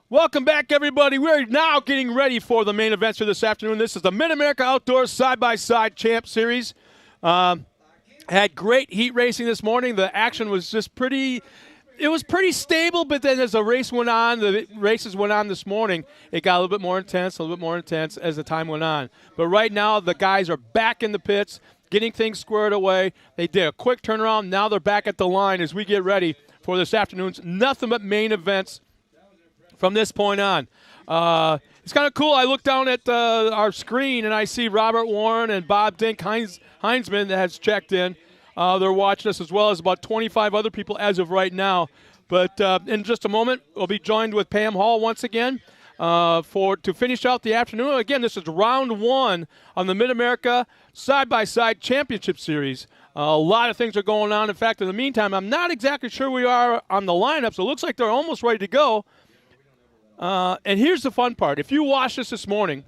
Welcome back, everybody. We're now getting ready for the main events for this afternoon. This is the Mid-America Outdoors Side-by-Side Champ Series. Had great heat racing this morning. The action was just pretty stable, but then as the races went on this morning, it got a little bit more intense as the time went on. But right now, the guys are back in the pits, getting things squared away. They did a quick turnaround. Now they're back at the line as we get ready for this afternoon's nothing but main events from this point on. It's kind of cool. I look down at our screen, and I see Robert Warren and Bob Dink Heinzman that has checked in. They're watching us as well as about 25 other people as of right now. But in just a moment, we'll be joined with Pam Hall once again to finish out the afternoon. Again, this is round one on the Mid-America Side-by-Side Championship Series. A lot of things are going on. In fact, in the meantime, I'm not exactly sure we are on the lineups. It looks like they're almost ready to go. And here's the fun part. If you watched this morning,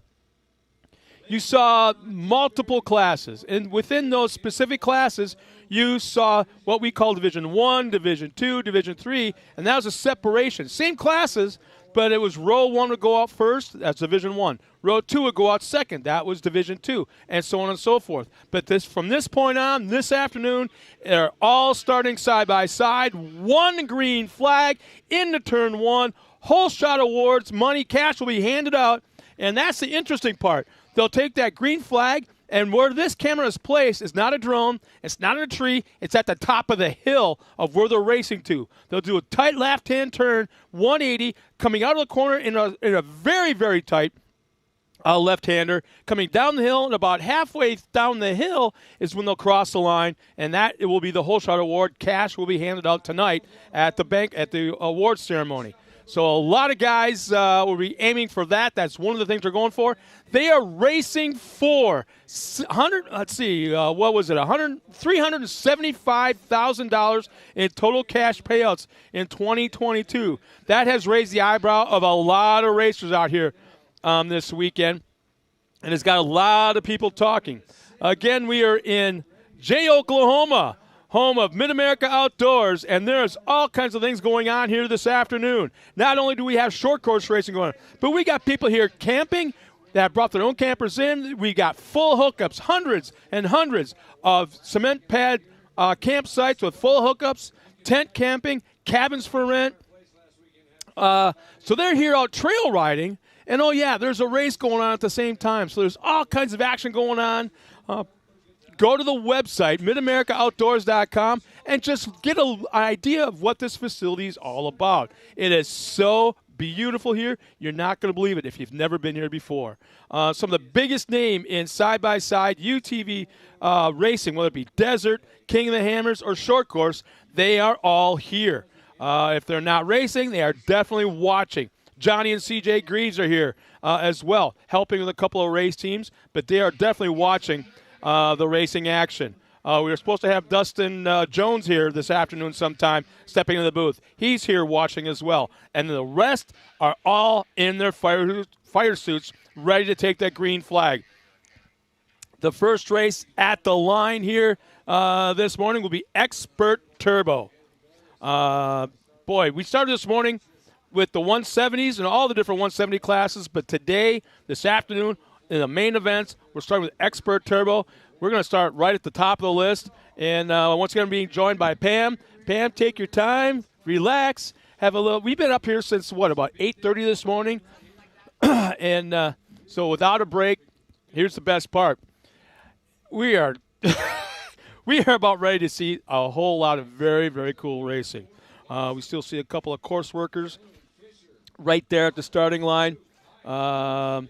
you saw multiple classes. And within those specific classes, you saw what we call Division I, Division II, Division III, and that was a separation. Same classes, but it was row 1 would go out first. That's Division I. Row 2 would go out second. That was Division II, and so on and so forth. But from this point on, this afternoon, they're all starting side by side. One green flag into turn 1. Whole shot awards, money, cash will be handed out, and that's the interesting part. They'll take that green flag, and where this camera is placed is not a drone, it's not in a tree, it's at the top of the hill of where they're racing to. They'll do a tight left-hand turn, 180, coming out of the corner in a very, very tight left-hander, coming down the hill, and about halfway down the hill is when they'll cross the line, and it will be the whole shot award. Cash will be handed out tonight at the awards ceremony. So a lot of guys will be aiming for that. That's one of the things they're going for. They are racing for $375,000 in total cash payouts in 2022. That has raised the eyebrow of a lot of racers out here this weekend, and it's got a lot of people talking. Again, we are in Jay, Oklahoma, home of Mid-America Outdoors, and there's all kinds of things going on here this afternoon. Not only do we have short course racing going on, but we got people here camping that have brought their own campers in. We got full hookups, hundreds and hundreds of cement pad campsites with full hookups, tent camping, cabins for rent. So they're here out trail riding, and there's a race going on at the same time. So there's all kinds of action going on. Go to the website, midamericaoutdoors.com, and just get an idea of what this facility is all about. It is so beautiful here. You're not going to believe it if you've never been here before. Some of the biggest name in side-by-side UTV racing, whether it be desert, King of the Hammers, or short course, they are all here. If they're not racing, they are definitely watching. Johnny and CJ Greaves are here as well, helping with a couple of race teams, but they are definitely watching the racing action. We were supposed to have Dustin Jones here this afternoon sometime, stepping into the booth. He's here watching as well. And the rest are all in their fire suits, ready to take that green flag. The first race at the line here this morning will be Expert Turbo. We started this morning with the 170s and all the different 170 classes, but today, this afternoon, in the main events, we're starting with Expert Turbo. We're going to start right at the top of the list. And once again, being joined by Pam. Pam, take your time, relax, have a little. We've been up here since, about 8:30 this morning. And so without a break, here's the best part. We are about ready to see a whole lot of very, very cool racing. We still see a couple of course workers right there at the starting line. Now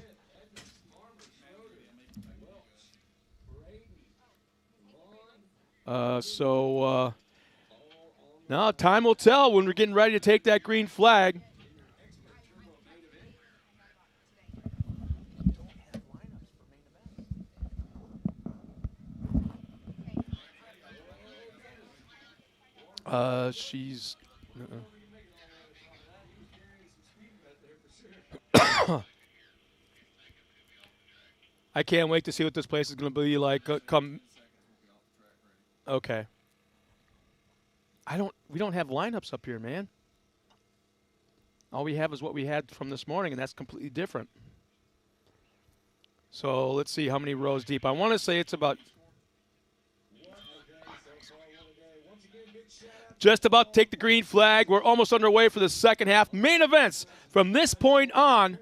time will tell when we're getting ready to take that green flag. She's. I can't wait to see what this place is going to be like. Okay. We don't have lineups up here, man. All we have is what we had from this morning, and that's completely different. So let's see how many rows deep. I want to say it's about just about to take the green flag. We're almost underway for the second half. Main events from this point on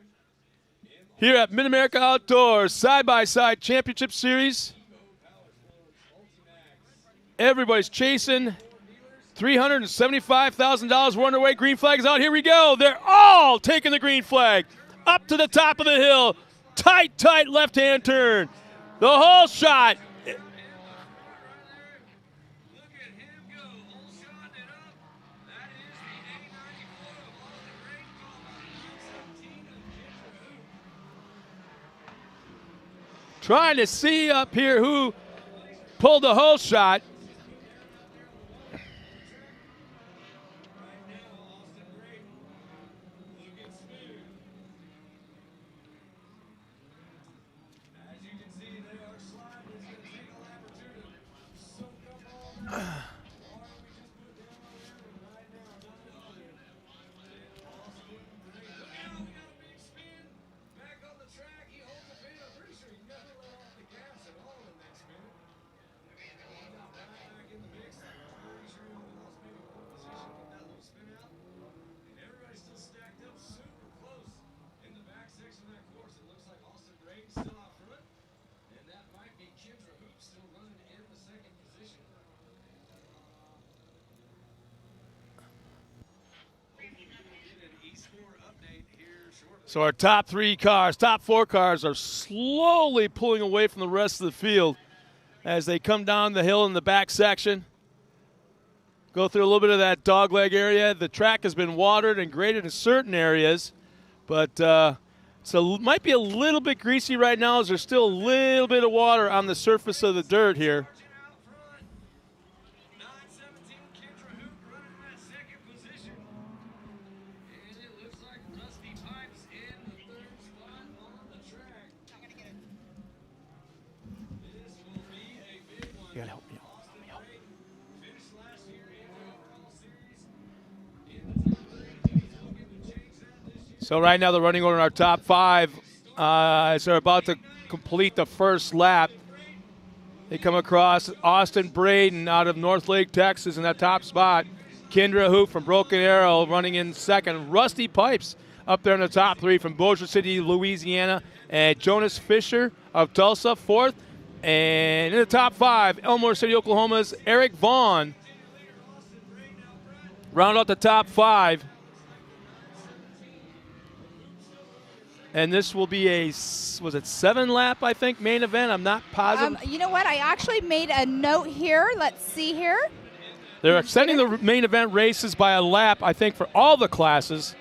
here at Mid-America Outdoors Side-by-Side Championship Series. Everybody's chasing $375,000. We're underway. Green flag is out. Here we go. They're all taking the green flag. Up to the top of the hill. Tight, tight left-hand turn. The whole shot. Trying to see up here who pulled the whole shot. So our top four cars are slowly pulling away from the rest of the field as they come down the hill in the back section. Go through a little bit of that dogleg area. The track has been watered and graded in certain areas, but so might be a little bit greasy right now as there's still a little bit of water on the surface of the dirt here. You gotta help me out. So right now the running order in our top five as they're about to complete the first lap. They come across Austin Braden out of Northlake, Texas in that top spot. Kendra Hoop from Broken Arrow running in second. Rusty Pipes up there in the top three from Bossier City, Louisiana. And Jonas Fisher of Tulsa, fourth. And in the top five, Elmore City, Oklahoma's Eric Vaughn. Round out the top five. And this will be a, was it 7-lap, I think, main event? I'm not positive. You know what? I actually made a note here. Let's see here. They're extending the main event races by a lap, I think, for all the classes.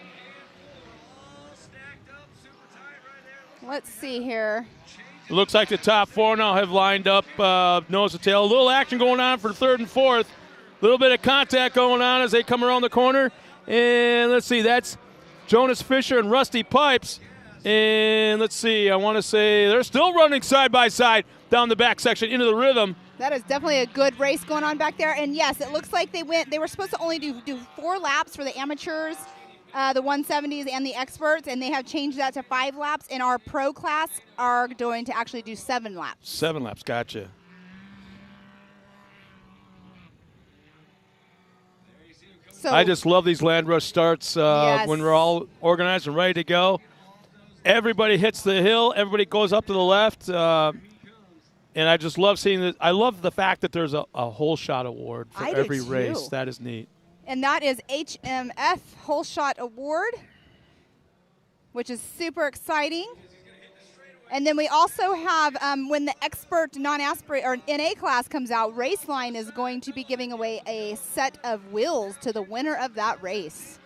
Let's see here. It looks like the top four now have lined up nose to tail. A little action going on for third and fourth. A little bit of contact going on as they come around the corner. And let's see, that's Jonas Fisher and Rusty Pipes. And let's see, I want to say they're still running side by side down the back section into the rhythm. That is definitely a good race going on back there. And yes, it looks like they were supposed to only do 4 laps for the amateurs, the 170s and the experts, and they have changed that to 5 laps. And our pro class are going to actually do 7 laps. 7 laps, gotcha. So I just love these Land Rush starts yes. when we're all organized and ready to go. Everybody hits the hill. Everybody goes up to the left. And I just love seeing this. I love the fact that there's a whole shot award for every race. That is neat. And that is HMF Whole Shot Award, which is super exciting. And then we also have, when the expert non-aspirate or NA class comes out, Raceline is going to be giving away a set of wheels to the winner of that race.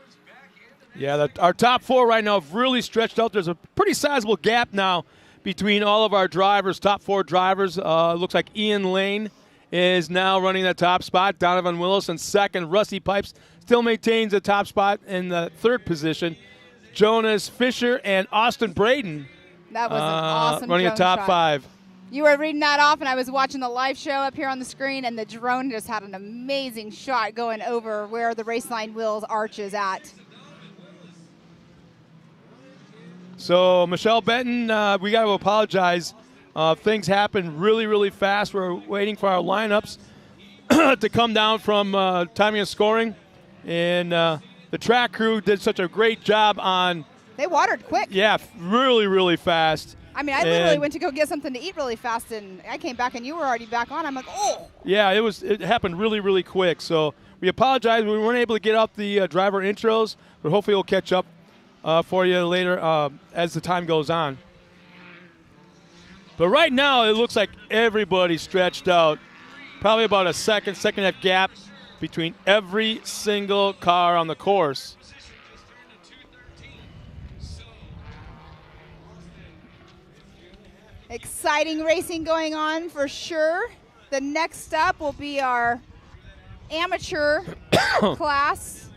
Yeah, our top 4 right now have really stretched out. There's a pretty sizable gap now between all of our drivers, top 4 drivers. Looks like Ian Lane is now running the top spot. Donovan Willis in second. Rusty Pipes still maintains the top spot in the 3rd position. Jonas Fisher and Austin Braden. That was an awesome running a top shot. 5. You were reading that off, and I was watching the live show up here on the screen, and the drone just had an amazing shot going over where the Raceline Wheels arch is at. So, Michelle Benton, we got to apologize. Things happen really, really fast. We're waiting for our lineups to come down from timing and scoring. And the track crew did such a great job on. They watered quick. Yeah, really, really fast. I mean, I literally went to go get something to eat really fast, and I came back, and you were already back on. I'm like, oh. Yeah, it happened really, really quick. So we apologize. We weren't able to get up the driver intros, but hopefully we'll catch up for you later as the time goes on. But right now, it looks like everybody's stretched out. Probably about a second and a half gap between every single car on the course. Exciting racing going on for sure. The next up will be our amateur class.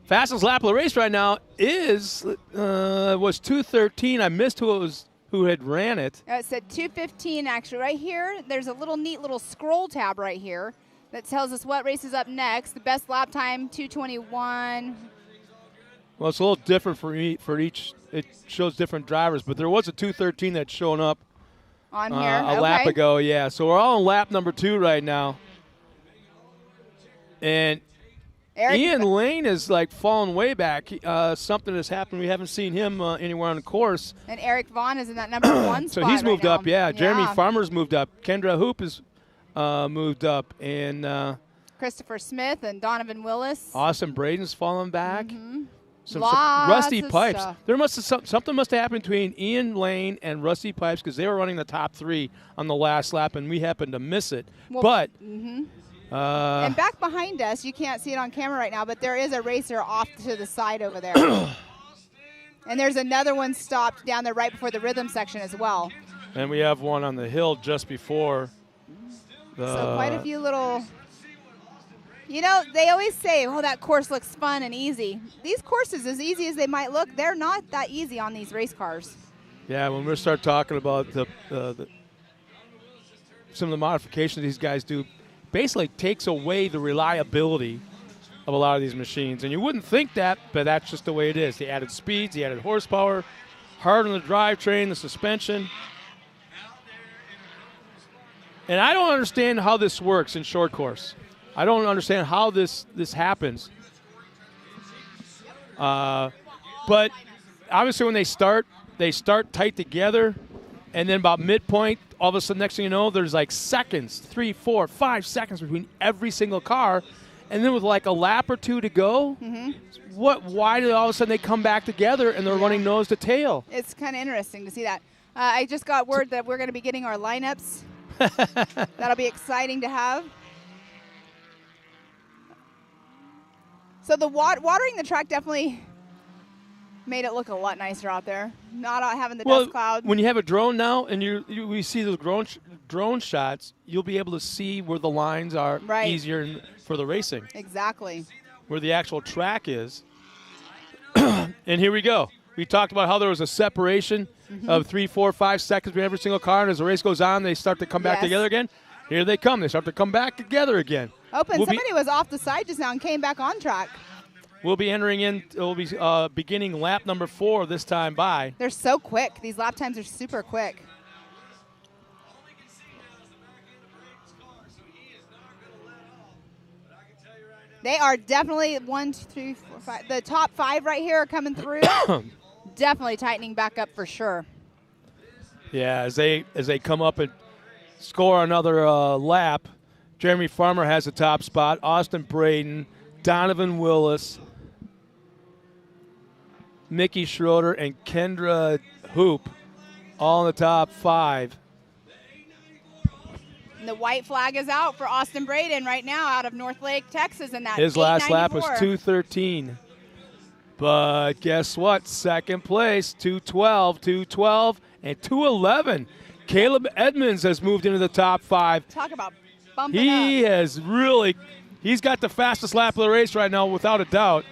Fastest lap of the race right now was 2:13. I missed who had ran it. It said 2:15 actually. Right here, there's a neat little scroll tab right here that tells us what race is up next. The best lap time, 2:21. Well, it's a little different for each. It shows different drivers, but there was a 2:13 that's showing up on here a lap ago. Yeah, so we're all on lap number 2 right now, and Ian Lane is like falling way back. Something has happened. We haven't seen him anywhere on the course. And Eric Vaughn is in that number 1 spot. So he's moved right up. Yeah, Jeremy Farmer's moved up. Kendra Hoop is moved up, and Christopher Smith and Donovan Willis. Austin Braden's fallen back. Mm-hmm. Some Rusty Pipes. There something must have happened between Ian Lane and Rusty Pipes because they were running the top 3 on the last lap, and we happened to miss it. Well, but and back behind us, you can't see it on camera right now, but there is a racer off to the side over there. And there's another one stopped down there right before the rhythm section as well. And we have one on the hill just before. So quite a few little. You know, they always say, oh, that course looks fun and easy. These courses, as easy as they might look, they're not that easy on these race cars. Yeah, when we start talking about some of the modifications these guys do, basically takes away the reliability of a lot of these machines. And you wouldn't think that, but that's just the way it is. The added speeds, the added horsepower, hard on the drivetrain, the suspension. And I don't understand how this works in short course. I don't understand how this happens. But obviously when they start tight together, and then about midpoint, all of a sudden, next thing you know, there's like seconds, 3, 4, 5 seconds between every single car. And then with like a lap or 2 to go, why did all of a sudden they come back together and they're running nose to tail? It's kind of interesting to see that. I just got word that we're going to be getting our lineups. That'll be exciting to have. So the watering the track definitely made it look a lot nicer out there. Not having the dust cloud. When you have a drone now and we see those drone shots, you'll be able to see where the lines are easier for the racing. Exactly. Where the actual track is. And here we go. We talked about how there was a separation of 3, 4, 5 seconds between every single car, and as the race goes on, they start to come back together again. Here they come. They start to come back together again. Somebody was off the side just now and came back on track. We'll be entering in. We'll be beginning lap number 4 this time by. They're so quick. These lap times are super quick. They are definitely 1, 2, 3, 4, 5. The top 5 right here are coming through. Definitely tightening back up for sure. Yeah, as they come up and score another lap, Jeremy Farmer has the top spot. Austin Braden, Donovan Willis, Mickey Schroeder, and Kendra Hoop all in the top 5. And the white flag is out for Austin Braden right now out of Northlake, Texas. And that his last lap was 2:13. But guess what? Second place, 2:12, and 2:11. Caleb Edmonds has moved into the top 5. Talk about bumping up. He's got the fastest lap of the race right now, without a doubt.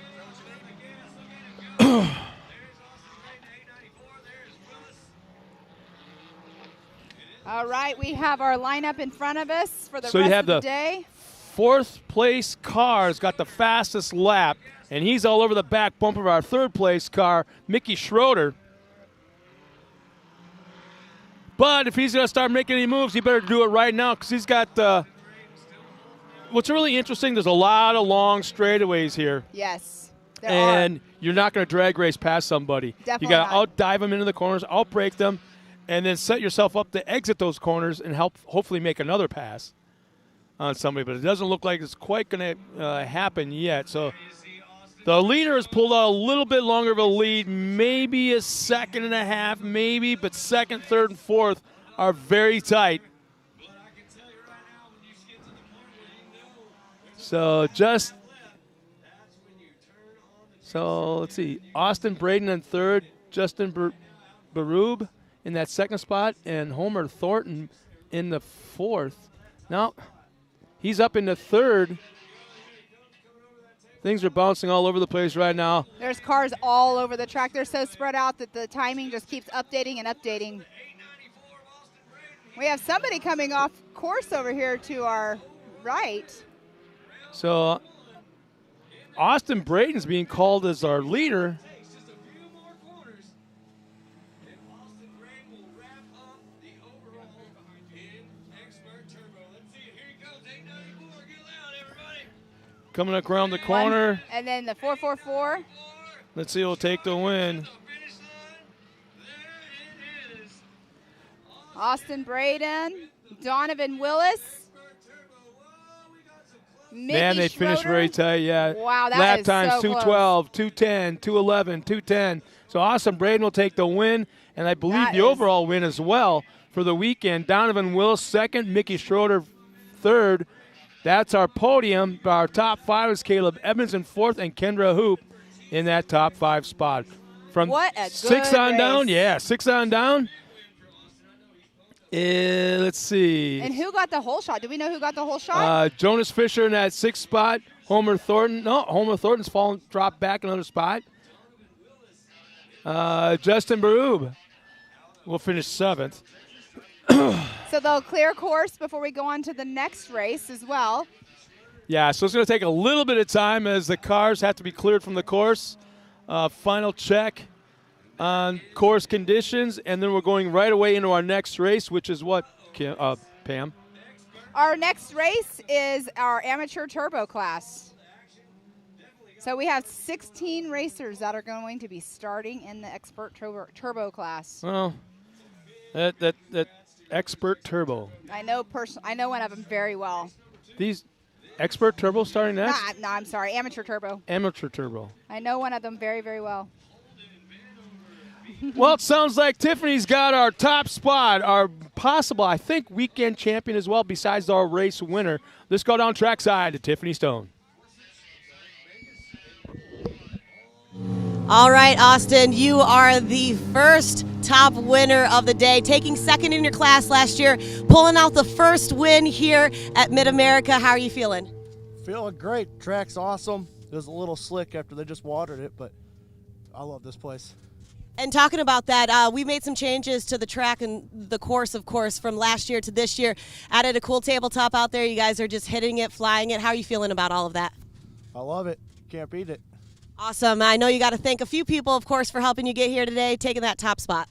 All right, we have our lineup in front of us for the So rest you have of the day. Fourth place car's got the fastest lap, and he's all over the back bumper of our third-place car, Mickey Schroeder. But if he's going to start making any moves, he better do it right now because he's got what's really interesting, there's a lot of long straightaways here. Yes, and you're not going to drag race past somebody. Definitely you got to out-dive them into the corners, out-brake them, and then set yourself up to exit those corners and hopefully make another pass on somebody. But it doesn't look like it's quite going to happen yet. So the leader has pulled out a little bit longer of a lead, maybe a second and a half, maybe, but second, third, and fourth are very tight. So let's see. Austin Braden in third, Justin Barube in that second spot, and Homer Thornton in the fourth. Now, he's up in the third. Things are bouncing all over the place right now. There's cars all over the track. They're so spread out that the timing just keeps updating and updating. We have somebody coming off course over here to our right. So Austin Braden's being called as our leader. Coming up around the corner. And then the 444. Let's see who'll take the win. Austin Braden, Donovan Willis. Mickey Man, they finished very tight, yeah. Wow, that lap is times so 2:12, 2:10, 2:11, 2:10. So Austin Braden will take the win, and I believe the overall win as well for the weekend. Donovan Willis second, Mickey Schroeder third. That's our podium. Our top five is Caleb Evans in fourth, and Kendra Hoop in that top five spot. From what a six good on race. down, yeah, 6 on down. Let's see. And who got the whole shot? Do we know who got the whole shot? Jonas Fisher in that sixth spot. Homer Thornton. No, Homer Thornton's dropped back another spot. Justin Barube will finish seventh. So they'll clear course before we go on to the next race as well. Yeah, so it's going to take a little bit of time as the cars have to be cleared from the course. Final check on course conditions, and then we're going right away into our next race, which is what, Pam? Our next race is our amateur turbo class. So we have 16 racers that are going to be starting in the expert turbo class. Well, that expert turbo. I know one of them very well. These expert turbo starting next? No, I'm sorry, amateur turbo. Amateur turbo. I know one of them very, very well. Well, it sounds like Tiffany's got our top spot, our possible, I think, weekend champion as well, besides our race winner. Let's go down trackside to Tiffany Stone. All right, Austin, you are the first top winner of the day, taking second in your class last year, pulling out the first win here at Mid-America. How are you feeling? Feeling great. Track's awesome. It was a little slick after they just watered it, but I love this place. And talking about that, we made some changes to the track and the course, of course, from last year to this year. Added a cool tabletop out there. You guys are just hitting it, flying it. How are you feeling about all of that? I love it. Can't beat it. Awesome. I know you got to thank a few people, of course, for helping you get here today, taking that top spot.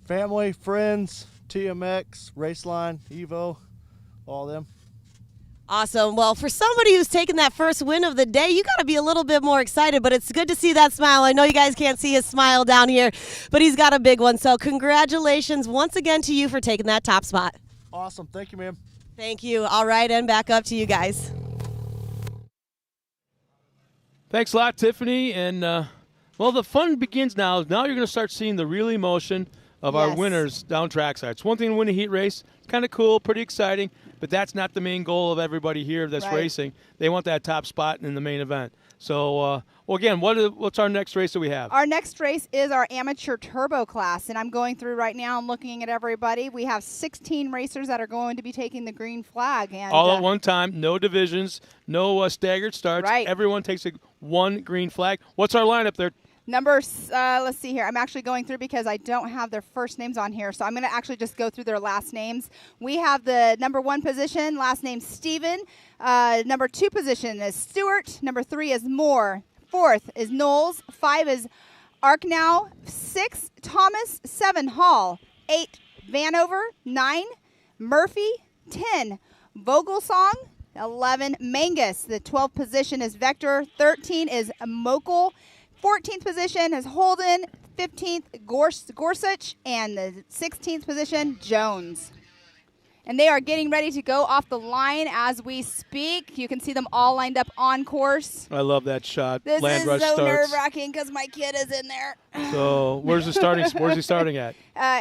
Family, friends, TMX, Raceline, Evo, all them. Awesome. Well, for somebody who's taken that first win of the day, you got to be a little bit more excited, but it's good to see that smile. I know you guys can't see his smile down here, but he's got a big one. So congratulations once again to you for taking that top spot. Awesome. Thank you, ma'am. Thank you. All right, and back up to you guys. Thanks a lot, Tiffany. And, well, the fun begins now. Now you're going to start seeing the real emotion of our winners down trackside. It's one thing to win a heat race. It's kind of cool, pretty exciting, but that's not the main goal of everybody here that's racing. They want that top spot in the main event. So, well, again, what's our next race that we have? Our next race is our amateur turbo class, and I'm going through right now and looking at everybody. We have 16 racers that are going to be taking the green flag. And all at one time, no divisions, no staggered starts. Right. Everyone takes one green flag. What's our lineup there? Numbers, let's see here. I'm actually going through because I don't have their first names on here, so I'm going to actually just go through their last names. We have the number 1 position, last name Steven. Number 2 position is Stewart. Number 3 is Moore. 4th is Knowles. 5 is Arknow. 6, Thomas. 7, Hall. 8, Vanover. 9, Murphy. 10, Vogelsong. 11, Mangus. The 12th position is Vector. 13 is Mokel. 14th position is Holden. 15th, Gorsuch. And the 16th position, Jones. And they are getting ready to go off the line as we speak. You can see them all lined up on course. I love that shot. This Land is rush so starts. nerve-wracking because my kid is in there. So where's he starting at?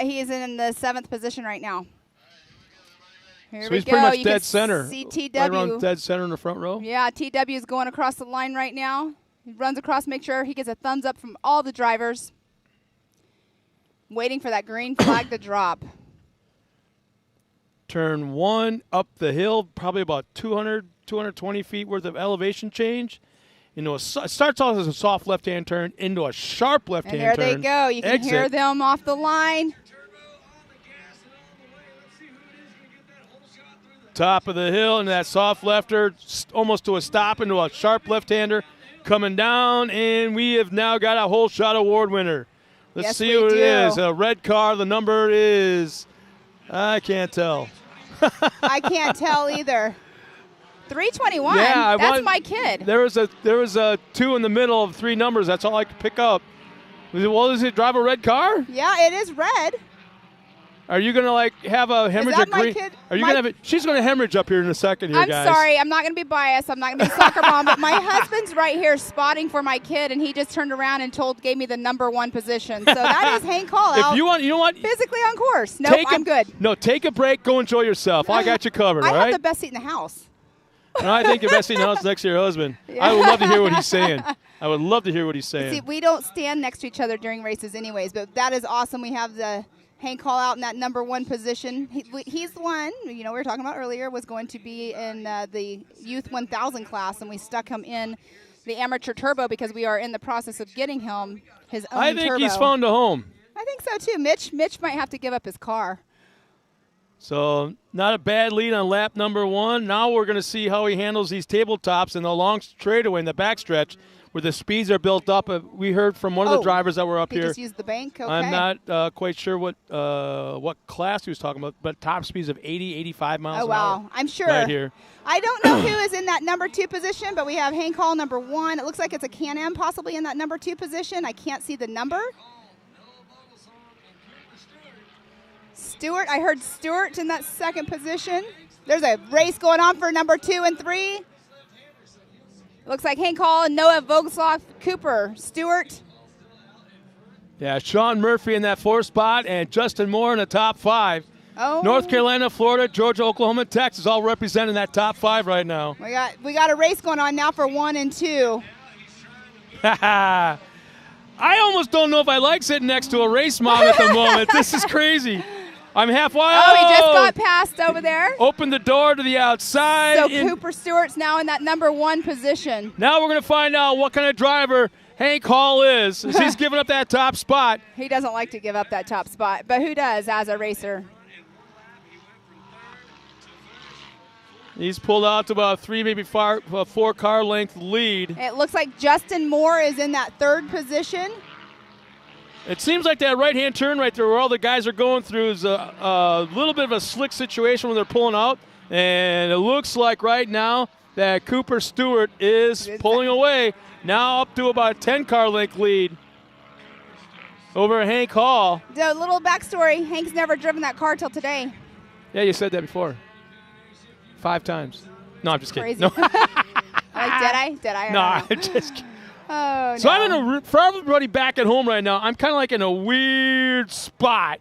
He is in the 7th position right now. Here So we he's go. pretty much You dead can center. see Right around TW. dead center in the front row. Yeah, TW is going across the line right now. He runs across, make sure he gets a thumbs up from all the drivers. Waiting for that green flag to drop. Turn 1 up the hill, probably about 200, 220 feet worth of elevation change. It starts off as a soft left-hand turn into a sharp And left-hand there turn. they go. You can Exit. hear them off the line. Top of the hill, and that soft lefter almost to a stop into a sharp left-hander coming down, and we have now got a whole shot award winner. Let's Yes, see we who it do. is. A red car. The number is, I can't tell. I can't tell either. 321. Yeah, That's my kid. There was a 2 in the middle of 3 numbers. That's all I could pick up. Well, does it drive a red car? Yeah, it is red. Are you gonna have a hemorrhage? that my green? kid? Are you My- gonna have it? She's gonna hemorrhage up here in a second. Here, I'm guys. sorry. I'm not going to be biased. I'm not going to be a soccer mom. But my husband's right here spotting for my kid, and he just turned around and gave me the number 1 position. So that is Hank Hall out If you want, you know what? physically on course. Nope, I'm good. No, take a break. Go enjoy yourself. I got you covered. I all have right. the best seat in the house. And I think the best thing else next to your husband. I would love to hear what he's saying. I would love to hear what he's saying. See, we don't stand next to each other during races anyways, but that is awesome. We have the Hank Hall out in that number 1 position. He's the one, we were talking about earlier, was going to be in the Youth 1000 class, and we stuck him in the Amateur Turbo because we are in the process of getting him his own I think turbo. he's found a home. I think so too. Mitch might have to give up his car. So not a bad lead on lap number 1. Now we're going to see how he handles these tabletops in the long straightaway in the backstretch where the speeds are built up. We heard from one of the drivers that were up He here. just used the bank. Okay. I'm not quite sure what class he was talking about, but top speeds of 80, 85 miles Oh, an wow. hour. I'm sure. Right here. I don't know who is in that number 2 position, but we have Hank Hall number 1. It looks like it's a Can-Am possibly in that number 2 position. I can't see the number. Stewart, I heard Stewart in that 2nd position. There's a race going on for number 2 and 3. Looks like Hank Hall and Noah Vogelsloff, Cooper, Stewart. Yeah, Sean Murphy in that 4th spot and Justin Moore in the top 5. Oh, North Carolina, Florida, Georgia, Oklahoma, and Texas all representing that top 5 right now. we got a race going on now for 1 and 2. I almost don't know if I like sitting next to a race mom at the moment. This is crazy. I'm half wild. Oh, he just got past over there. Open the door to the outside. So Cooper Stewart's now in that number 1 position. Now we're going to find out what kind of driver Hank Hall is. As he's giving up that top spot. He doesn't like to give up that top spot, but who does as a racer? He's pulled out to about 3, maybe 4 car length lead. It looks like Justin Moore is in that 3rd position. It seems like that right-hand turn right there where all the guys are going through is a little bit of a slick situation when they're pulling out. And it looks like right now that Cooper Stewart is pulling away. Now up to about a 10-car length lead over Hank Hall. The little backstory, Hank's never driven that car till today. Yeah, you said that before. 5 times. No, I'm just kidding. Crazy. No, Did I? no, I'm just kidding. Oh, So no. I'm in for everybody back at home right now, I'm kind of like in a weird spot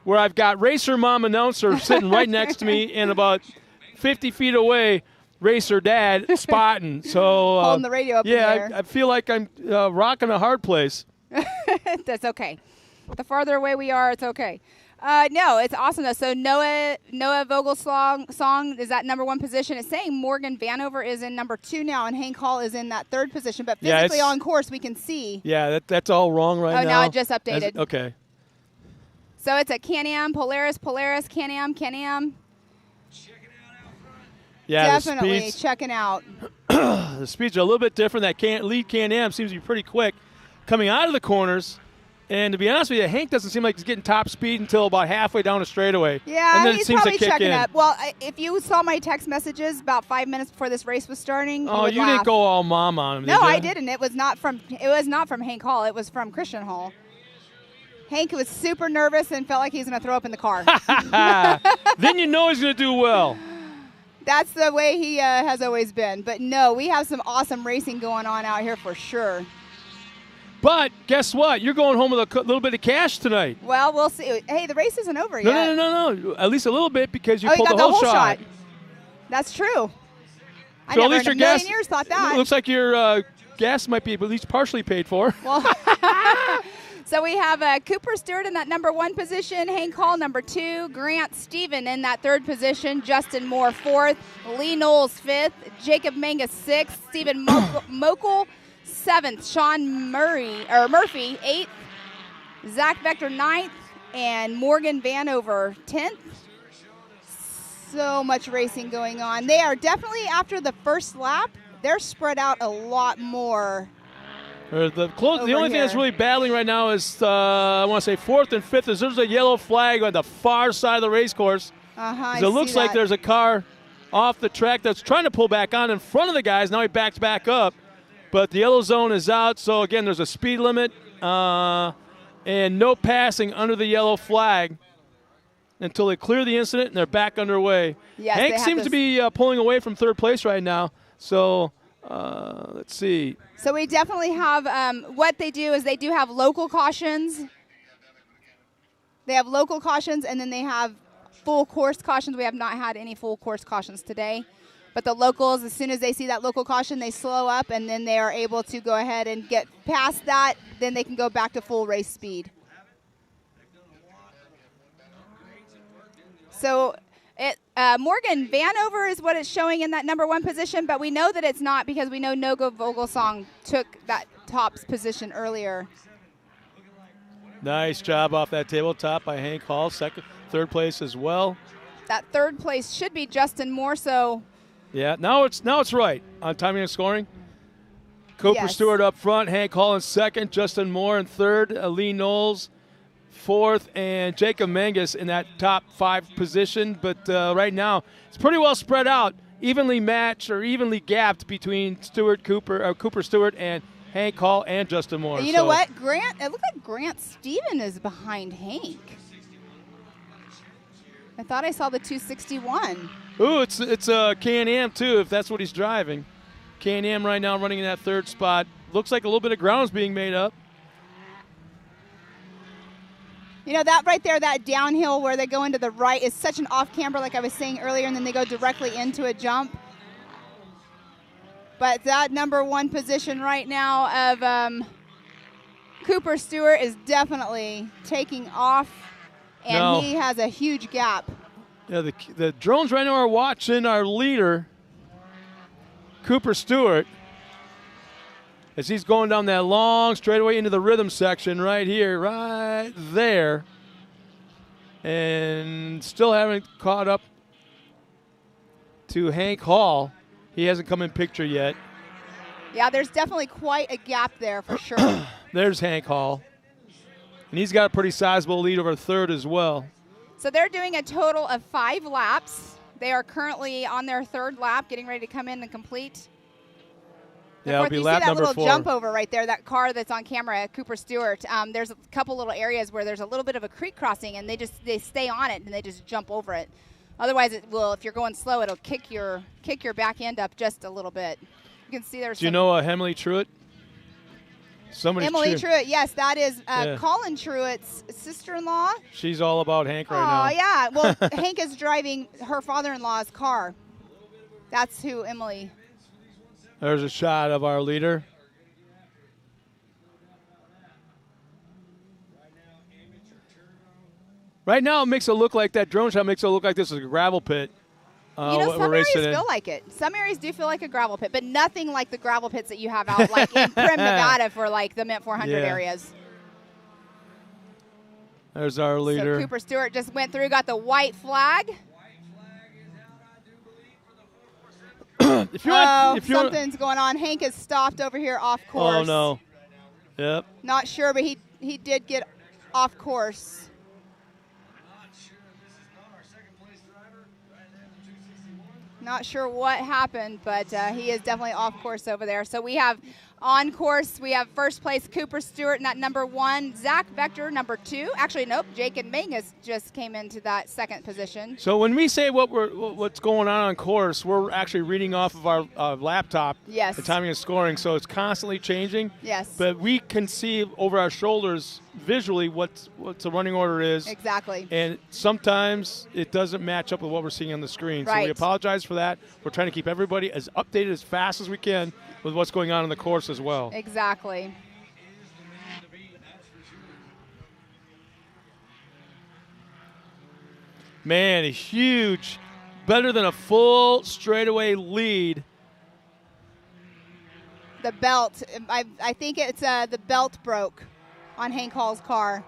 where I've got Racer Mom announcer sitting right next to me and about 50 feet away, Racer Dad spotting. So Holding the radio up in the yeah, air. I feel like I'm rocking a hard place. That's okay. The farther away we are, it's okay. No, it's awesome though. So Noah Vogelsong song is that number 1 position. It's saying Morgan Vanover is in number 2 now, and Hank Hall is in that 3rd position. But Yeah, physically it's- on course, we can see. Yeah, that's all wrong right now. Oh, now it just updated. Okay. So it's a Can-Am, Polaris, Can-Am. Yeah, Definitely the speeds. checking out. The speeds are a little bit different. That lead Can-Am seems to be pretty quick coming out of the corners. And to be honest with you, Hank doesn't seem like he's getting top speed until about halfway down the straightaway. Yeah, and then he's it seems probably to kick checking in. up. Well, if you saw my text messages about 5 minutes before this race was starting, Oh, you didn't go all mom on him, did No, you? I didn't. It was not from Hank Hall. It was from Christian Hall. Hank was super nervous and felt like he was going to throw up in the car. Then you know he's going to do well. That's the way he has always been. But no, we have some awesome racing going on out here for sure. But guess what? You're going home with a little bit of cash tonight. Well, we'll see. Hey, the race isn't over No, yet. no. At least a little bit because you you pulled got the whole shot. That's true. I So never at least in your a million gas years thought that. looks like your gas might be at least partially paid for. Well, so we have Cooper Stewart in that number 1 position, Hank Hall number 2, Grant Stephen in that 3rd position, Justin Moore 4th, Lee Knowles 5th, Jacob Mangus 6th, Stephen Mokel 7th, Sean Murphy 8th, Zach Vector 9th, and Morgan Vanover 10th. So much racing going on. They are definitely, after the first lap, they're spread out a lot more. The only thing that's here. really battling right now is, I want to say 4th and 5th, is there's a yellow flag on the far side of the race course. I It looks see like that. there's a car off the track that's trying to pull back on in front of the guys. Now he backs back up. But the yellow zone is out, so again, there's a speed limit and no passing under the yellow flag until they clear the incident and they're back underway. Yes, they Hank have seems to to be pulling away from 3rd place right now. So let's see. So we definitely have, what they do is they do have local cautions. They have local cautions, and then they have full course cautions. We have not had any full course cautions today. But the locals, as soon as they see that local caution, they slow up, and then they are able to go ahead and get past that. Then they can go back to full race speed. So Morgan Vanover is what it's showing in that number 1 position, but we know that it's not because we know Nogo Vogelsong took that top position earlier. Nice job off that tabletop by Hank Hall. 3rd place as well. That 3rd place should be Justin Moore, so Yeah, now it's right on timing and scoring. Cooper Yes. Stewart up front, Hank Hall in 2nd, Justin Moore in 3rd, Lee Knowles 4th, and Jacob Mangus in that top 5 position. But right now, it's pretty well spread out, evenly matched or evenly gapped between Cooper Stewart and Hank Hall and Justin Moore. you know what? It looked like Grant Stephen is behind Hank. I thought I saw the 261. Ooh, it's a Can-Am too, if that's what he's driving. Can-Am right now running in that 3rd spot. Looks like a little bit of ground's being made up. You know, that right there, that downhill where they go into the right is such an off-camber, like I was saying earlier, and then they go directly into a jump. But that number 1 position right now of Cooper Stewart is definitely taking off, and No. he has a huge gap. Yeah, the drones right now are watching our leader, Cooper Stewart, as he's going down that long straightaway into the rhythm section right here, right there. And still haven't caught up to Hank Hall. He hasn't come in picture yet. Yeah, there's definitely quite a gap there for sure. There's Hank Hall. And he's got a pretty sizable lead over 3rd as well. So they're doing a total of 5 laps. They are currently on their 3rd lap, getting ready to come in and complete. Yeah, it'll be you lap see that number little 4. jump over right there, that car that's on camera, Cooper Stewart. There's a couple little areas where there's a little bit of a creek crossing, and they stay on it and they just jump over it. Otherwise, it will. If you're going slow, it'll kick your back end up just a little bit. You can see there's. Do you know Emily Truitt? Somebody's Emily cheering. Truitt? Yes, that is Yeah. Colin Truitt's sister-in-law. She's all about Hank right Oh now. yeah. Well, Hank is driving her father-in-law's car. That's who Emily. There's a shot of our leader. Right now, it makes it look like that drone shot makes it look like this is a gravel pit. You know, what some we're areas racing in. feel like it. Some areas do feel like a gravel pit, but nothing like the gravel pits that you have out like in Prim, Nevada for like the Mint 400 Yeah. areas. There's our leader. So Cooper Stewart just went through, got the white flag. If you want, something's going on. Hank is stopped over here off course. Oh no. Yep. Not sure, but he did get off course. Not sure what happened, but he is definitely off course over there. So we have on course, we have first place Cooper Stewart in that number 1, Zach Vector number 2. Actually, nope, Jake and Mangus just came into that second position. So when we say what's going on course, we're actually reading off of our laptop. Yes. The timing and scoring, so it's constantly changing. Yes. But we can see over our shoulders visually what the running order is. Exactly. And sometimes it doesn't match up with what we're seeing on the screen. So we Right. apologize for that. We're trying to keep everybody as updated as fast as we can with what's going on in the course as well. Exactly. Man, a huge, better than a full straightaway lead. The belt, I think it's the belt broke on Hank Hall's car.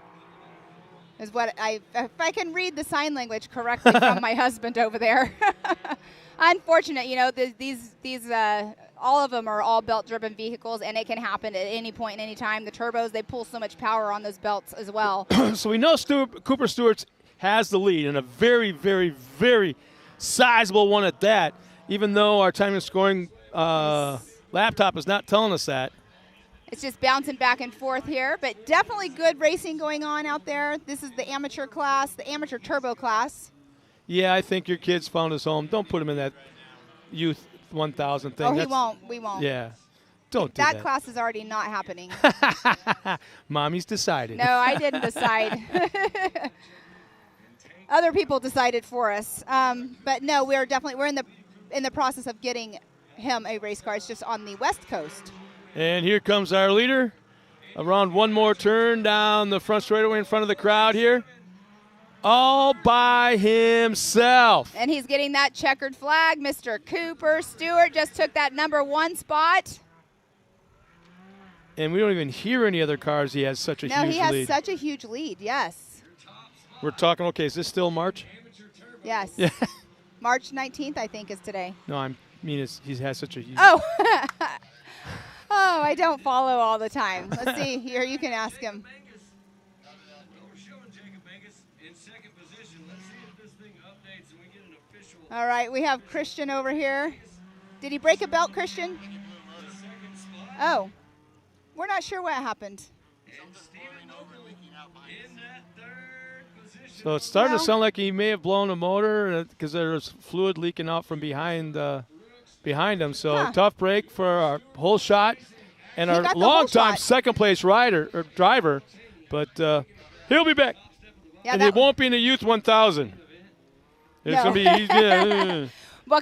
Is what if I can read the sign language correctly from my husband over there. Unfortunate, these all of them are all belt-driven vehicles, and it can happen at any point and any time. The turbos, they pull so much power on those belts as well. So we know Cooper Stewart has the lead, and a very, very, very sizable one at that, even though our time and scoring laptop is not telling us that. It's just bouncing back and forth here, but definitely good racing going on out there. This is the amateur class, the amateur turbo class. Yeah, I think your kid's found his home. Don't put him in that youth 1000 thing. Oh, he won't. We won't. Yeah. Don't do that. that. Class is already not happening. Mommy's decided. No, I didn't decide. Other people decided for us. But no, we're in the process of getting him a race car. It's just on the West Coast. And here comes our leader. Around one more turn down the front straightaway in front of the crowd here. All by himself. And he's getting that checkered flag. Mr. Cooper Stewart just took that number 1 spot. And we don't even hear any other cars. He has such a huge lead. No, he has such a huge lead, yes. We're talking, okay, is this still March? Yes. Yeah. March 19th, I think, is today. No, he has such a huge Oh. Oh, I don't follow all the time. Let's see. Here, you can ask him. All right, we have Christian over here. Did he break a belt, Christian? Oh, we're not sure what happened. So it's starting to sound like he may have blown a motor because there's fluid leaking out from behind him. So tough break for our whole shot and our longtime second place driver. But he'll be back. Yeah, and it won't be in the Youth 1000. It's No. going to be Well,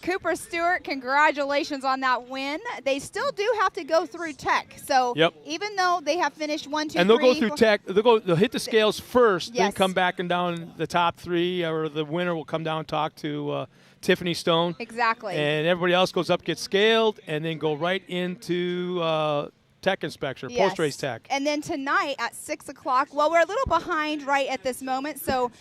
Cooper Stewart, congratulations on that win. They still do have to go through tech. So even though they have finished 1, 2, 3. And they'll go through tech. They'll hit the scales first, then Yes. come back and down the top 3, or the winner will come down and talk to Tiffany Stone. Exactly. And everybody else goes up, gets scaled, and then go right into tech inspection, Yes. post-race tech. And then tonight at 6 o'clock, well, we're a little behind right at this moment, so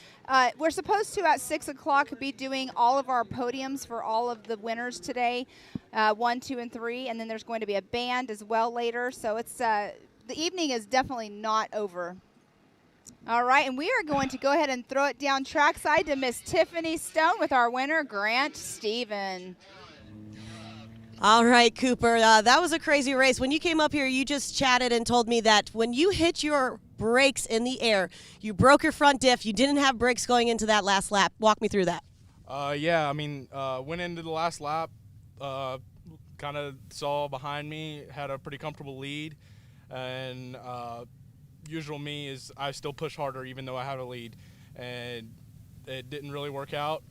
we're supposed to at 6 o'clock be doing all of our podiums for all of the winners today, 1, 2, and 3, and then there's going to be a band as well later. So it's the evening is definitely not over. All right, and we are going to go ahead and throw it down trackside to Miss Tiffany Stone with our winner, Grant Stephen. All right, Cooper, that was a crazy race. When you came up here, you just chatted and told me that when you hit your brakes in the air, you broke your front diff. You didn't have brakes going into that last lap. Walk me through that. Yeah, I mean, went into the last lap, kind of saw behind me, had a pretty comfortable lead, and usual me is I still push harder even though I have a lead, and it didn't really work out.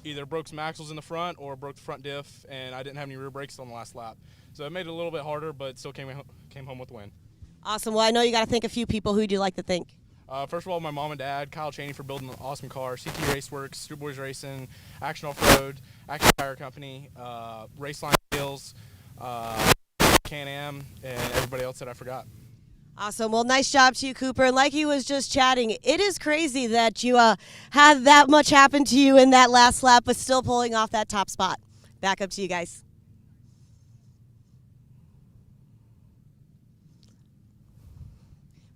Either broke some axles in the front or broke the front diff, and I didn't have any rear brakes on the last lap. So it made it a little bit harder, but still came home with the win. Awesome. Well, I know you got to thank a few people. Who'd you like to thank? First of all, my mom and dad, Kyle Cheney for building an awesome car, CT Raceworks, Street Boys Racing, Action Off-Road, Action Tire Company, Raceline Skills, Can-Am, and everybody else that I forgot. Awesome. Well, nice job to you, Cooper. And like he was just chatting, it is crazy that you had that much happen to you in that last lap, but still pulling off that top spot. Back up to you guys.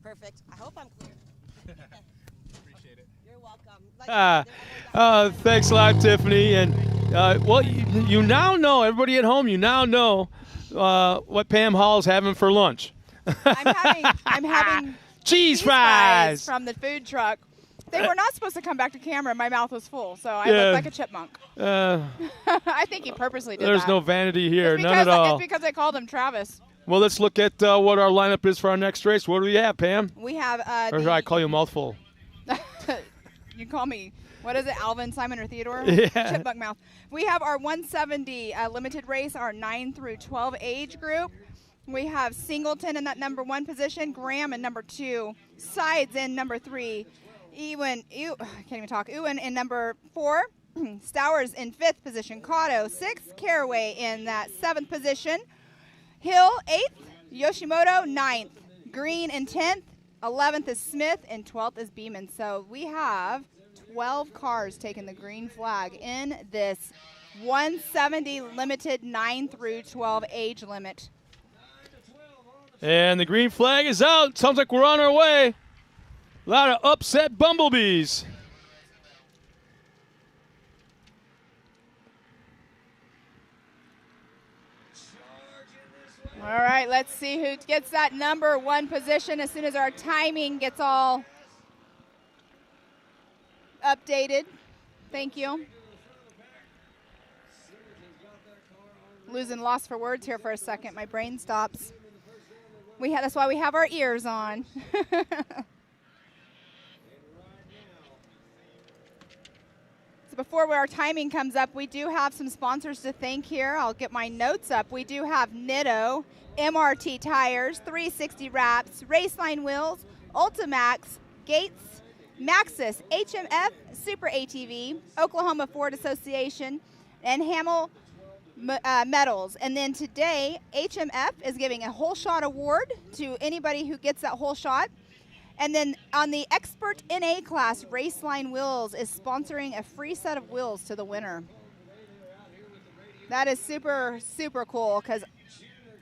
Perfect. I hope I'm clear. Appreciate it. You're welcome. Thanks a lot, Tiffany. And well, you now know, everybody at home, you now know what Pam Hall's having for lunch. I'm having cheese fries from the food truck. They were not supposed to come back to camera. My mouth was full, so I Yeah. looked like a chipmunk. I think he purposely did There's that. no vanity here, It's none at all. It's because I called him Travis. Well, let's look at what our lineup is for our next race. What do we have, Pam? We have Or should I call you a mouthful? you call me, what is it, Alvin, Simon, or Theodore? Yeah. Chipmunk mouth. We have our 170 limited race, our 9 through 12 age group. We have Singleton in that number 1 position, Graham in number 2, Sides in number 3, I can't even talk, Ewan in number 4, Stowers in 5th position, Cotto 6th, Caraway in that 7th position, Hill 8th, Yoshimoto 9th, Green in 10th, 11th is Smith, and 12th is Beeman. So we have 12 cars taking the green flag in this 170 limited 9 through 12 age limit. And the green flag is out. Sounds like we're on our way. A lot of upset bumblebees. All right, let's see who gets that number 1 position as soon as our timing gets all updated. Thank you. Losing lost for words here for a second. My brain stops. That's why we have our ears on. So before our timing comes up, we do have some sponsors to thank here. I'll get my notes up. We do have Nitto, MRT Tires, 360 Wraps, Raceline Wheels, Ultimax, Gates, Maxxis, HMF, Super ATV, Oklahoma Ford Association, and Hamel Metals. And then today, HMF is giving a whole shot award to anybody who gets that whole shot. And then on the Expert NA class, Raceline Wheels is sponsoring a free set of wheels to the winner. That is super, super cool because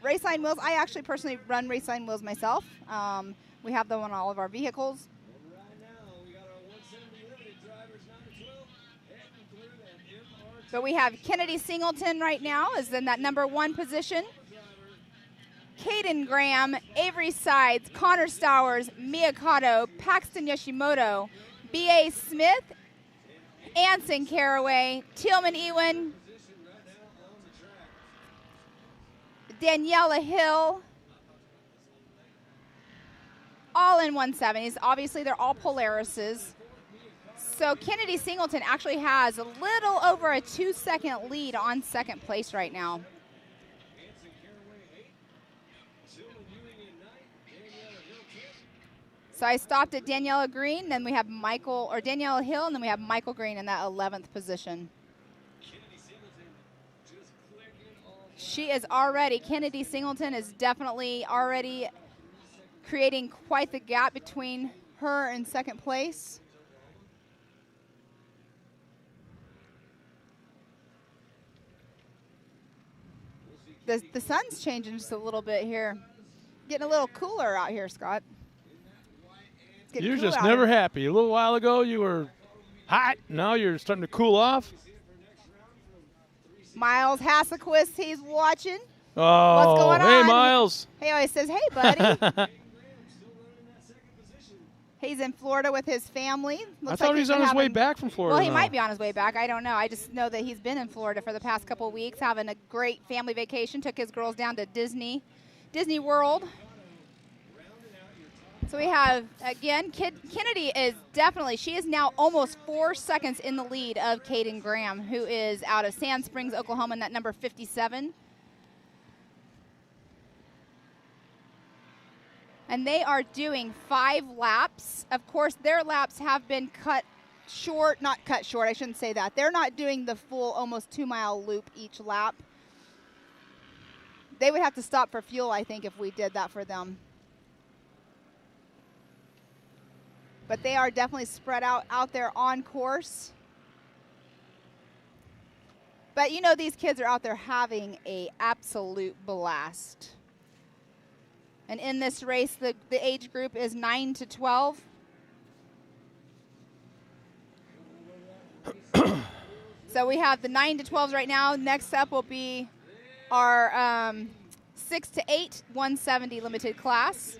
Raceline Wheels, I actually personally run Raceline Wheels myself. We have them on all of our vehicles. But we have Kennedy Singleton right now is in that number 1 position. Caden Graham, Avery Sides, Connor Stowers, Miyakato, Paxton Yoshimoto, B.A. Smith, Anson Caraway, Tillman Ewan, Daniela Hill, all in 170s. Obviously, they're all Polarises. So Kennedy Singleton actually has a little over a 2-second lead on second place right now. So I stopped at Daniela Green, then we have Daniela Hill, and then we have Michael Green in that 11th position. Kennedy Singleton is definitely already creating quite the gap between her and second place. The sun's changing just a little bit here. Getting a little cooler out here, Scott. You're Cool just out never here. happy. A little while ago, you were hot. Now you're starting to cool off. Miles Hasselquist, he's watching. Oh, What's going hey, on? Miles. He always says, hey, buddy. He's in Florida with his family. I Looks thought like he was on his way having- back from Florida. Well, he now. might be on his way back. I don't know. I just know that he's been in Florida for the past couple of weeks, having a great family vacation. Took his girls down to Disney World. So we have, again, Kennedy she is now almost 4 seconds in the lead of Caden Graham, who is out of Sand Springs, Oklahoma, in that number 57. And they are doing 5 laps. Of course, their laps have been cut short, not cut short, I shouldn't say that. They're not doing the full almost 2-mile loop each lap. They would have to stop for fuel, I think, if we did that for them. but they are definitely spread out there on course. But you know, these kids are out there having a absolute blast. And in this race, the age group is 9 to 12. So we have the 9 to 12s right now. Next up will be our 6 to 8 170 limited class.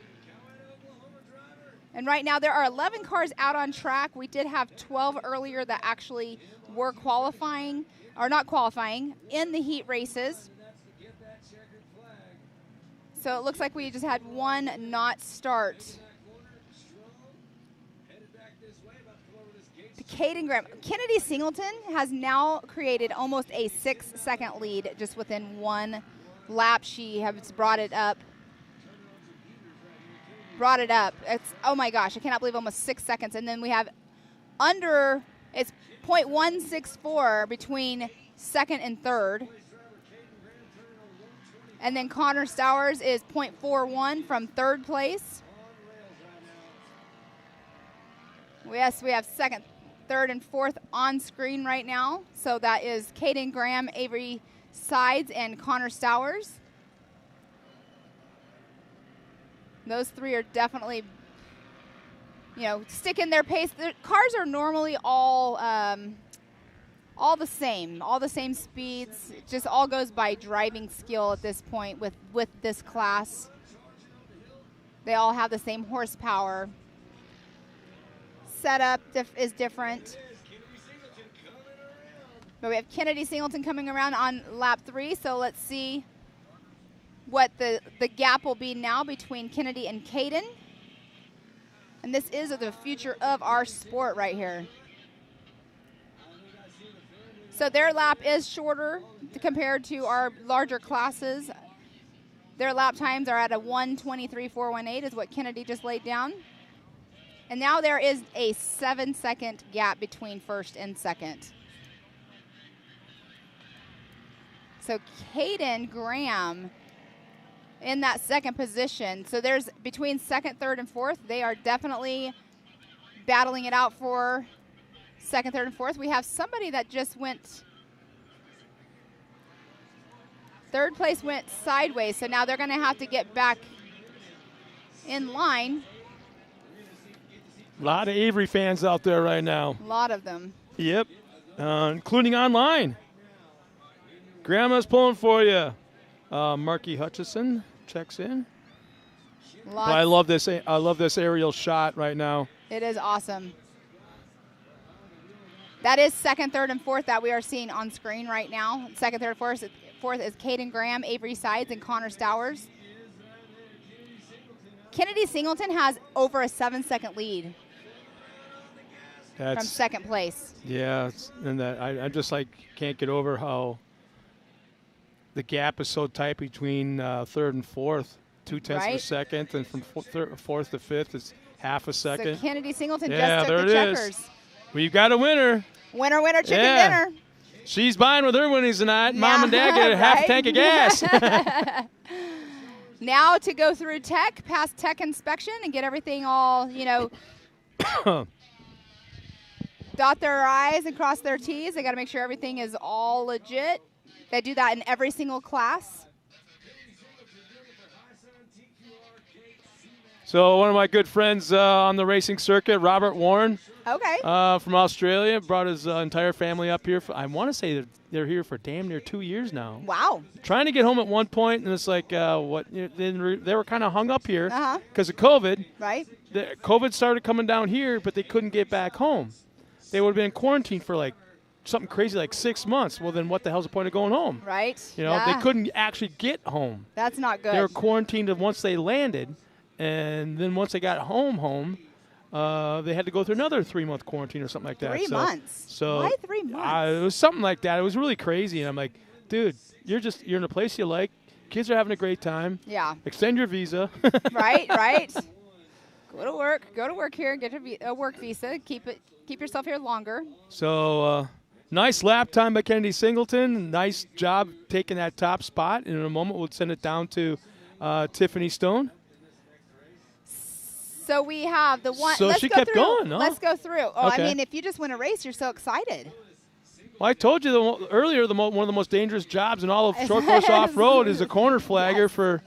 And right now there are 11 cars out on track. We did have 12 earlier that actually were qualifying, or not qualifying, in the heat races. So it looks like we just had one not start. Caden Graham. Kennedy Singleton has now created almost a 6-second lead just within one lap. She has brought it up. It's, oh my gosh, I cannot believe almost 6 seconds. And then we have it's 0.164 between second and third. And then Connor Stowers is 0.41 from third place. Yes, we have second, third, and fourth on screen right now. So that is Caden Graham, Avery Sides, and Connor Stowers. Those three are definitely, sticking their pace. The cars are normally all the same speeds. It just all goes by driving skill at this point with this class. They all have the same horsepower. Setup is different. But we have Kennedy Singleton coming around on lap 3, so let's see what the gap will be now between Kennedy and Caden. And this is the future of our sport right here. So their lap is shorter compared to our larger classes. Their lap times are at a 1:23.418 is what Kennedy just laid down. And now there is a 7-second gap between first and second. So Caden Graham in that second position. So there's between second, third, and fourth. They are definitely battling it out for second, third, and fourth. We have somebody that just went, third place went sideways. So now they're going to have to get back in line. A lot of Avery fans out there right now. A lot of them. Yep, including online. Grandma's pulling for you. Marky Hutchison checks in. But I love this. I love this aerial shot right now. It is awesome. That is second, third, and fourth that we are seeing on screen right now. Second, third, fourth is Caden Graham, Avery Sides, and Connor Stowers. Kennedy Singleton has over a 7-second lead from second place. Yeah, and that I just can't get over how the gap is so tight between third and fourth, 0.2 of a second, and from fourth to fifth is half a second. So Kennedy Singleton just took the checkers. We've got a winner. Winner, winner, chicken dinner. She's buying with her winnings tonight. Yeah. Mom and Dad get a half a tank of gas. Now to go through tech, pass tech inspection, and get everything all, dot their I's and cross their T's. They got to make sure everything is all legit. They do that in every single class. So one of my good friends on the racing circuit, Robert Warren, from Australia, brought his entire family up here. I want to say they're here for damn near 2 years now. Wow. Trying to get home at one point, and it's like, they were kind of hung up here because of COVID. Right. COVID started coming down here, but they couldn't get back home. They would have been quarantined for something crazy like 6 months. Well, then what the hell's the point of going home? Right. They couldn't actually get home. That's not good. They were quarantined once they landed, and then once they got home, they had to go through another 3-month quarantine or something like that. 3 months. So why 3 months? It was something like that. It was really crazy, and I'm like, dude, you're in a place you like. Kids are having a great time. Yeah. Extend your visa. Right. Go to work here. Get a work visa. Keep yourself here longer. So nice lap time by Kennedy Singleton. Nice job taking that top spot. And in a moment, we'll send it down to Tiffany Stone. So we have the one. So let's she go kept through. going, no? Let's go through. Oh, Okay. I mean, if you just win a race, you're so excited. Well, I told you earlier one of the most dangerous jobs in all of short course off-road is a corner flagger for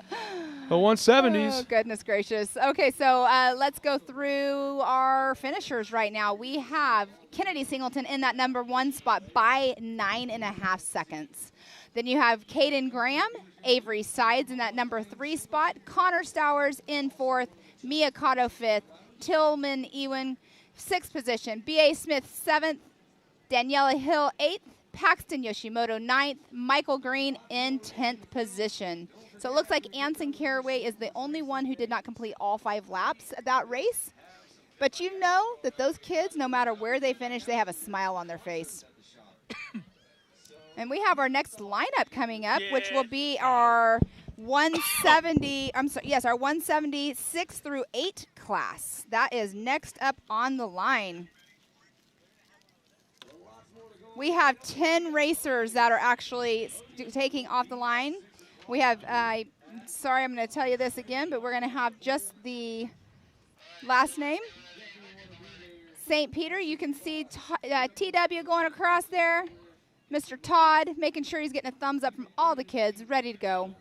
the 170s. Oh, goodness gracious. Okay, so let's go through our finishers right now. We have Kennedy Singleton in that number 1 spot by 9.5 seconds. Then you have Caden Graham, Avery Sides in that number 3 spot, Connor Stowers in 4th, Mia Cotto 5th, Tillman Ewan 6th position, B.A. Smith 7th, Daniela Hill 8th, Paxton Yoshimoto 9th, Michael Green in 10th position. So it looks like Anson Caraway is the only one who did not complete all 5 laps of that race. But you know that those kids, no matter where they finish, they have a smile on their face. And we have our next lineup coming up, which will be our 170, our 170 6 through 8 class. That is next up on the line. We have 10 racers that are actually taking off the line. We have, sorry, I'm going to tell you this again, but we're going to have just the last name. St. Peter, you can see TW going across there. Mr. Todd making sure he's getting a thumbs up from all the kids, ready to go.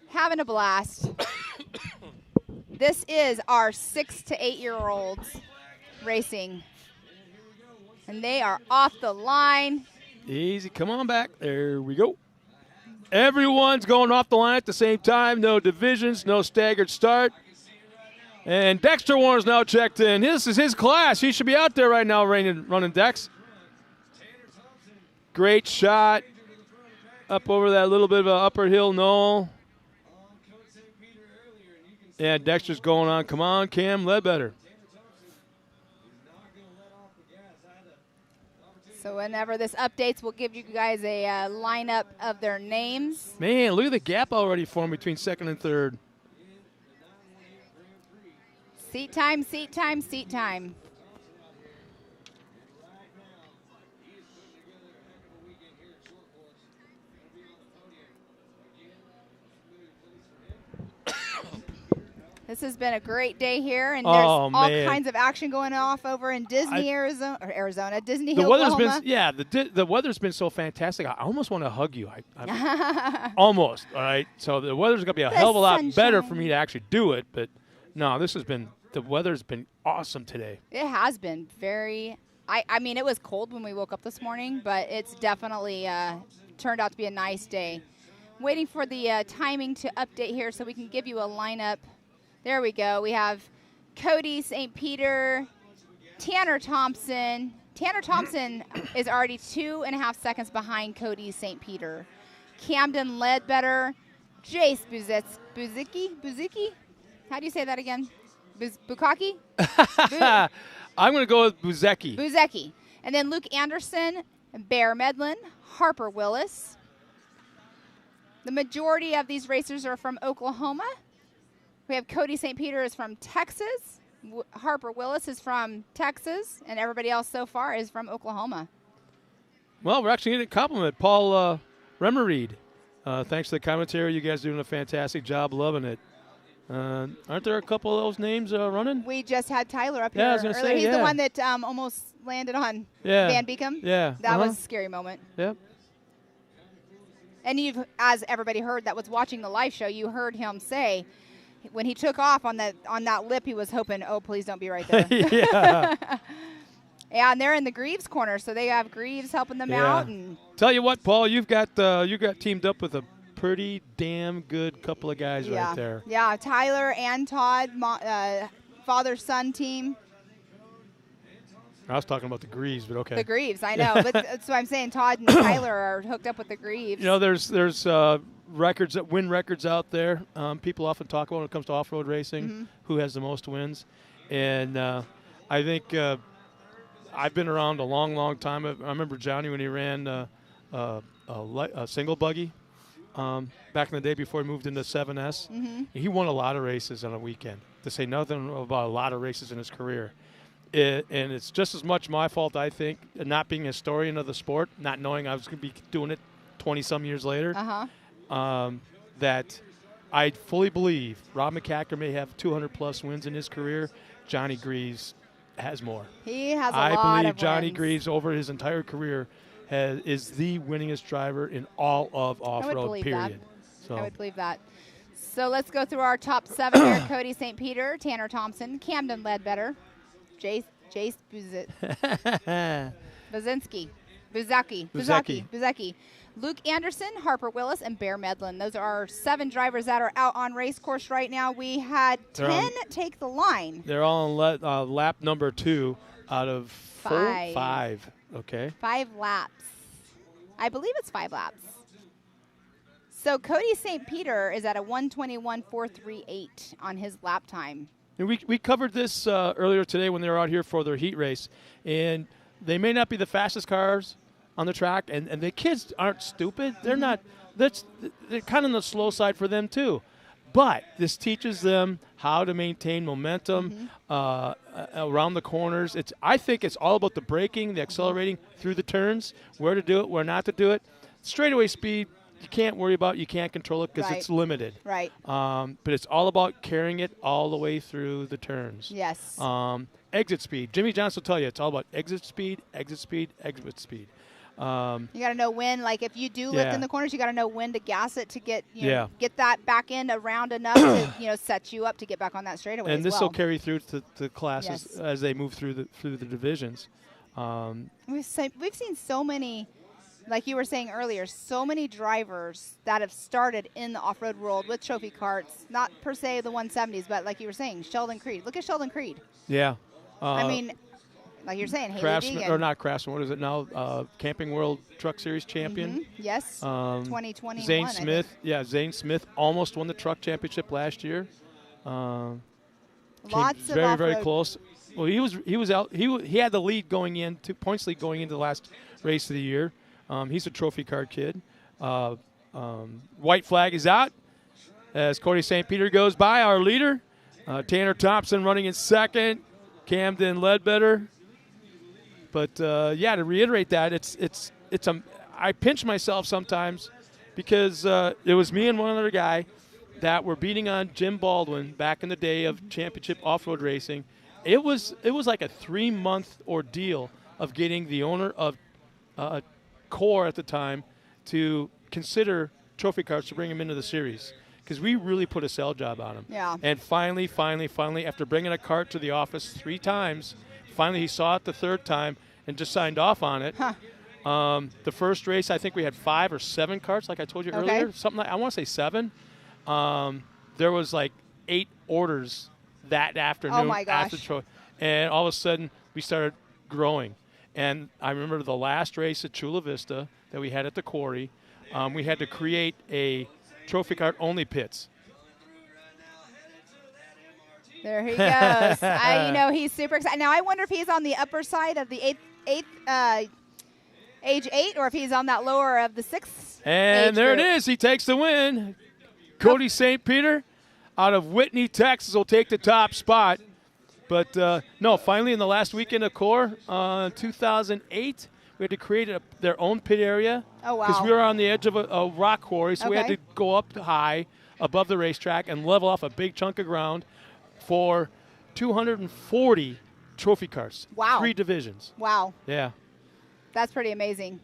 Having a blast. This is our 6 to 8-year-olds racing. And they are off the line. Easy, come on back. There we go. Everyone's going off the line at the same time. No divisions, no staggered start. And Dexter Warner's now checked in. This is his class. He should be out there right now running Dex. Great shot. Up over that little bit of an upper hill knoll. Yeah, Dexter's going on. Come on, Cam Ledbetter. So whenever this updates, we'll give you guys a lineup of their names. Man, look at the gap already formed between second and third. Seat time, seat time, seat time. This has been a great day here, and there's all kinds of action going off over in Disney, Arizona, Disney, the weather's Oklahoma. the weather's been so fantastic. I almost want to hug you. Almost. All right. So the weather's gonna be a hell of a lot better for me to actually do it. But no, the weather's been awesome today. It has been very. I mean, it was cold when we woke up this morning, but it's definitely turned out to be a nice day. Waiting for the timing to update here so we can give you a lineup. There we go. We have Cody St. Peter, Tanner Thompson. Tanner Thompson is already 2.5 seconds behind Cody St. Peter. Camden Ledbetter, Jace Buzicki? How do you say that again? Bukaki? I'm going to go with Buzecki. Buzecki. And then Luke Anderson, Bear Medlin, Harper Willis. The majority of these racers are from Oklahoma. We have Cody St. Peter is from Texas. Harper Willis is from Texas. And everybody else so far is from Oklahoma. Well, we're actually getting a compliment. Paul Remereed. Thanks for the commentary. You guys doing a fantastic job. Loving it. Aren't there a couple of those names running? We just had Tyler up here. I was going to say, He's the one that almost landed on Van Beekum. Yeah. That was a scary moment. Yep. And you've, as everybody heard that was watching the live show, you heard him say, when he took off on that lip, he was hoping, oh, please don't be right there. Yeah. Yeah, and they're in the Greaves corner, so they have Greaves helping them out. And tell you what, Paul, you got teamed up with a pretty damn good couple of guys right there. Yeah, Tyler and Todd, father-son team. I was talking about the Greaves, but okay. The Greaves, I know. But that's why I'm saying Todd and Tyler are hooked up with the Greaves. You know, there's records, win records out there. People often talk about when it comes to off-road racing, who has the most wins. And I think I've been around a long, long time. I remember Johnny when he ran a single buggy back in the day before he moved into 7S. He won a lot of races on a weekend, to say nothing about a lot of races in his career. And it's just as much my fault, I think, not being a historian of the sport, not knowing I was going to be doing it 20-some years later, that I fully believe Rob McCacker may have 200-plus wins in his career. Johnny Greaves has more. He has a I lot believe of Johnny wins. Greaves over his entire career is the winningest driver in all of off-road, believe period. that. So I would believe that. So let's go through our top 7 here. Cody St. Peter, Tanner Thompson, Camden Ledbetter, Jace Buzecki, Luke Anderson, Harper Willis, and Bear Medlin. Those are our 7 drivers that are out on race course right now. We had 10 take the line. They're all on lap number 2 out of 5. 5. Okay. 5 laps. I believe it's 5 laps. So Cody St. Peter is at a 1:21.438 on his lap time. And we covered this earlier today when they were out here for their heat race, and they may not be the fastest cars on the track, and the kids aren't stupid. They're not. They're kind of on the slow side for them too, but this teaches them how to maintain momentum around the corners. I think it's all about the braking, the accelerating through the turns, where to do it, where not to do it. Straightaway speed, you can't worry about. You can't control it because Right. it's limited. Right. But it's all about carrying it all the way through the turns. Yes. Exit speed. Jimmy Johnson will tell you it's all about exit speed, exit speed, exit speed. You got to know when, like if you do lift Yeah. in the corners, you got to know when to gas it to get Yeah. get that back end around enough to set you up to get back on that straightaway. And as this well. will carry through to the classes Yes. as they move through the divisions. We've seen so many, like you were saying earlier, so many drivers that have started in the off-road world with trophy carts, not per se the 170s, but like you were saying, Sheldon Creed. Look at Sheldon Creed. Yeah. I mean, like you're saying, Haley Craftsman, Deegan. or not Craftsman, what is it now? Camping World Truck Series champion. Yes, 2021. Zane I think. Smith. Yeah, Zane Smith almost won the truck championship last year. Came Lots of very, very off-road. close. Well, he was out. He had the lead going in, 2 points lead going into the last race of the year. He's a trophy card kid. White flag is out as Cody St. Peter goes by. Our leader, Tanner Thompson, running in second. Camden Ledbetter. But yeah, to reiterate that, it's I pinch myself sometimes because it was me and one other guy that were beating on Jim Baldwin back in the day of championship off-road racing. It was like a 3-month ordeal of getting the owner of Core at the time to consider trophy carts to bring him into the series because we really put a sell job on him. Yeah. And finally, after bringing a cart to the office 3 times, finally he saw it the 3rd time and just signed off on it. Huh. The first race, I think we had 5 or 7 carts, like I told you Okay. earlier. Something like, I want to say 7. There was like 8 orders that afternoon. Oh, my gosh. And all of a sudden, we started growing. And I remember the last race at Chula Vista that we had at the quarry, we had to create a trophy cart only pits. There he goes. He's super excited. Now, I wonder if he's on the upper side of the age 8 or if he's on that lower of the 6th. And age there group. it is. He takes the win. Cody St. Peter out of Whitney, Texas will take the top spot. But, no, finally in the last weekend of Core, 2008, we had to create their own pit area. Oh, wow. Because we were on the edge of a rock quarry, so we had Okay. to go up high above the racetrack and level off a big chunk of ground for 240 trophy carts. Wow. 3 divisions. Wow. Yeah. That's pretty amazing.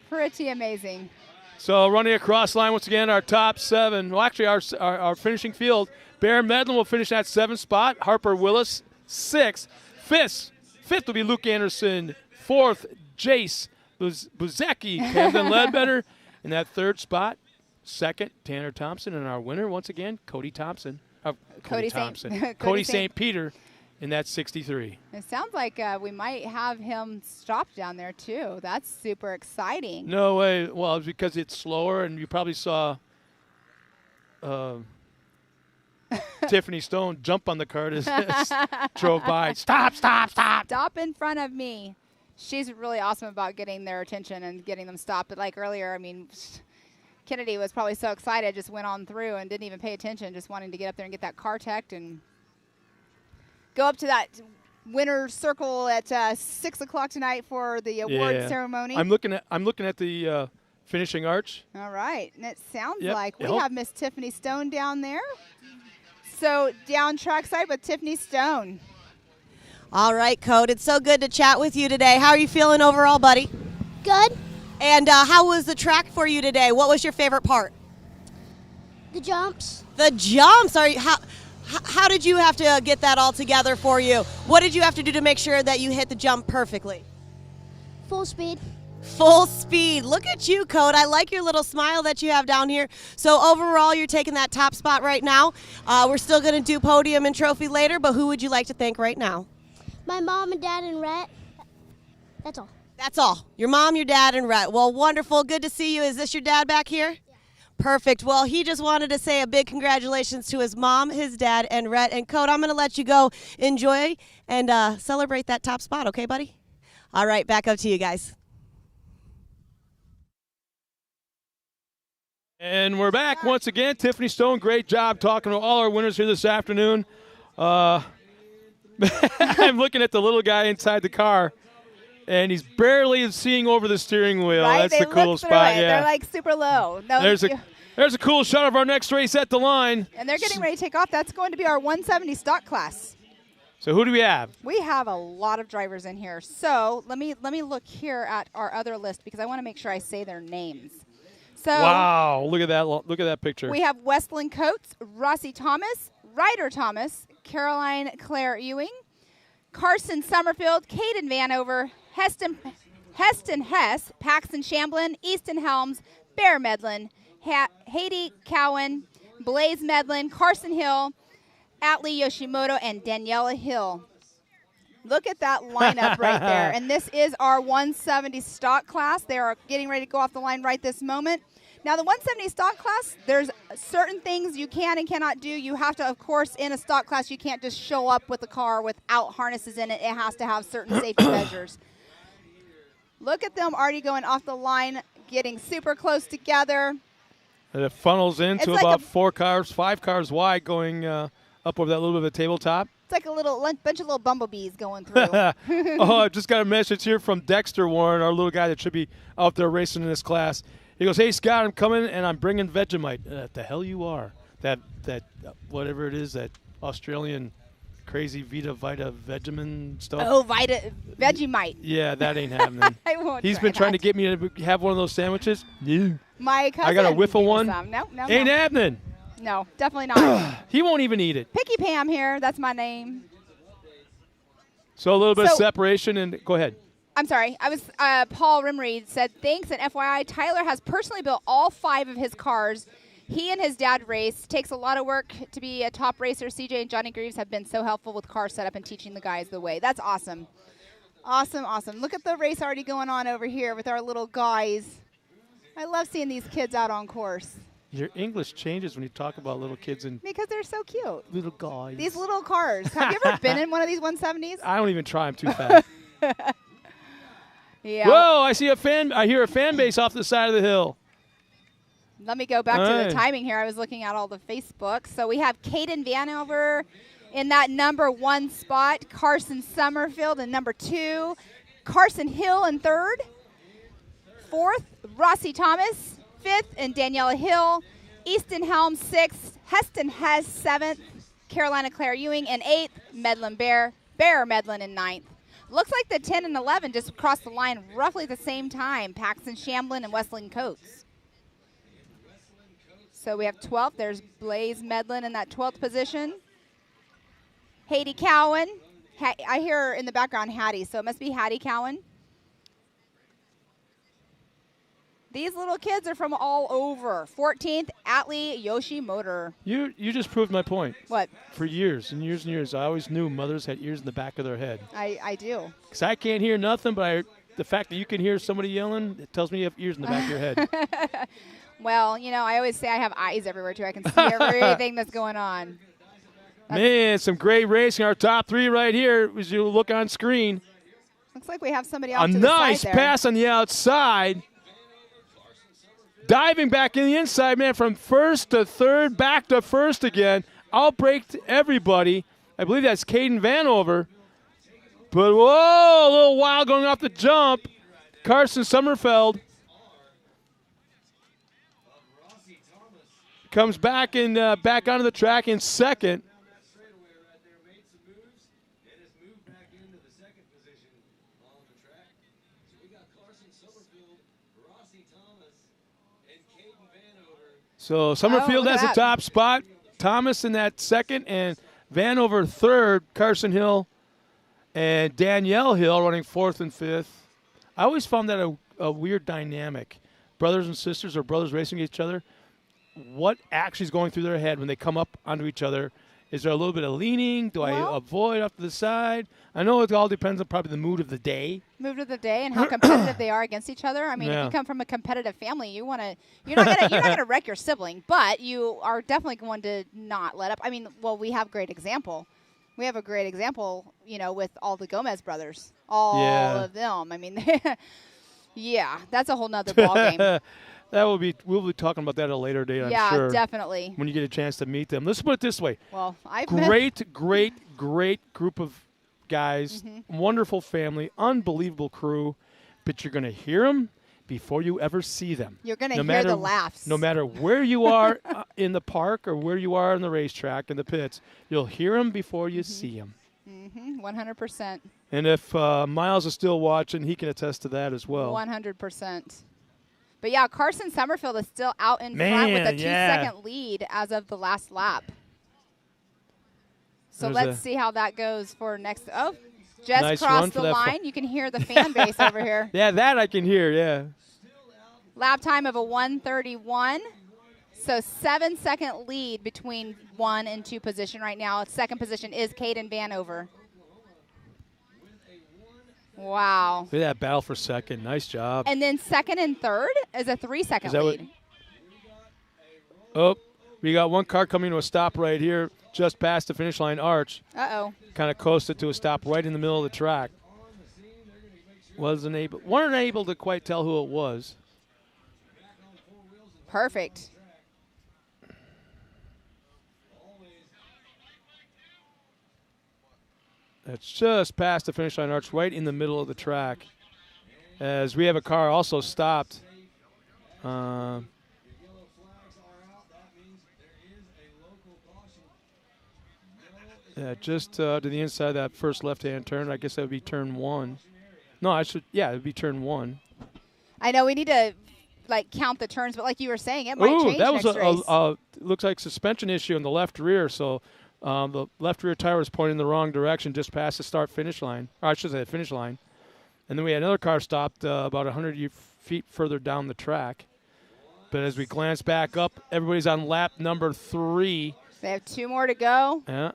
Pretty amazing. So running across line once again, our top 7. Well, actually, our finishing field. Bear Medlin will finish that 7th spot. Harper Willis, 6th. Fifth will be Luke Anderson. 4th, Jace Buzecki. Camden Ledbetter in that 3rd spot. 2nd, Tanner Thompson. And our winner, once again, Cody Thompson. Cody St. Cody St. Peter in that 63. It sounds like we might have him stopped down there, too. That's super exciting. No way. Well, it's because it's slower, and you probably saw Tiffany Stone jump on the cart as drove by. Stop. Stop in front of me. She's really awesome about getting their attention and getting them stopped. But like earlier, I mean, Kennedy was probably so excited, just went on through and didn't even pay attention, just wanting to get up there and get that car teched and go up to that winner's circle at 6 o'clock tonight for the award ceremony. I'm looking at the finishing arch. All right, and it sounds Yep, like we yep. have Miss Tiffany Stone down there. So down trackside with Tiffany Stone. All right, Code. It's so good to chat with you today. How are you feeling overall, buddy? Good. And how was the track for you today? What was your favorite part? The jumps. The jumps. How did you have to get that all together for you? What did you have to do to make sure that you hit the jump perfectly? Full speed. Full speed. Look at you, Code. I like your little smile that you have down here. So overall, you're taking that top spot right now. We're still going to do podium and trophy later, but who would you like to thank right now? My mom and dad and Rhett. That's all. That's all. Your mom, your dad, and Rhett. Well, wonderful. Good to see you. Is this your dad back here? Yeah. Perfect. Well, he just wanted to say a big congratulations to his mom, his dad, and Rhett. And Code, I'm going to let you go enjoy and celebrate that top spot. Okay, buddy? All right, back up to you guys. And we're back once again. Tiffany Stone, great job talking to all our winners here this afternoon. I'm looking at the little guy inside the car, and he's barely seeing over the steering wheel. Right? That's They the cool look through spot. it. Yeah. They're like super low. No, There's a cool shot of our next race at the line. and they're getting ready to take off. That's going to be our 170 stock class. So who do we have? We have a lot of drivers in here. So let me look here at our other list because I want to make sure I say their names. So Wow, look at that! Look at that picture. we have Westlyn Coates, Rossi Thomas, Ryder Thomas, Caroline Claire Ewing, Carson Summerfield, Caden Vanover, Heston Hess, Paxton Shamblin, Easton Helms, Bear Medlin, Haiti Cowan, Blaze Medlin, Carson Hill, Atlee Yoshimoto, and Daniela Hill. Look at that lineup right there. And this is our 170 stock class. They are getting ready to go off the line right this moment. Now, the 170 stock class, there's certain things you can and cannot do. You have to, of course, in a stock class, you can't just show up with a car without harnesses in it. It has to have certain safety measures. Look at them already going off the line, getting super close together. And it funnels into It's like about a- 5 cars wide, going up over that little bit of a tabletop. It's like a bunch of little bumblebees going through. Oh, I just got a message here from Dexter Warren, our little guy that should be out there racing in this class. He goes, "Hey Scott, I'm coming and I'm bringing Vegemite." The hell you are? That whatever it is, that Australian crazy Vita Vegemin stuff. Oh, Vegemite. Yeah, that ain't happening. I won't He's try been trying to that. get me to have one of those sandwiches. Yeah. My cousin. I got a whiff of gave me one. some. No, Ain't happening. no, definitely not. He won't even eat it. Picky Pam here. That's my name. So a little bit of So- separation, and go ahead. I'm sorry. I was Paul Rimreed said, thanks, and FYI, Tyler has personally built all 5 of his cars. He and his dad race. Takes a lot of work to be a top racer. CJ and Johnny Greaves have been so helpful with car setup and teaching the guys the way. That's awesome. Awesome, awesome. Look at the race already going on over here with our little guys. I love seeing these kids out on course Your English changes when you talk about little kids and because they're so cute. little guys. These little cars. Have you ever been in one of these 170s? I don't even try. I'm too fast. Yeah. Whoa! I hear a fan base off the side of the hill. Let me go back to Hey. the timing here. I was looking at all the Facebook. So we have Caden Vanover in that number 1 spot, Carson Summerfield in number 2, Carson Hill in 3rd, 4th, Rossi Thomas, 5th, and Daniela Hill, Easton Helms 6th, Heston Hess 7th, Carolina Claire Ewing in 8th, Medlin Bear Medlin in 9th. Looks like the 10 and 11 just crossed the line roughly at the same time, Paxton Shamblin and Westlyn Coates. So we have 12th. There's Blaze Medlin in that 12th position. Haiti Cowan. I hear in the background Hattie, so it must be Hattie Cowan. These little kids are from all over. 14th, Atlee Yoshimoto. You just proved my point. What? For years and years and years, I always knew mothers had ears in the back of their head. I do. Because I can't hear nothing, but the fact that you can hear somebody yelling, it tells me you have ears in the back of your head. Well, you know, I always say I have eyes everywhere, too. I can see everything that's going on. Man, some great racing. Our top 3 right here, as you look on screen. Looks like we have somebody off A to the nice side there. pass on the outside. Diving back in the inside, man, from first to third, back to first again. Outbraked everybody. I believe that's Caden Vanover. But, whoa, a little wild going off the jump. Carson Summerfield. comes back and back onto the track in second. So Summerfield look at has the that. top spot. Thomas in that second, and Vanover third. Carson Hill and Danielle Hill running fourth and fifth. I always found that a weird dynamic. Brothers and sisters or brothers racing each other. What actually is going through their head when they come up onto each other? Is there a little bit of leaning? Do I Well- avoid off to the side? I know it all depends on probably the mood of the day. Move of the day and how competitive they are against each other. I mean, Yeah. if you come from a competitive family, you're not gonna wreck your sibling, but you are definitely going to not let up. I mean, well, we have a great example. We have a great example, with all the Gomez brothers, all Yeah. of them. I mean, yeah, that's a whole nother ballgame. We'll be talking about that at a later date, I'm Yeah, sure. definitely. When you get a chance to meet them. Let's put it this way. Well, I've met Great group of guys. Mm-hmm. Wonderful family. Unbelievable crew. But you're going to hear them before you ever see them. You're gonna No hear the matter- laughs. No matter where you are in the park or where you are in the racetrack, in the pits, you'll hear them before you see them. 100%. And if Miles is still watching, he can attest to that as well. 100%. But yeah, Carson Summerfield is still out in front Man, with a 2-second yeah. lead as of the last lap. So There's let's a- see how that goes for next. Oh, just Nice run crossed for the that line. You can hear the fan base over here. Yeah, that I can hear, yeah. Lap time of a 1:31. So 7-second lead between 1 and 2 position right now. Second position is Caden Vanover. Wow. Look at that battle for second. Nice job. And then second and third is a 3-second Is that what- lead. Oh, we got one car coming to a stop right here, just past the finish line arch. Uh-oh. Kind of coasted to a stop right in the middle of the track. Weren't able to quite tell who it was. Perfect. It's just past the finish line arch, right in the middle of the track. As we have a car also stopped. Just to the inside of that first left-hand turn. I guess that would be turn 1. No, it would be turn 1. I know we need to count the turns, but like you were saying, it might Ooh, change that was next race. looks like suspension issue in the left rear. So the left rear tire was pointing in the wrong direction, just past the start-finish line. Or I should say the finish line. And then we had another car stopped about 100 feet further down the track. But as we glance back up, everybody's on lap number 3. They have 2 more to go. Yeah.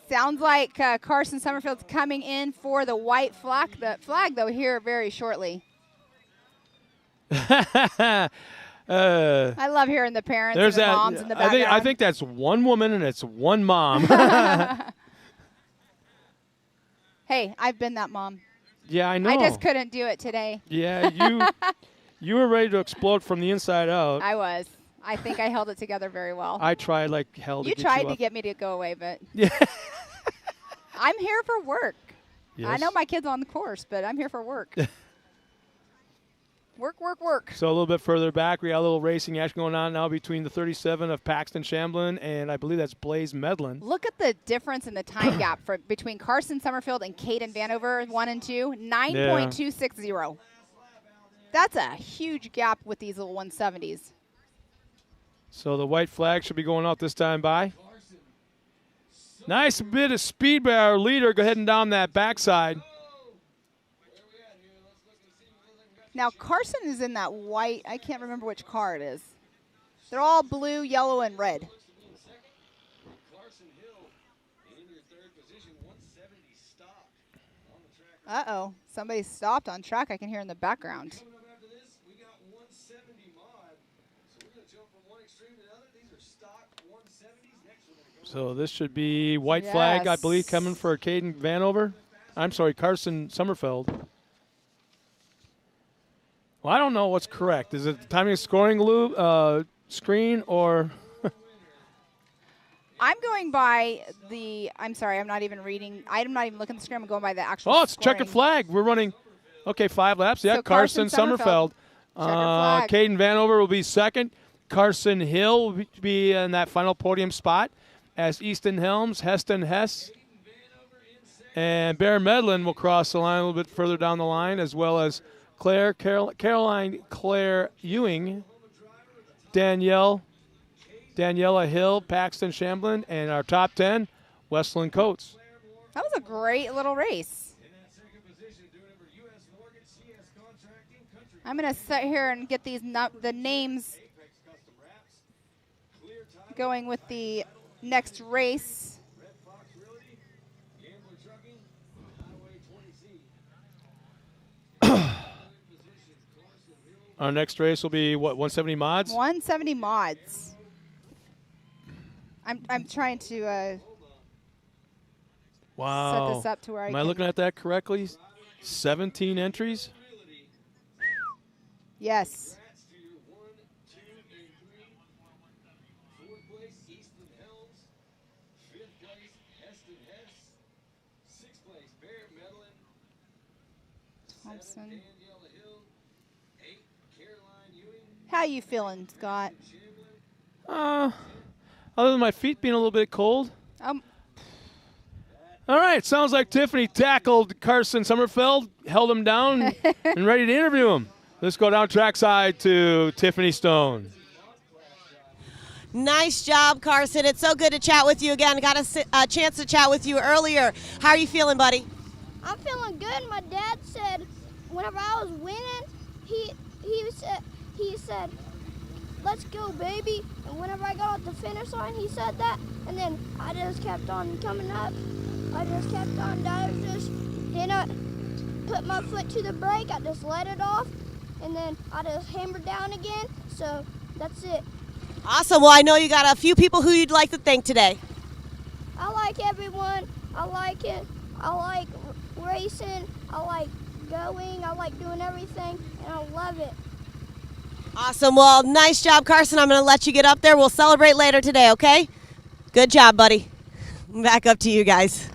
Sounds like Carson Summerfield's coming in for the white flag. The flag, though, here very shortly. I love hearing the parents and There's the that. moms in the background. I think that's one woman and it's one mom. Hey, I've been that mom. Yeah, I know. I just couldn't do it today. Yeah, you were ready to explode from the inside out. I was. I think I held it together very well. I tried like hell to You get tried you to up. get me to go away, but Yeah. I'm here for work. I Yes. know my kid's on the course, but I'm here for work. Work. So a little bit further back, we got a little racing action going on now between the 37 of Paxton Shamblin and I believe that's Blaze Medlin. Look at the difference in the time gap between Carson Summerfield and Caden Vanover, 1 and 2, 9.260. That's a huge gap with these little 170s. So the white flag should be going out this time by. Nice bit of speed by our leader heading down that backside. Now, Carson is in that white. I can't remember which car it is. They're all blue, yellow, and red. Uh-oh. Somebody stopped on track. I can hear in the background. So this should be white flag, I believe, coming for Caden Vanover. I'm sorry, Carson Summerfeld. Well, I don't know what's correct. Is it the timing of scoring screen or? I'm going by I'm sorry, I'm not even reading. I'm not even looking at the screen. I'm going by the actual Oh, it's scoring. checkered flag. We're running, 5 laps. Yeah, So Carson Carson Summerfeld. Checkered flag. Caden Vanover will be second. Carson Hill will be in that final podium spot as Easton Helms, Heston Hess, and Bear Medlin will cross the line a little bit further down the line, as well as Caroline Claire Ewing, Daniela Hill, Paxton Shamblin, and our top 10, Westland Coates. That was a great little race. I'm going to sit here and get these the names going with the next race. Our next race will be, what, 170 mods? 170 mods. I'm trying to Wow. set this up to where Am I looking at that correctly? 17 entries? Yes. Thompson. How you feeling, Scott? Other than my feet being a little bit cold. Um, All right, sounds like Tiffany tackled Carson Sommerfeld, held him down, and ready to interview him. Let's go down trackside to Tiffany Stone. Nice job, Carson. It's so good to chat with you again. Got a chance to chat with you earlier. How are you feeling, buddy? I'm feeling good. My dad said whenever I was winning, he said, let's go, baby. And whenever I got off the finish line, he said that. And then I just kept on coming up. I just kept on. I just didn't put my foot to the brake. I just let it off. And then I just hammered down again. So that's it. Awesome. Well, I know you got a few people who you'd like to thank today. I like everyone. I like it. I like racing. I like going. I like doing everything. And I love it. Awesome. Well, nice job, Carson. I'm going to let you get up there. We'll celebrate later today, okay? Good job, buddy. Back up to you guys.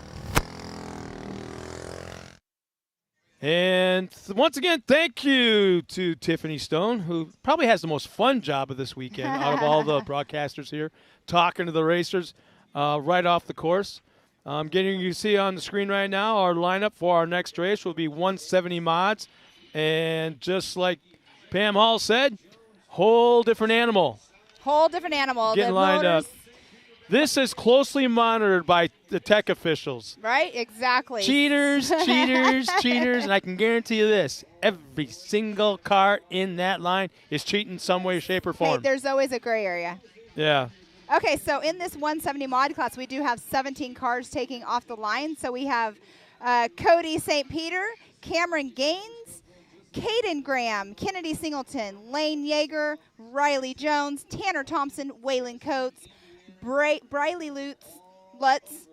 And once again, thank you to Tiffany Stone, who probably has the most fun job of this weekend out of all the broadcasters here, talking to the racers right off the course. Getting you to see on the screen right now, our lineup for our next race will be 170 mods. And just like Pam Hall said, whole different animal. whole different animal. Getting the lined motors, up. This is closely monitored by the tech officials. Right? Exactly. Cheaters, cheaters, cheaters, and I can guarantee you this, every single car in that line is cheating some way, shape, or Hey, form. there's always a gray area. Yeah. Okay, so in this 170 mod class, we do have 17 cars taking off the line. So we have Cody St. Peter, Cameron Gaines, Caden Graham, Kennedy Singleton, Lane Yeager, Riley Jones, Tanner Thompson, Waylon Coates, Briley Lutz,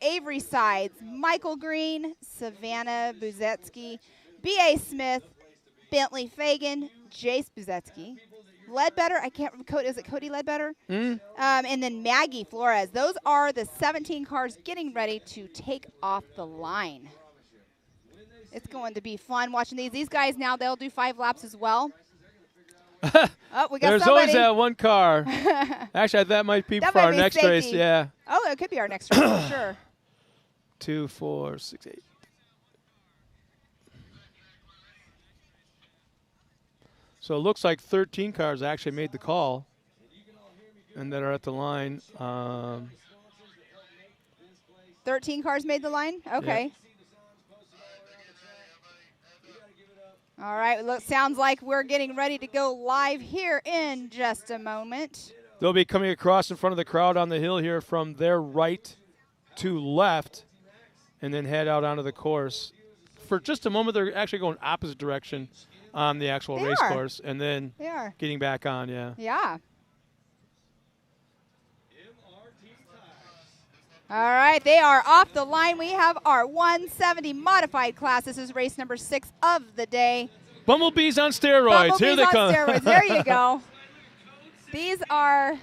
Avery Sides, Michael Green, Savannah Buzetsky, B.A. Smith, Bentley Fagan, Jace Buzetsky, Ledbetter, I can't remember, is it Cody Ledbetter? And then Maggie Flores. Those are the 17 cars getting ready to take off the line. It's going to be fun watching these. These guys now, they'll do 5 laps as well. Oh, we got There's somebody. always that one car. Actually, that might be That for might our be next race. safety. Yeah. Oh, it could be our next race for sure. 2, 4, 6, 8. So it looks like 13 cars actually made the call and that are at the line. 13 cars made the line? Okay. All right. Look, sounds like we're getting ready to go live here in just a moment. They'll be coming across in front of the crowd on the hill here from their right to left and then head out onto the course. For just a moment, they're actually going opposite direction on the actual They race are. course and then They are. getting back on, yeah. Yeah. All right, they are off the line. We have our 170 modified class. This is race number 6 of the day. Bumblebees on steroids. Bumblebees Here they on come. steroids. There you go. These are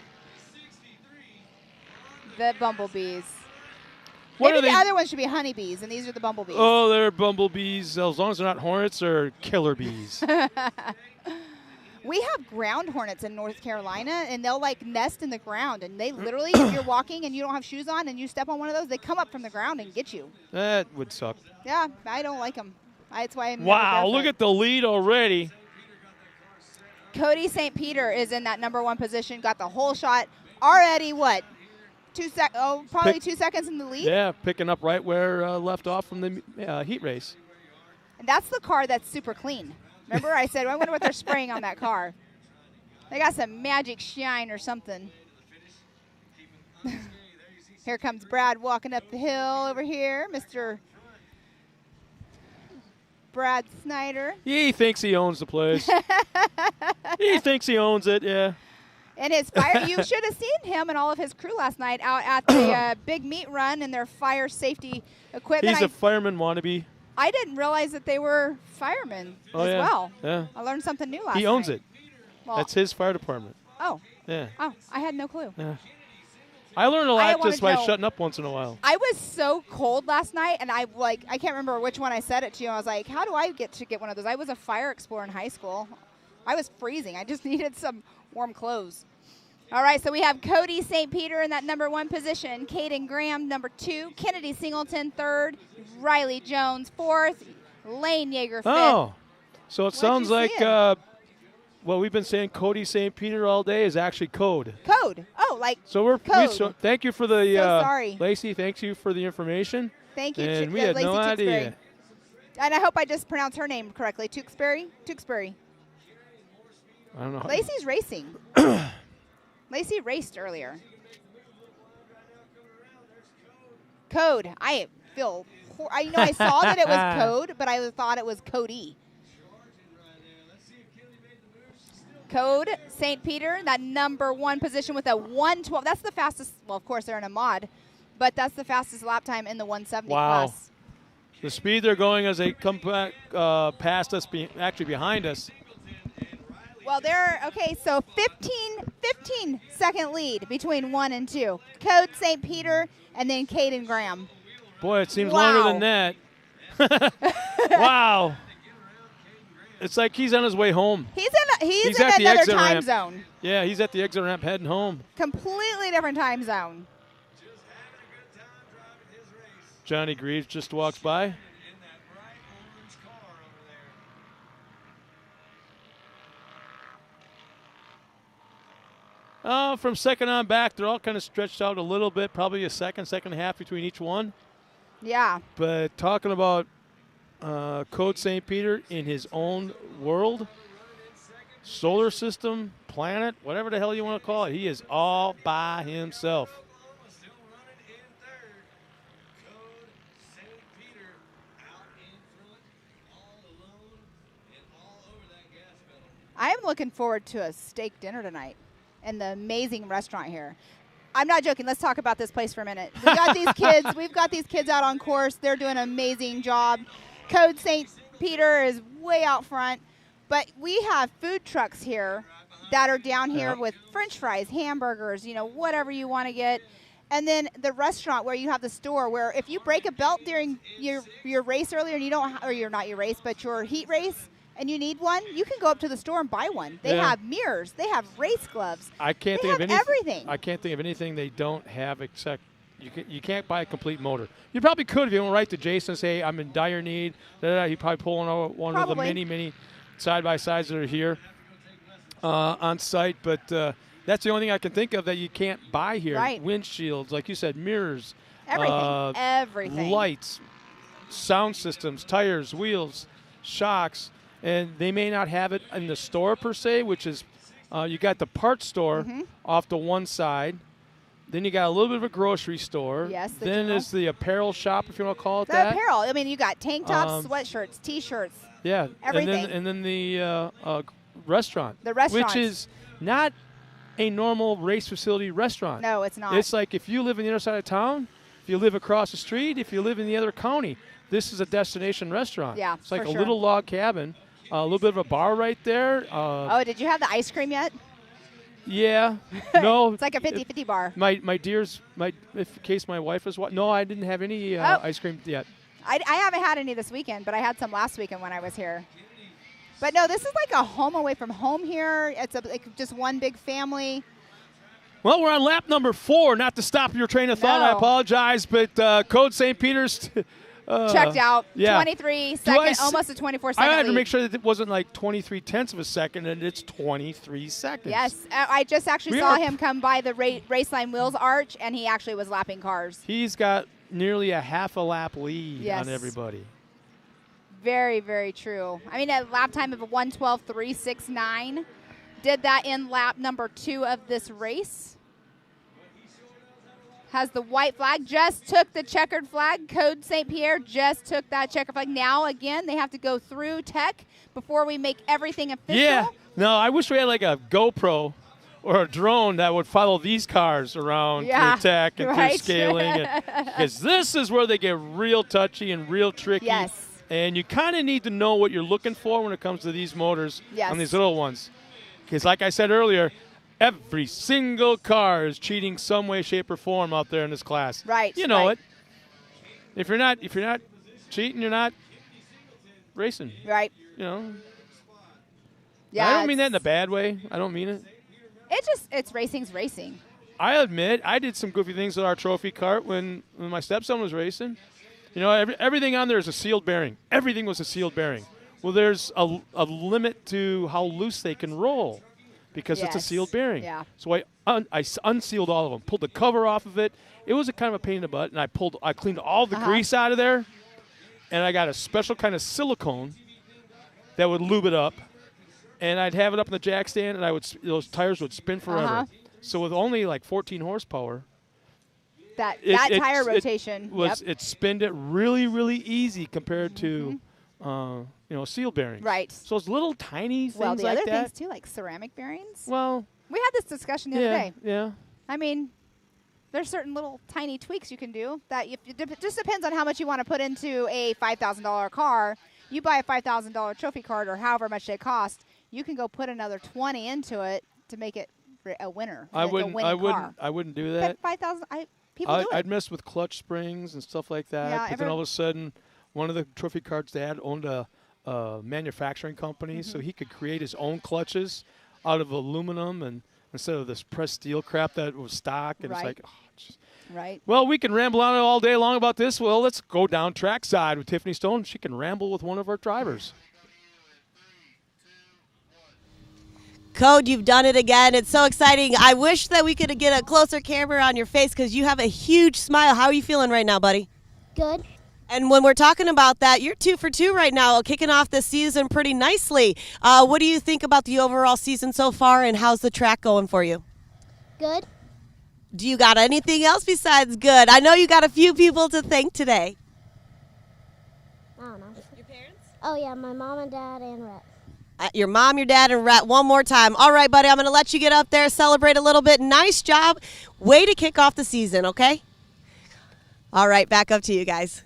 the bumblebees. What Maybe are the they? other ones should be honeybees, and these are the bumblebees. Oh, they're bumblebees. As long as they're not hornets or killer bees. We have ground hornets in North Carolina, and they'll like nest in the ground, and they literally, if you're walking and you don't have shoes on and you step on one of those, they come up from the ground and get you. That would suck. Yeah, I don't like them. That's why I'm Wow, look at the lead already. Cody St. Peter is in that number 1 position, got the whole shot already. What? Probably 2 seconds in the lead. Yeah, picking up right where left off from the heat race. And that's the car that's super clean. Remember, I said, I wonder what they're spraying on that car. They got some magic shine or something. Here comes Brad walking up the hill over here, Mr. Brad Snyder. He thinks he owns the place. He thinks he owns it, yeah. And his fire, you should have seen him and all of his crew last night out at the big meet run in their fire safety equipment. He's a fireman wannabe. I didn't realize that they were firemen as well. Yeah. I learned something new last night. He owns it. Well, That's his fire department. Oh. Yeah. Oh, I had no clue. Yeah. I learned a I lot wanted just by to know- shutting up once in a while. I was so cold last night, and I can't remember which one I said it to you. I was like, how do I get one of those? I was a fire explorer in high school. I was freezing. I just needed some warm clothes. All right, so we have Cody St. Peter in that number 1 position, Caden Graham number 2, Kennedy Singleton 3rd, Riley Jones 4th, Lane Yeager 5th. Oh, so it sounds you like see what we've been saying, Cody St. Peter all day is actually code. Code. Oh, like So code. thank you for the So sorry. Lacey. Thank you for the information. Thank you, And we had Lacey no Tewksbury. idea. And I hope I just pronounced her name correctly. Tewksbury. I don't know. Lacey's racing. Lacey raced earlier. Code. I feel. I saw that it was Code, but I thought it was Cody. Code St. Peter, that number 1 position with a 1:12. That's the fastest. Well, of course they're in a mod, but that's the fastest lap time in the 170 Wow. class. The speed they're going as they come back past us, actually behind us. Well, okay, so 15 second lead between 1 and 2. Code St. Peter and then Caden Graham. Boy, it seems Wow. longer than that. Wow. It's like he's on his way home. He's He's in at the another exit time ramp. zone. Yeah, he's at the exit ramp heading home. Completely different time zone. Johnny Greaves just walks by. From second on back, they're all kind of stretched out a little bit, probably a second and a half between each one. Yeah. But talking about Code St. Peter in his own world, solar system, planet, whatever the hell you want to call it, he is all by himself. I am looking forward to a steak dinner tonight in the amazing restaurant here. I'm not joking. Let's talk about this place for a minute. We got these kids. We've got these kids out on course. They're doing an amazing job. Code St. Peter is way out front. But we have food trucks here that are down here with French fries, hamburgers, whatever you want to get. And then the restaurant where you have the store where if you break a belt during your race earlier and you don't, or you're not your race, but your heat race, and you need one, you can go up to the store and buy one. They have mirrors. They have race gloves. I can't They think of have anything. everything. I can't think of anything they don't have except you can't buy a complete motor. You probably could if you went right to Jason and say, I'm in dire need. He'd probably pull one of the many side-by-sides that are here on site. But that's the only thing I can think of that you can't buy here. Right. Windshields, like you said, mirrors. Everything. Everything. Lights, sound systems, tires, wheels, shocks. And they may not have it in the store per se, which is you got the parts store off to one side. Then you got a little bit of a grocery store. Yes. Then there's the apparel shop, if you want to call it The that. apparel. I mean, you got tank tops, sweatshirts, T-shirts. Yeah. Everything. And then the restaurant. The restaurant. Which is not a normal race facility restaurant. No, it's not. It's like if you live in the other side of town, if you live across the street, if you live in the other county, this is a destination restaurant. Yeah, It's like for a sure. little log cabin. A little bit of a bar right there. Oh, did you have the ice cream yet? Yeah. No. It's like a 50-50 bar. My dears, in case my wife was watching. No, I didn't have any ice cream yet. I haven't had any this weekend, but I had some last weekend when I was here. But no, this is like a home away from home here. It's like just one big family. Well, we're on lap number 4. Not to stop your train of thought, I No. apologize, but Code St. Peter's Checked out. yeah. 23 Do I second, s- almost a 24-second I had to lead. make sure that it wasn't like 23 tenths of a second, and it's 23 seconds. Yes, I just actually We saw are- him come by the Raceline Wheels arch, and he actually was lapping cars. He's got nearly a half a lap lead Yes. on everybody. Very, very true. I mean, a lap time of a 1:12.369. Did that in lap number 2 of this race. Has the white flag, just took the checkered flag. Code St. Pierre just took that checkered flag. Now, again, they have to go through tech before we make everything official. Yeah. No, I wish we had like a GoPro or a drone that would follow these cars around Yeah, through tech and right. through scaling. Because this is where they get real touchy and real tricky. Yes. And you kind of need to know what you're looking for when it comes to these motors Yes. on these little ones. Because like I said earlier, every single car is cheating some way, shape, or form out there in this class. Right, You know right. it. If you're not cheating, you're not racing. Right. You know. Yeah. I don't mean that in a it's- bad way. I don't mean it. It's racing's racing. I admit I did some goofy things with our trophy cart when my stepson was racing. You know, everything on there is a sealed bearing. Everything was a sealed bearing. Well, there's a limit to how loose they can roll because it's a Yes. sealed bearing. Yeah. So I unsealed all of them, pulled the cover off of it. It was a kind of a pain in the butt, and I cleaned all the grease out of there, and I got a special kind of silicone that would lube it up, and I'd have it up in the jack stand, and those tires would spin forever. Uh-huh. So with only like 14 horsepower, That it- tire it rotation. was Yep. it spinned it really really easy compared to sealed bearings. Right. So it's little tiny things Well, the like other that. things too, like ceramic bearings. Well, We had this discussion the yeah, other day. yeah. I mean, there's certain little tiny tweaks you can do that it just depends on how much you want to put into a $5,000 car. You buy a $5,000 trophy cart or however much they cost, you can go put another 20 into it to make it a winner. I like wouldn't. A winning car. I wouldn't do But that. 5,000. People do it. I'd mess with clutch springs and stuff like that. Yeah, but then all of a sudden, one of the trophy cart's dad owned a manufacturing company, Mm-hmm. so he could create his own clutches out of aluminum and instead of this pressed steel crap that was stock. And Right. it's like, Right. well, we can ramble on all day long about this. Well, let's go down trackside with Tiffany Stone. She can ramble with one of our drivers. Code, you've done it again. It's so exciting. I wish that we could get a closer camera on your face because you have a huge smile. How are you feeling right now, buddy? Good. And when we're talking about that, you're 2 for 2 right now, kicking off the season pretty nicely. What do you think about the overall season so far, and how's the track going for you? Good. Do you got anything else besides good? I know you got a few people to thank today. I don't know. Your parents? Oh yeah, my mom and dad and Rhett. Your mom, your dad, and Rhett one more time. All right, buddy, I'm going to let you get up there, celebrate a little bit. Nice job. Way to kick off the season, okay? All right, back up to you guys.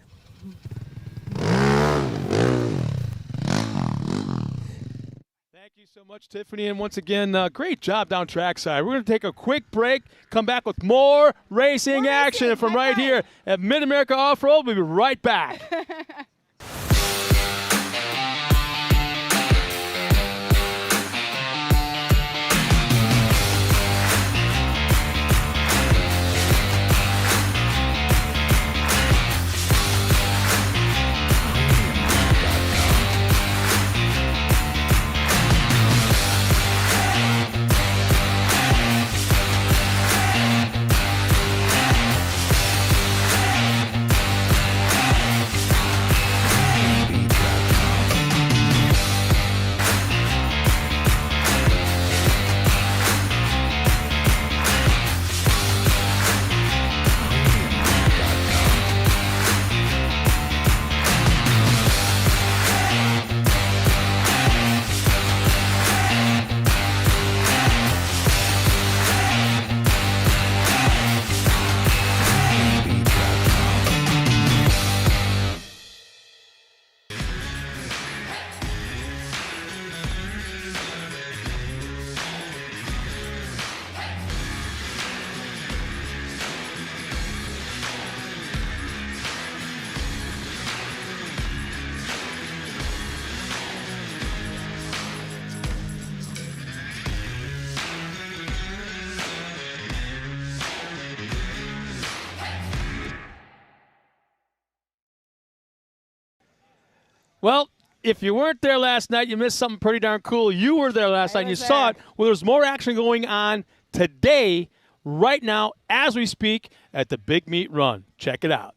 Thank you so much, Tiffany. And once again, great job down trackside. We're going to take a quick break, come back with more racing More action racing, from high right five. here at Mid-America Off-Road. We'll be right back. Well, if you weren't there last night, you missed something pretty darn cool. You were there last night and you was saw there. it. Well, there's more action going on today, right now, as we speak, at the Big Meat Run. Check it out.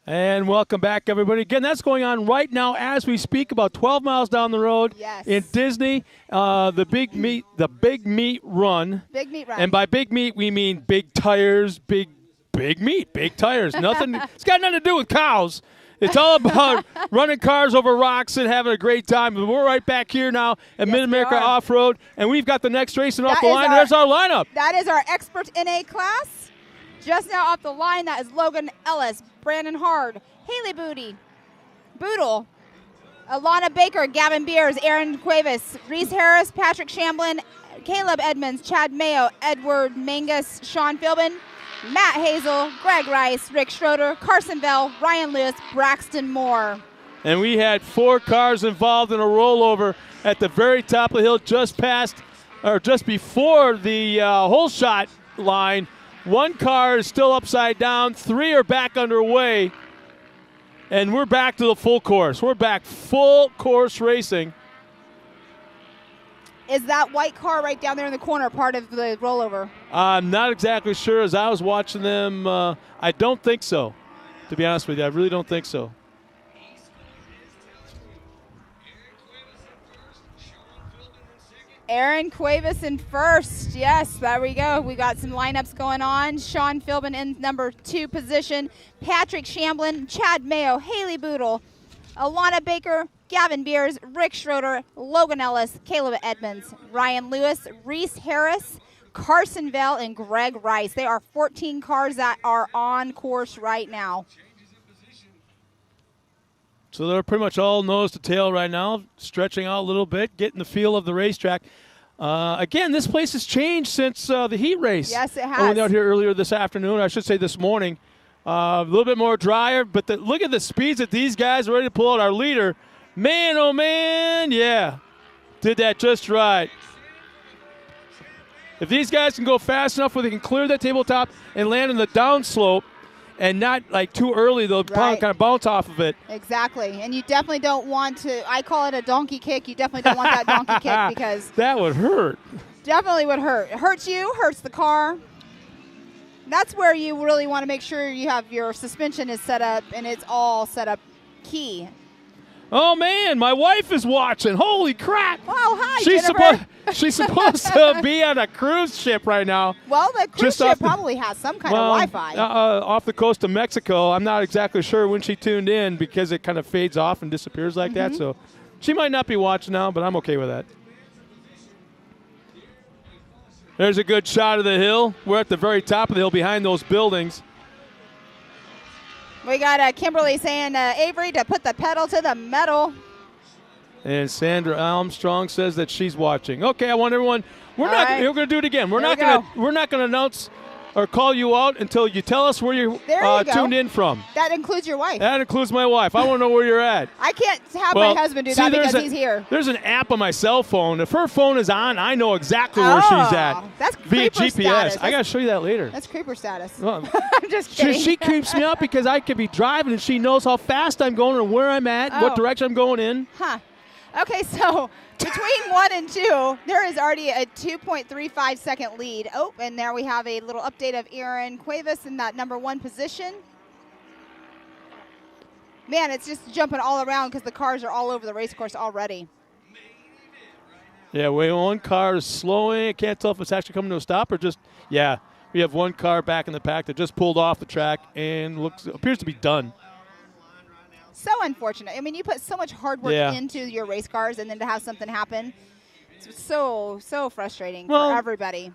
And welcome back, everybody. Again, that's going on right now as we speak, about 12 miles down the road in Disney. The Big Meat Run. Big Meat Run. And by Big Meat, we mean big tires, big big meat, big tires. Nothing. It's got nothing to do with cows. It's all about running cars over rocks and having a great time. We're right back here now at Mid-America we are. Off-Road, and we've got the next racing off the is line. our- There's our lineup. That is our expert NA class. Just now off the line, that is Logan Ellis, Brandon Hard, Haley Boodle, Alana Baker, Gavin Beers, Aaron Cuevas, Reese Harris, Patrick Shamblin, Caleb Edmonds, Chad Mayo, Edward Mangus, Sean Philbin, Matt Hazel, Greg Rice, Rick Schroeder, Carson Bell, Ryan Lewis, Braxton Moore. And we had 4 cars involved in a rollover at the very top of the hill, just before the hole shot line. 1 car is still upside down. 3 are back underway. And we're back to the full course. We're back full course racing. Is that white car right down there in the corner part of the rollover? I'm not exactly sure. As I was watching them, I don't think so. To be honest with you, I really don't think so. Aaron Cuevas in first. Yes, there we go. We got some lineups going on. Sean Philbin in number 2 position. Patrick Shamblin, Chad Mayo, Haley Boodle, Alana Baker, Gavin Beers, Rick Schroeder, Logan Ellis, Caleb Edmonds, Ryan Lewis, Reese Harris, Carson Bell, and Greg Rice. There are 14 cars that are on course right now. So they're pretty much all nose to tail right now, stretching out a little bit, getting the feel of the racetrack. Again, this place has changed since the heat race. Yes, it has. I went out here earlier this afternoon, I should say this morning. A little bit more drier, but look at the speeds that these guys are ready to pull out. Our leader, man, oh man, yeah, did that just right. If these guys can go fast enough where they can clear that tabletop and land in the downslope, and not like too early, they'll Right. kind of bounce off of it. Exactly. And you definitely don't want to, I call it a donkey kick. You definitely don't want that donkey kick because That would hurt. definitely would hurt. It hurts you, hurts the car. That's where you really want to make sure you have your suspension is set up and it's all set up key. Oh man, my wife is watching. Holy crap! Oh, hi, She's Jennifer. she's supposed to be on a cruise ship right now. Well, the cruise Just off ship the- probably has some kind Well, of Wi-Fi. off the coast of Mexico. I'm not exactly sure when she tuned in because it kind of fades off and disappears like that. So she might not be watching now, but I'm okay with that. There's a good shot of the hill. We're at the very top of the hill behind those buildings. We got Kimberly saying, Avery, to put the pedal to the metal. And Sandra Armstrong says that she's watching. Okay, I want everyone. We're All not. right. We're going to do it again. We're There not we going go. to. We're not going to announce or call you out until you tell us where you're There you go. tuned in from. That includes your wife. That includes my wife. I want to know where you're at. I can't have Well, my husband do see, that there's because he's here. There's an app on my cell phone. If her phone is on, I know exactly where she's at That's via creeper GPS. status. I got to show you that later. That's creeper status. Well, I'm just kidding. she creeps me out because I could be driving and she knows how fast I'm going and where I'm at, Oh. what direction I'm going in. Huh. Okay, so between 1 and 2, there is already a 2.35 second lead. Oh, and there we have a little update of Aaron Cuevas in that number 1 position. Man, it's just jumping all around because the cars are all over the race course already. Yeah, one car is slowing. I can't tell if it's actually coming to a stop or just, yeah. We have one car back in the pack that just pulled off the track and appears to be done. So unfortunate. I mean, you put so much hard work Yeah. into your race cars and then to have something happen, it's so frustrating Well, for everybody.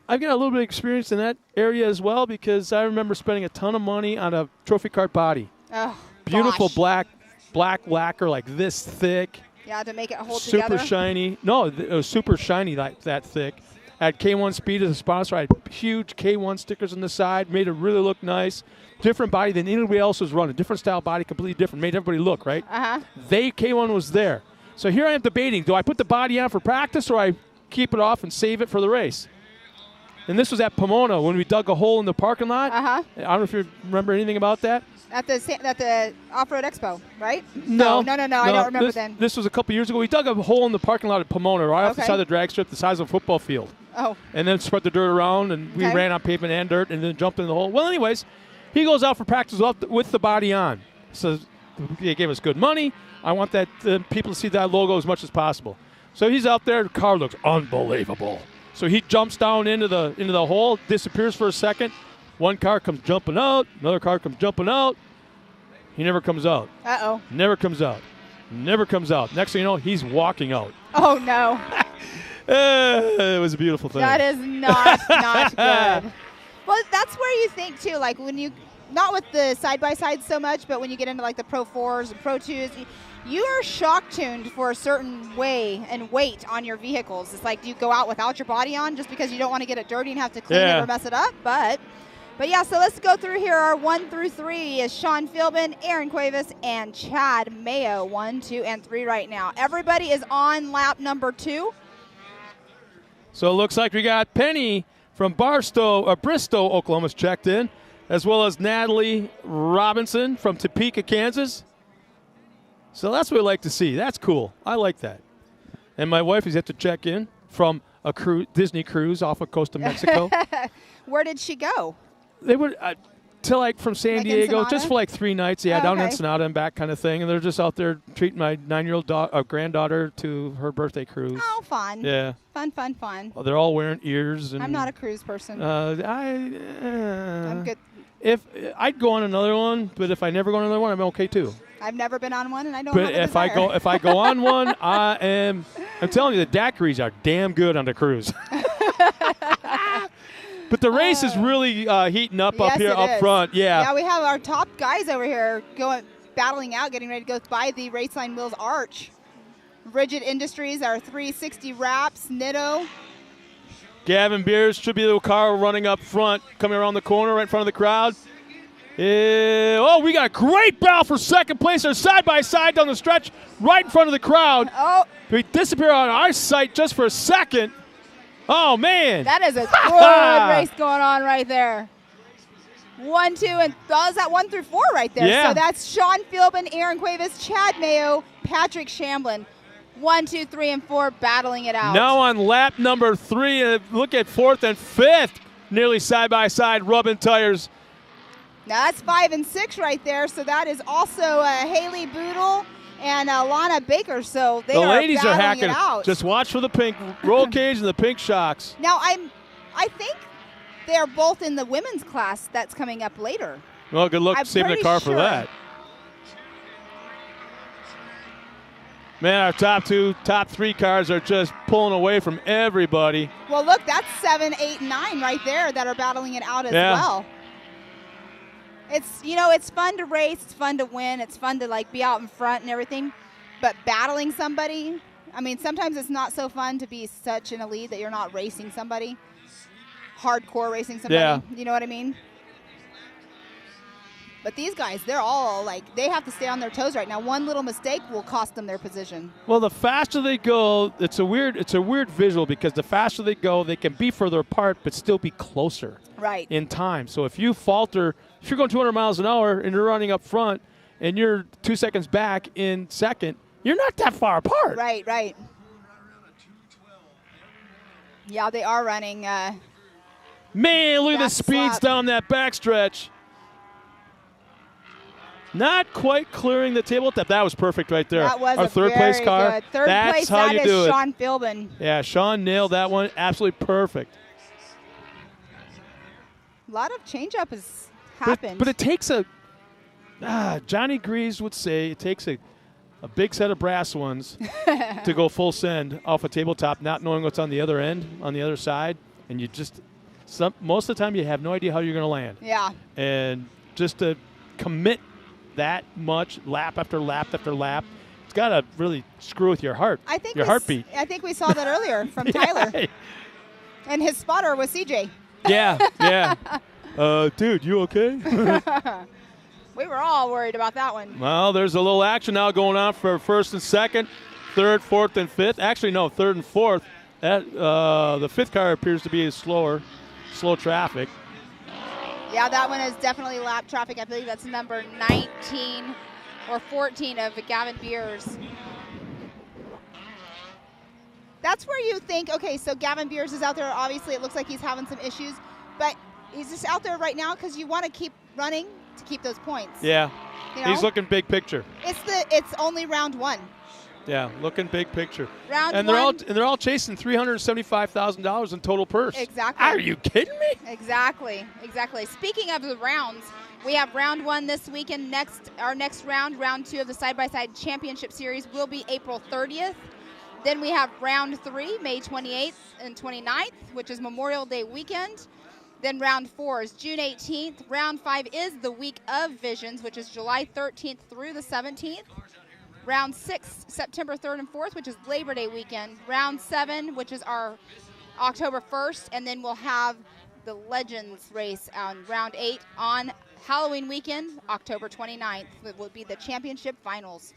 I've got a little bit of experience in that area as well because I remember spending a ton of money on a trophy cart body. Oh, Beautiful gosh. black lacquer like this thick. Yeah, to make it hold Super together. shiny. No, it was super shiny like that thick. I had K1 Speed as a sponsor. I had huge K1 stickers on the side. Made it really look nice. Different body than anybody else was running. Different style body, completely different. Made everybody look, right? Uh-huh. K1 was there. So here I am debating. Do I put the body on for practice or I keep it off and save it for the race? And this was at Pomona when we dug a hole in the parking lot. Uh-huh. I don't know if you remember anything about that. At the Off-Road Expo, right? No. I don't remember then. This was a couple years ago. We dug a hole in the parking lot at Pomona, right off the Okay. side of the drag strip, the size of a football field. Oh, And then spread the dirt around, and we Okay. ran on pavement and dirt, and then jumped in the hole. Well, anyways, he goes out for practice with the body on. So they gave us good money. I want that people to see that logo as much as possible. So he's out there. The car looks unbelievable. So he jumps down into the hole, disappears for a second, One car comes jumping out. Another car comes jumping out. He never comes out. Uh-oh. Never comes out. Never comes out. Next thing you know, he's walking out. Oh, no. It was a beautiful thing. That is not good. Well, that's where you think, too, like when you, not with the side-by-side so much, but when you get into like the Pro 4s and Pro 2s, you are shock tuned for a certain way and weight on your vehicles. It's like, do you go out without your body on just because you don't want to get it dirty and have to clean it or mess it up? But yeah, so let's go through here. Our 1 through 3 is Sean Philbin, Aaron Cuevas, and Chad Mayo. 1, 2, and 3 right now. Everybody is on lap number 2. So it looks like we got Penny from Bristow, Oklahoma's checked in, as well as Natalie Robinson from Topeka, Kansas. So that's what we like to see. That's cool. I like that. And my wife is yet to check in from a Disney cruise off of Costa Mexico. Where did she go? They would to like from San Diego, Ensenada? just for like 3 nights. Yeah, down in Ensenada and back kind of thing. And they're just out there treating my 9-year-old granddaughter to her birthday cruise. Oh, fun. Yeah. Fun. Well, they're all wearing ears. And I'm not a cruise person. I'm good. If I'd go on another one, but if I never go on another one, I'm okay too. I've never been on one, and I don't. But have a if I go on one, I'm telling you, the daiquiris are damn good on the cruise. But the race is really heating up here up front. Yeah. Yeah, we have our top guys over here battling out, getting ready to go by the Raceline Wheels Arch. Rigid Industries, our 360 wraps, Nitto. Gavin Beers should be the car running up front, coming around the corner right in front of the crowd. We got a great battle for second place. They're side by side down the stretch, right in front of the crowd. Oh, we disappear on our sight just for a second. Oh man, that is a good race going on right there. 1, 2, and that was that 1 through 4 right there. Yeah. So that's Sean Philbin, Aaron Cuevas, Chad Mayo, Patrick Shamblin. 1, 2, 3, and 4 battling it out. Now on lap number 3, look at 4th and 5th, nearly side by side, rubbing tires. Now that's 5 and 6 right there. So that is also Haley Boodle and Lana Baker. So they the are ladies are battling hacking. it out. Just watch for the pink roll cage and the pink shocks. Now I think they're both in the women's class that's coming up later. Well, good luck saving the car for that. Man, our top 3 cars are just pulling away from everybody. Well, look, that's 7, 8, and 9 right there that are battling it out as well. It's fun to race, it's fun to win, it's fun to like be out in front and everything, but battling somebody, I mean, sometimes it's not so fun to be such in a lead that you're not racing somebody, hardcore racing somebody. Yeah. You know what I mean? But these guys, they're all like, they have to stay on their toes right now. One little mistake will cost them their position. Well, the faster they go, it's a weird visual because the faster they go, they can be further apart but still be closer. Right. In time. So if you falter, if you're going 200 miles an hour and you're running up front and you're 2 seconds back in second, you're not that far apart. Right. Yeah, they are running. Man, look at the speeds laps. down that backstretch. Not quite clearing the table. That was perfect right there. That was our a third place very car. good. Third That's place, how that you is do it. Sean Philbin. Yeah, Sean nailed that one. Absolutely perfect. A lot of change-up has happened. But it takes Johnny Greaves would say it takes a big set of brass ones to go full send off a tabletop, not knowing what's on the other end, on the other side. And you just, most of the time you have no idea how you're going to land. Yeah. And just to commit that much lap after lap after lap, it's got to really screw with your heart, your heartbeat. I think we saw that earlier from Tyler. And his spotter was CJ. Yeah. Dude, you okay? We were all worried about that one. Well, there's a little action now going on for first and second, third, fourth, and fifth. Actually, no, third and fourth. The fifth car appears to be slow traffic. Yeah, that one is definitely lap traffic. I believe that's number 19 or 14 of Gavin Beers. That's where you think, okay, so Gavin Beers is out there. Obviously, it looks like he's having some issues, but he's just out there right now because you want to keep running to keep those points. Yeah, you know? He's looking big picture. It's only round 1. Yeah, looking big picture. Round and one. they're all chasing $375,000 in total purse. Exactly. Are you kidding me? Exactly. Speaking of the rounds, we have round 1 this weekend. Our next round, round 2 of the side-by-side championship series, will be April 30th. Then we have round 3, May 28th and 29th, which is Memorial Day weekend. Then round 4 is June 18th. Round 5 is the week of Visions, which is July 13th through the 17th. Round 6, September 3rd and 4th, which is Labor Day weekend. Round 7, which is our October 1st. And then we'll have the Legends race on round 8 on Halloween weekend, October 29th. It will be the championship finals.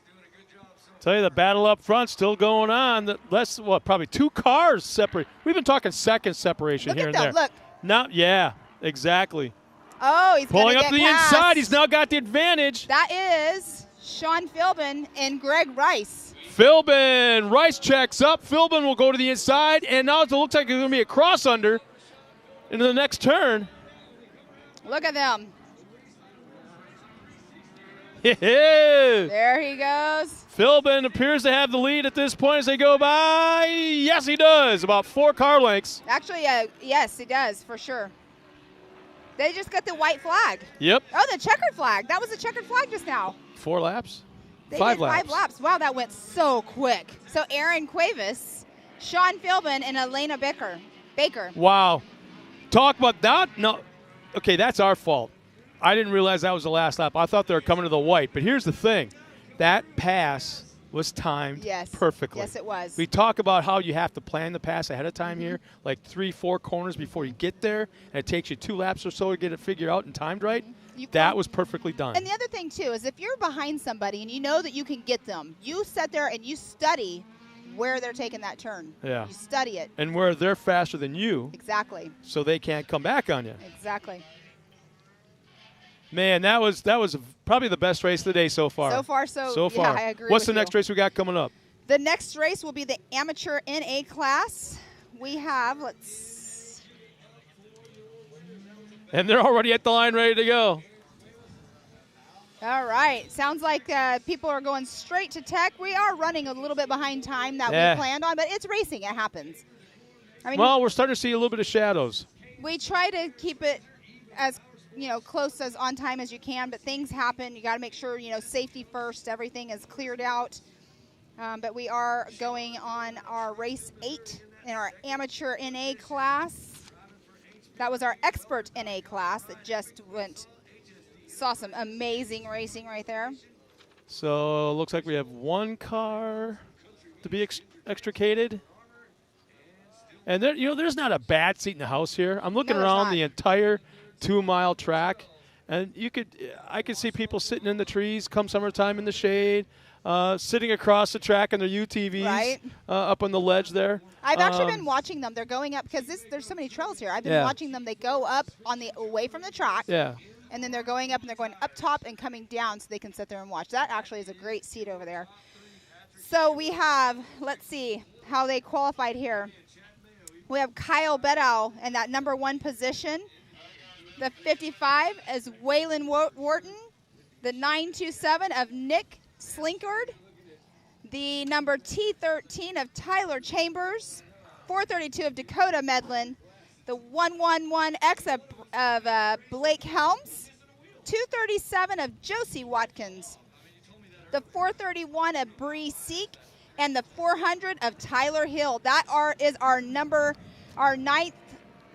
Tell you, the battle up front still going on. Probably 2 cars separate. We've been talking second separation Look here at and them, there. look. Now, yeah, exactly. Oh, he's Pulling gonna up get to the past. inside. He's now got the advantage. That is Sean Philbin and Greg Rice. Philbin. Rice checks up. Philbin will go to the inside. And now it looks like it's going to be a cross under into the next turn. Look at them. There he goes. Philbin appears to have the lead at this point as they go by. Yes, he does. About 4 car lengths. Actually, yes, he does, for sure. They just got the white flag. Yep. Oh, the checkered flag. That was a checkered flag just now. 4 laps? They 5 did 5 laps. Wow, that went so quick. So Aaron Cuevas, Sean Philbin, and Elena Baker. Wow. Talk about that. No. Okay, that's our fault. I didn't realize that was the last lap. I thought they were coming to the white. But here's the thing. That pass was timed perfectly. Yes, it was. We talk about how you have to plan the pass ahead of time here, like 3-4 corners before you get there, and it takes you 2 laps or so to get it figured out and timed right. That was perfectly done. And the other thing, too, is if you're behind somebody and you know that you can get them, you sit there and you study where they're taking that turn. Yeah. You study it. And where they're faster than you. Exactly. So they can't come back on you. Exactly. Man, that was probably the best race of the day so far. So far. Yeah, I agree What's with the next race we got coming up? The next race will be the amateur NA class. We have, And they're already at the line ready to go. All right. Sounds like people are going straight to tech. We are running a little bit behind time that we planned on, but it's racing. It happens. I mean, well, we're starting to see a little bit of shadows. We try to keep it as close as on time as you can, but things happen. You got to make sure, safety first. Everything is cleared out. But we are going on our race 8 in our amateur NA class. That was our expert NA class that just saw some amazing racing right there. So it looks like we have 1 car to be extricated. And there, there's not a bad seat in the house here. I'm looking around the entire 2-mile track, and I could see people sitting in the trees come summertime in the shade, sitting across the track on their UTVs up on the ledge there. I've actually been watching them. They're going up because there's so many trails here. I've been watching them. They go up away from the track. Yeah. And then they're going up, and they're going up top and coming down so they can sit there and watch. That actually is a great seat over there. So we have, let's see how they qualified here. We have Kyle Beddow in that number 1 position. The 55 is Waylon Wharton. The 927 of Nick Slinkard. The number T13 of Tyler Chambers. 432 of Dakota Medlin. The 111X of Blake Helms. 237 of Josie Watkins. The 431 of Bree Seek. And the 400 of Tyler Hill. That is our 9th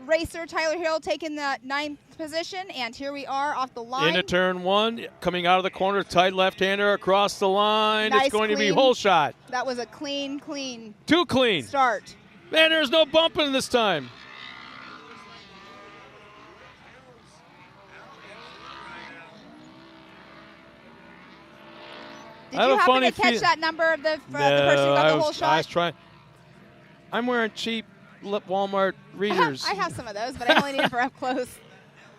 racer, Tyler Hill, taking the 9th position. And here we are off the line. Into turn 1, coming out of the corner, tight left-hander across the line. Nice, it's going to be clean. hole shot. That was a clean. Too clean. Start. Man, there's no bumping this time. Did you happen to catch that number of the person who got the whole shot? I was trying. I'm wearing cheap Walmart readers. I have some of those, but I only need them for up close.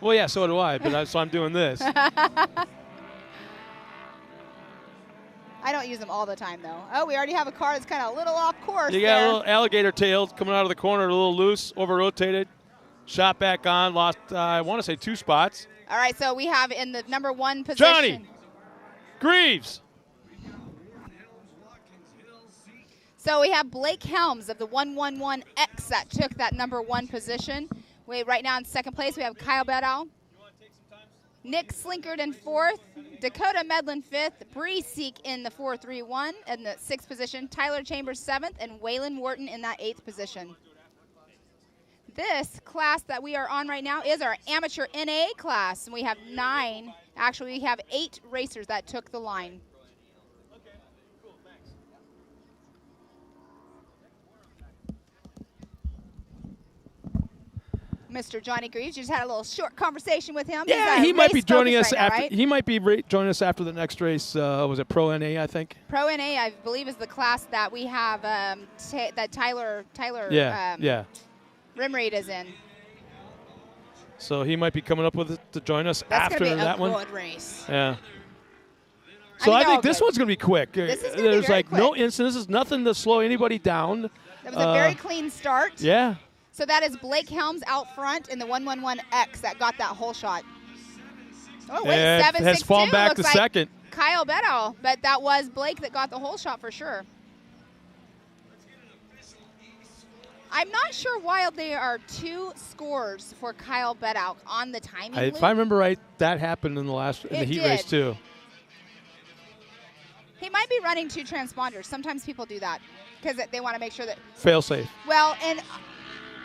Well, yeah, so do I, but so I'm doing this. I don't use them all the time, though. Oh, we already have a car that's kind of a little off course. You got a little alligator tail coming out of the corner, a little loose, over-rotated. Shot back on, lost, I want to say 2 spots. All right, so we have in the number 1 position. Johnny Greaves. So we have Blake Helms of the 111X that took that number 1 position. Right now in second place, we have Kyle Beddow. Nick Slinkard in 4th. Dakota Medlin 5th. Bree Seek in the 4-3-1 in the 6th position. Tyler Chambers 7th. And Waylon Wharton in that 8th position. This class that we are on right now is our amateur NA class. And we have 9. Actually, we have 8 racers that took the line. Mr. Johnny Greaves, you just had a little short conversation with him. Yeah, He's, he might be race joining focused us right now, after. right? He might be joining us after the next race. Was it Pro NA? I think. Pro NA, I believe, is the class that we have that Tyler Yeah. Rimreid is in. So he might be coming up with it to join us That's after gonna be that a one. good race. Yeah. I So mean, I they're all think this good. one's going to be quick. This is gonna be There's very like no quick. incidences, nothing to slow anybody down. That was a very clean start. Yeah. So that is Blake Helms out front in the 111X that got that whole shot. Oh, wait, And 7.62 has fallen back looks to like second. Kyle Beddow, but that was Blake that got the whole shot for sure. I'm not sure why there are 2 scores for Kyle Beddow on the timing If loop. I remember right, that happened in the It heat did. race too. He might be running 2 transponders. Sometimes people do that because they want to make sure that. Fail safe. Well, and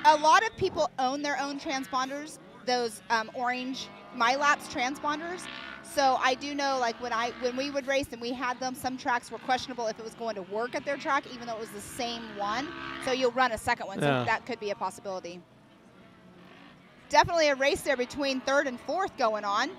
a lot of people own their own transponders, those orange MyLapse transponders. So I do know, like when we would race and we had them, some tracks were questionable if it was going to work at their track, even though it was the same one. So you'll run a second one. Yeah. So that could be a possibility. Definitely a race there between 3rd and 4th going on.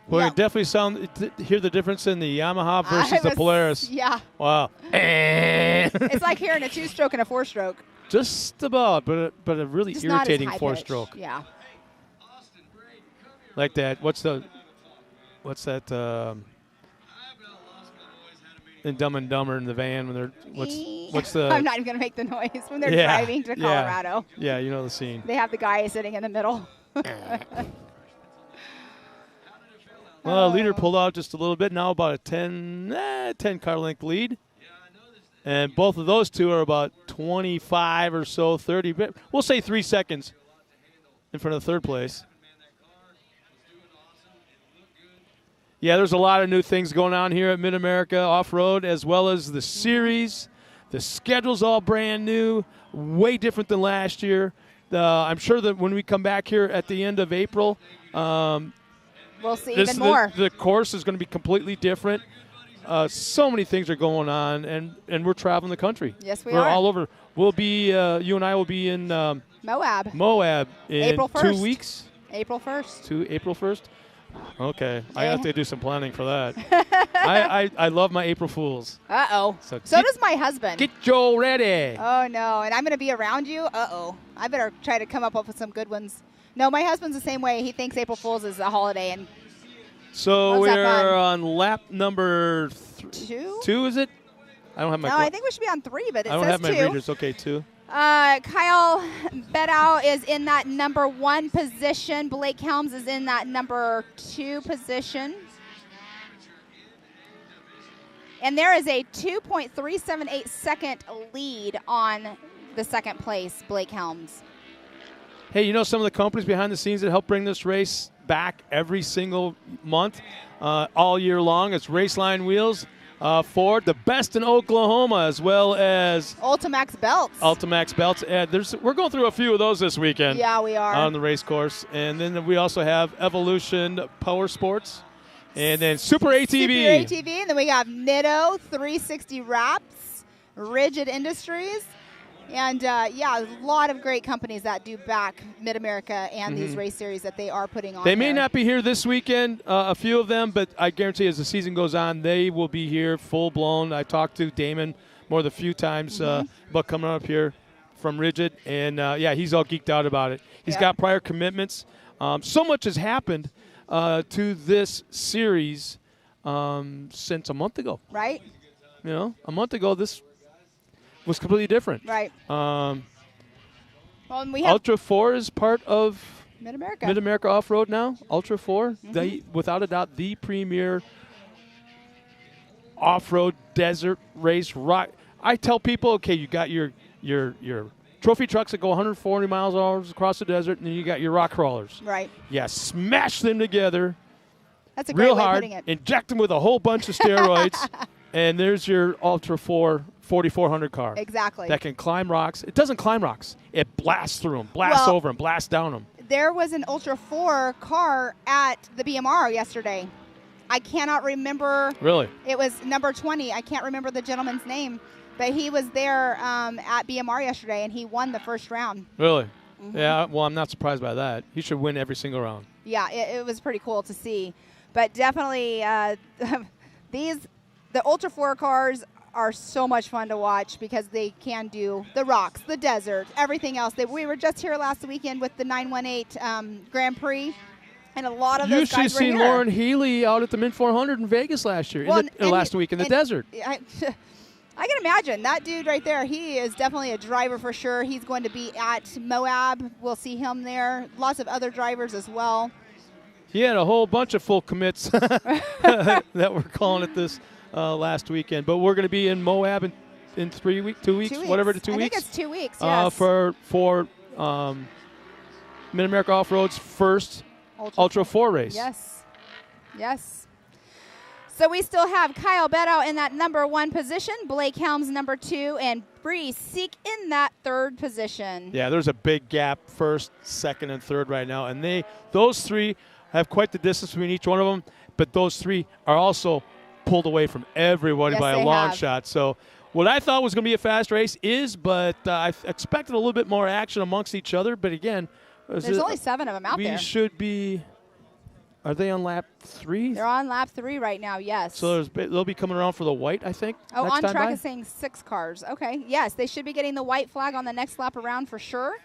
Well, Yeah. you definitely hear the difference in the Yamaha versus the was- Polaris. Yeah. Wow. It's like hearing a 2-stroke and a 4-stroke. Just about, but a really Just not as irritating high 4-stroke. pitch. Yeah. Like that. What's that? In Dumb and Dumber in the van when they're what's the? I'm not even going to make the noise when they're Yeah, driving to yeah. Colorado. Yeah, you know the scene. They have the guy sitting in the middle. Well, leader pulled out just a little bit. Now about a 10 car length lead. And both of those two are about 25 or so, 30. We'll say 3 seconds in front of third place. Yeah, there's a lot of new things going on here at Mid-America Off-Road, as well as the series. The schedule's all brand new, way different than last year. I'm sure that when we come back here at the end of April, We'll see even more. The course is going to be completely different. So many things are going on, and we're traveling the country. Yes, we We're are. all over. We'll be, you and I will be in Moab, Moab in April 2 1st. weeks. April 1st. April 1st? Okay. I Yeah. have to do some planning for that. I love my April Fools. Uh-oh. So So get- does my husband. Get Joel ready. Oh, no. And I'm going to be around you? Uh-oh. I better try to come up with some good ones. No, my husband's the same way. He thinks April Fool's is a holiday. And So Loves that we're fun. on lap number 2? 2, is it? I don't have my No, I think we should be on 3, but it I don't says have my 2. readers. Okay, 2. Kyle Beddow is in that number 1 position. Blake Helms is in that number 2 position. And there is a 2.378 second lead on the second place, Blake Helms. Hey, you know some of the companies behind the scenes that help bring this race back every single month, all year long? It's Raceline Wheels, Ford, the best in Oklahoma, as well as Ultimax Belts. Ultimax Belts. We're going through a few of those this weekend. Yeah, we are. On the race course. And then we also have Evolution Power Sports. And then Super ATV. Super ATV. And then we have Nitto, 360 Wraps, Rigid Industries. And, a lot of great companies that do back Mid-America and these race series that they are putting on. They may there. not be here this weekend, a few of them, but I guarantee as the season goes on, they will be here full blown. I talked to Damon more than a few times about coming up here from Rigid, and he's all geeked out about it. He's Yeah. got prior commitments. So much has happened to this series since a month ago. Right? You know, a month ago, this was completely different. Right. Well, and we have Ultra 4 is part of Mid-America. Mid-America Off-Road now, Ultra 4, without a doubt, the premier off-road desert race rock. I tell people, okay, you got your trophy trucks that go 140 miles an hour across the desert, and then you got your rock crawlers. Right. Yeah, smash them together That's a great real way of hard, putting it. inject them with a whole bunch of steroids, and there's your Ultra 4 4400 car. Exactly. That can climb rocks. It doesn't climb rocks. It blasts through them, blasts Well- over them, blasts down them. There was an Ultra 4 car at the BMR yesterday. I cannot remember. Really? It was number 20. I can't remember the gentleman's name, but he was there at BMR yesterday, and he won the first round. Really? Mm-hmm. Yeah, well, I'm not surprised by that. He should win every single round. Yeah, it was pretty cool to see. But definitely, the Ultra 4 cars are so much fun to watch because they can do the rocks, the desert, everything else. We were just here last weekend with the 918 Grand Prix, and a lot of You those should have guys were seen here. Lauren Healy out at the Mint 400 in Vegas last year, Well, and last he- week in the and desert. I can imagine that dude right there. He is definitely a driver for sure. He's going to be at Moab. We'll see him there. Lots of other drivers as well. He had a whole bunch of full commits that were calling it this last weekend. But we're going to be in Moab in 2 weeks, 2 weeks, whatever the 2 weeks. I think it's 2 weeks, yes. For Mid-America Off-Road's first Ultra 4 race. Yes. Yes. So we still have Kyle Beddow in that number 1 position, Blake Helms number 2, and Bree Seek in that 3rd position. Yeah, there's a big gap, first, second, and third right now. And those three have quite the distance between each one of them, but those three are also pulled away from everybody Yes, by a they long have. shot. So what I thought was going to be a fast race is, but I expected a little bit more action amongst each other. But again, There's only 7 of them out we there. should be. Are they on lap 3? They're on lap 3 right now, yes. So they'll be coming around for the white, I think. Oh, next on time track by? is saying 6 cars. Okay, yes, they should be getting the white flag on the next lap around for sure.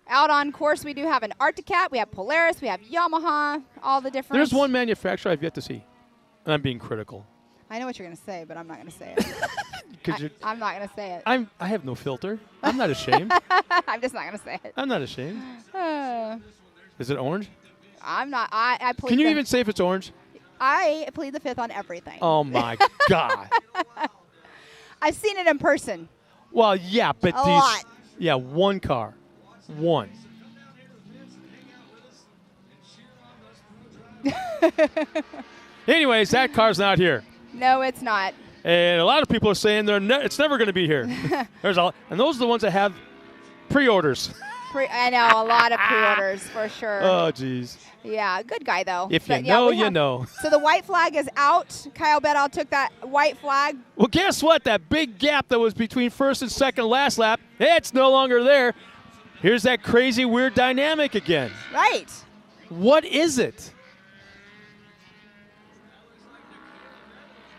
Out on course, we do have an Arcticat, we have Polaris, we have Yamaha, all the different. There's one manufacturer I've yet to see, and I'm being critical. I know what you're going to say, but I'm not going to say it. I'm not going to say it. I have no filter. I'm not ashamed. I'm just not going to say it. I'm not ashamed. Is it orange? I'm not. I plead Can you the, even say if it's orange? I plead the 5th on everything. Oh, my God. I've seen it in person. Well, yeah, but A lot. Yeah, one car. One. Anyways, that car's not here. No, it's not. And a lot of people are saying it's never going to be here. And those are the ones that have pre-orders. I know, a lot of pre-orders for sure. Oh, geez. Yeah, good guy though. If But you yeah, know, we you have- know. So the white flag is out. Kyle Beddow took that white flag. Well, guess what? That big gap that was between first and second last lap, it's no longer there. Here's that crazy, weird dynamic again. Right. What is it?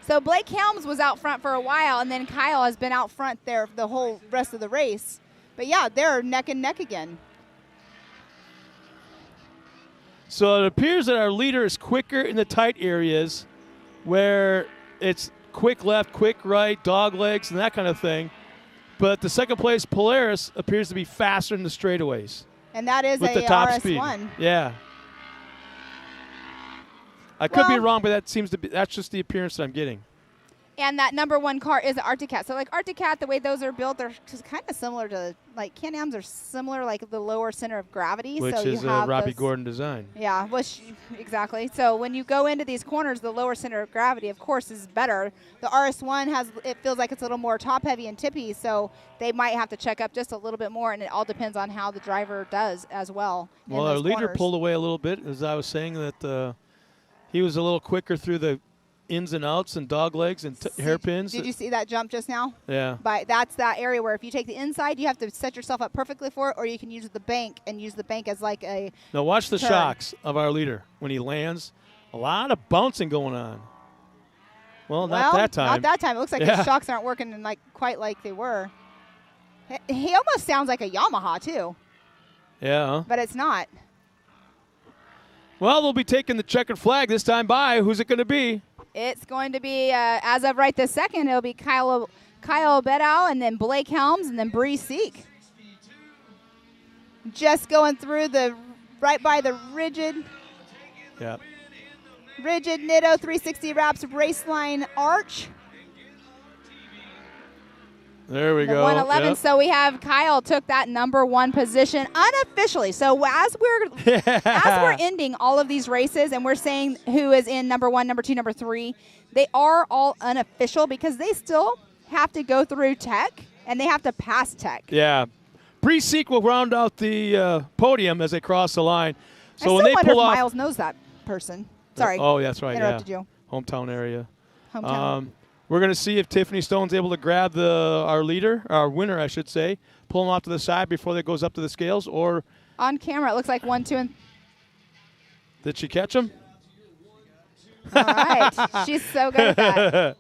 So Blake Helms was out front for a while, and then Kyle has been out front there the whole rest of the race. But yeah, they're neck and neck again. So it appears that our leader is quicker in the tight areas where it's quick left, quick right, dog legs, and that kind of thing. But the second place Polaris appears to be faster in the straightaways And that is with a the top RS1. speed. Yeah. I could be Well- wrong, but that's just the appearance that I'm getting. And that number 1 car is the Arcticat. So like Arcticat, the way those are built, they're just kind of similar to, like Can-Ams are similar, like the lower center of gravity. Which so is you a have Robbie those- Gordon design. Yeah, exactly. So when you go into these corners, the lower center of gravity, of course, is better. The RS1 it feels like it's a little more top heavy and tippy, so they might have to check up just a little bit more, and it all depends on how the driver does as well. in Well, our those leader corners. pulled away a little bit, as I was saying, that he was a little quicker through the ins and outs and dog legs and hairpins. Did you see that jump just now? Yeah. That's that area where if you take the inside, you have to set yourself up perfectly for it, or you can use the bank and use the bank as like a. Now watch the turn. shocks of our leader when he lands. A lot of bouncing going on. Well, not that time. Not that time. It looks like Yeah. his shocks aren't working quite like they were. He almost sounds like a Yamaha too, Yeah. Huh? but it's not. Well, they'll be taking the checkered flag this time by. Who's it going to be? It's going to be, as of right this second, it'll be Kyle Beddow, and then Blake Helms, and then Bree Seek. Just going through right by the rigid. Yeah. Rigid Nitto 360 wraps Raceline Arch. There we The go. 111. Yep. So we have Kyle took that number 1 position unofficially. So as we're ending all of these races and we're saying who is in number 1, number 2, number 3, they are all unofficial because they still have to go through tech and they have to pass tech. Yeah. Pre-seek will round out the podium as they cross the line. So I still when they wonder pull if off, Miles knows that person. Sorry. Oh, that's right. Interrupted Yeah. you. Hometown area. Hometown. We're going to see if Tiffany Stone's able to grab our winner, I should say, pull him off to the side before that goes up to the scales, or On camera, it looks like 1, 2, and did she catch him? all right. She's so good at that.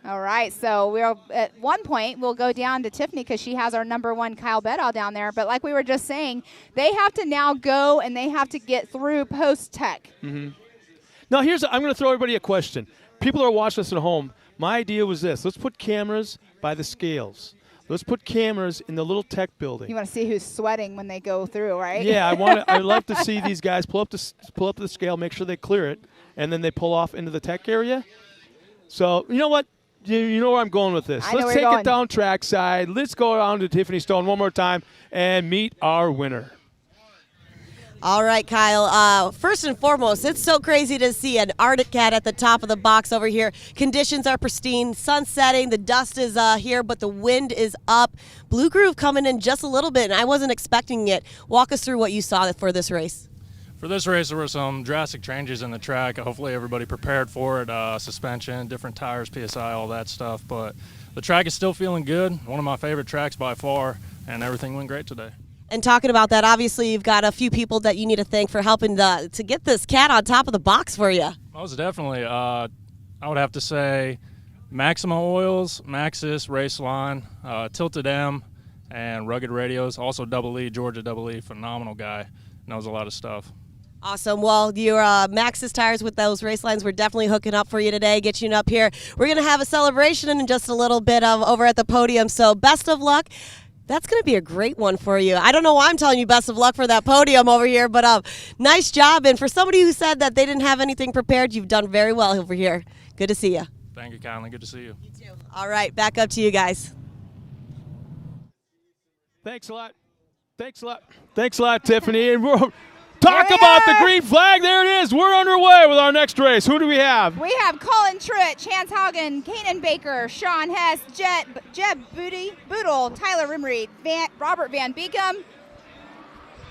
All right, so we'll at one point we'll go down to Tiffany because she has our number 1 Kyle Bedall down there. But like we were just saying, they have to now go and they have to get through post tech. Now, I'm going to throw everybody a question. People are watching us at home. My idea was this. Let's put cameras by the scales. Let's put cameras in the little tech building. You want to see who's sweating when they go through, right? Yeah, I'd love to see these guys pull up the scale, make sure they clear it, and then they pull off into the tech area. So, you know what? You know where I'm going with this. I know Let's where take you're it going. down trackside. Let's go down to Tiffany Stone one more time and meet our winner. All right, Kyle. First and foremost, it's so crazy to see an Arctic Cat at the top of the box over here. Conditions are pristine, sun setting, the dust is here, but the wind is up. Blue Groove coming in just a little bit, and I wasn't expecting it. Walk us through what you saw for this race. For this race, there were some drastic changes in the track. Hopefully everybody prepared for it. Suspension, different tires, PSI, all that stuff. But the track is still feeling good. One of my favorite tracks by far, and everything went great today. And talking about that, obviously you've got a few people that you need to thank for helping to get this cat on top of the box for you. Most definitely. I would have to say Maxima Oils, Maxxis, Raceline, Tilted M, and Rugged Radios. Also Double E, Georgia Double E, phenomenal guy. Knows a lot of stuff. Awesome. Well, your Maxxis tires with those race lines, we're definitely hooking up for you today, getting you up here. We're going to have a celebration in just a little bit over at the podium, so best of luck. That's going to be a great one for you. I don't know why I'm telling you best of luck for that podium over here, but nice job. And for somebody who said that they didn't have anything prepared, you've done very well over here. Good to see you. Thank you kindly. Good to see you. You too. All right, back up to you guys. Thanks a lot. Thanks a lot, Tiffany. And we'll talk about the green flag. There it is. We're underway with our next race. Who do we have? We have Colin Truitt, Chance Haugen, Kanan Baker, Sean Hess, Jeb Boodle, Tyler Rimreed, Robert Van Beekum.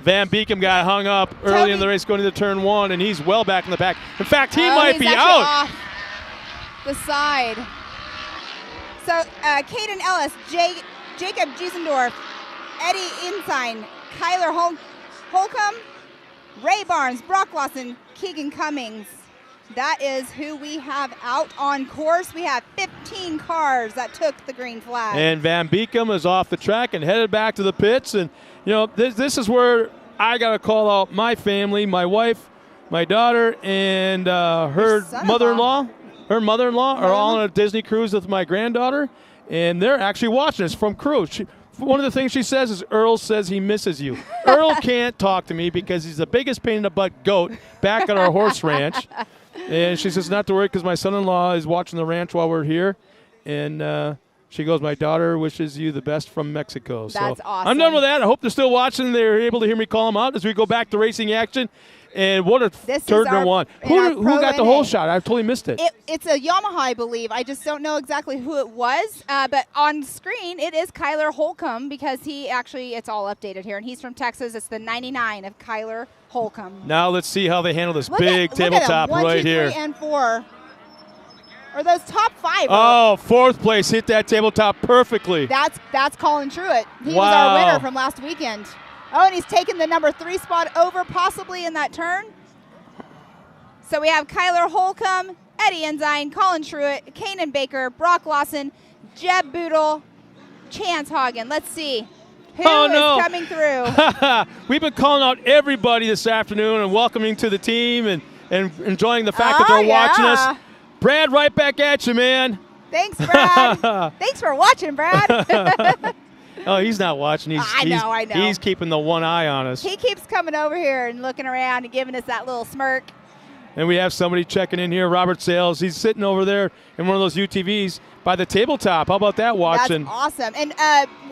Van Beekum got hung up early in the race going into turn 1, and he's well back in the pack. In fact, he might he's be actually out. off the side. So Caden Ellis, Jacob Giesendorf, Eddie Ensign, Kyler Holcomb, Ray Barnes, Brock Lawson, Keegan Cummings. That is who we have out on course. We have 15 cars that took the green flag. And Van Beekum is off the track and headed back to the pits. And, you know, this is where I got to call out my family, my wife, my daughter, and her mother-in-law. Her mother-in-law are all on a Disney cruise with my granddaughter, and they're actually watching us from cruise. One of the things she says is, Earl says he misses you. Earl can't talk to me because he's the biggest pain in the butt goat back at our horse ranch. And she says not to worry because my son-in-law is watching the ranch while we're here. And she goes, my daughter wishes you the best from Mexico. That's so awesome. I'm done with that. I hope they're still watching. They're able to hear me call them out as we go back to racing action. And what a third and one. Who got the whole shot? I totally missed it. It's a Yamaha, I believe. I just don't know exactly who it was. But on screen, it is Kyler Holcomb because it's all updated here. And he's from Texas. It's the 99 of Kyler Holcomb. Now let's see how they handle this Look big at tabletop 1, right 2, 3, here. and 4. Or those top 5. Oh, fourth place hit that tabletop perfectly. That's Colin Truitt. He was Wow. our winner from last weekend. Oh, and he's taken the number 3 spot over possibly in that turn. So we have Kyler Holcomb, Eddie Ensign, Colin Truitt, Kanan Baker, Brock Lawson, Jeb Boodle, Chance Haugen. Let's see who is coming through. We've been calling out everybody this afternoon and welcoming to the team and enjoying the fact that they're watching us. Brad, right back at you, man. Thanks, Brad. Thanks for watching, Brad. Oh, he's not watching. I know. He's keeping the one eye on us. He keeps coming over here and looking around and giving us that little smirk. And we have somebody checking in here, Robert Sales. He's sitting over there in one of those UTVs by the tabletop. How about that, watching? That's awesome. And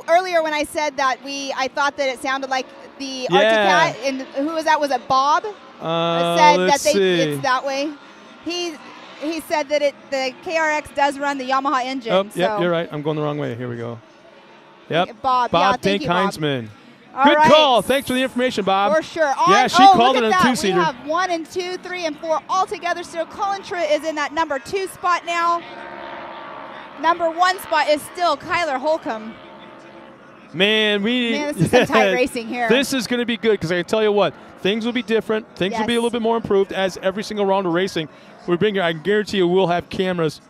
earlier when I said that I thought that it sounded like the Arctic Cat, and who was that? Was it Bob? Said let's that see. It's that way. He said that the KRX does run the Yamaha engine. Oh, so. yep, you're right. I'm going the wrong way. Here we go. Yep. Bob, yeah, thank Tink you, Bob. Heinzman. All Good right. call. Thanks for the information, Bob. For sure. Yeah, she called it a two-seater. We have 1 and 2, 3 and 4 all together. So Colin Truitt is in that number 2 spot now. Number 1 spot is still Kyler Holcomb. Man, this is some tight racing here. This is going to be good because I can tell you what, things will be different. Things will be a little bit more improved as every single round of racing we bring here. I can guarantee you we'll have cameras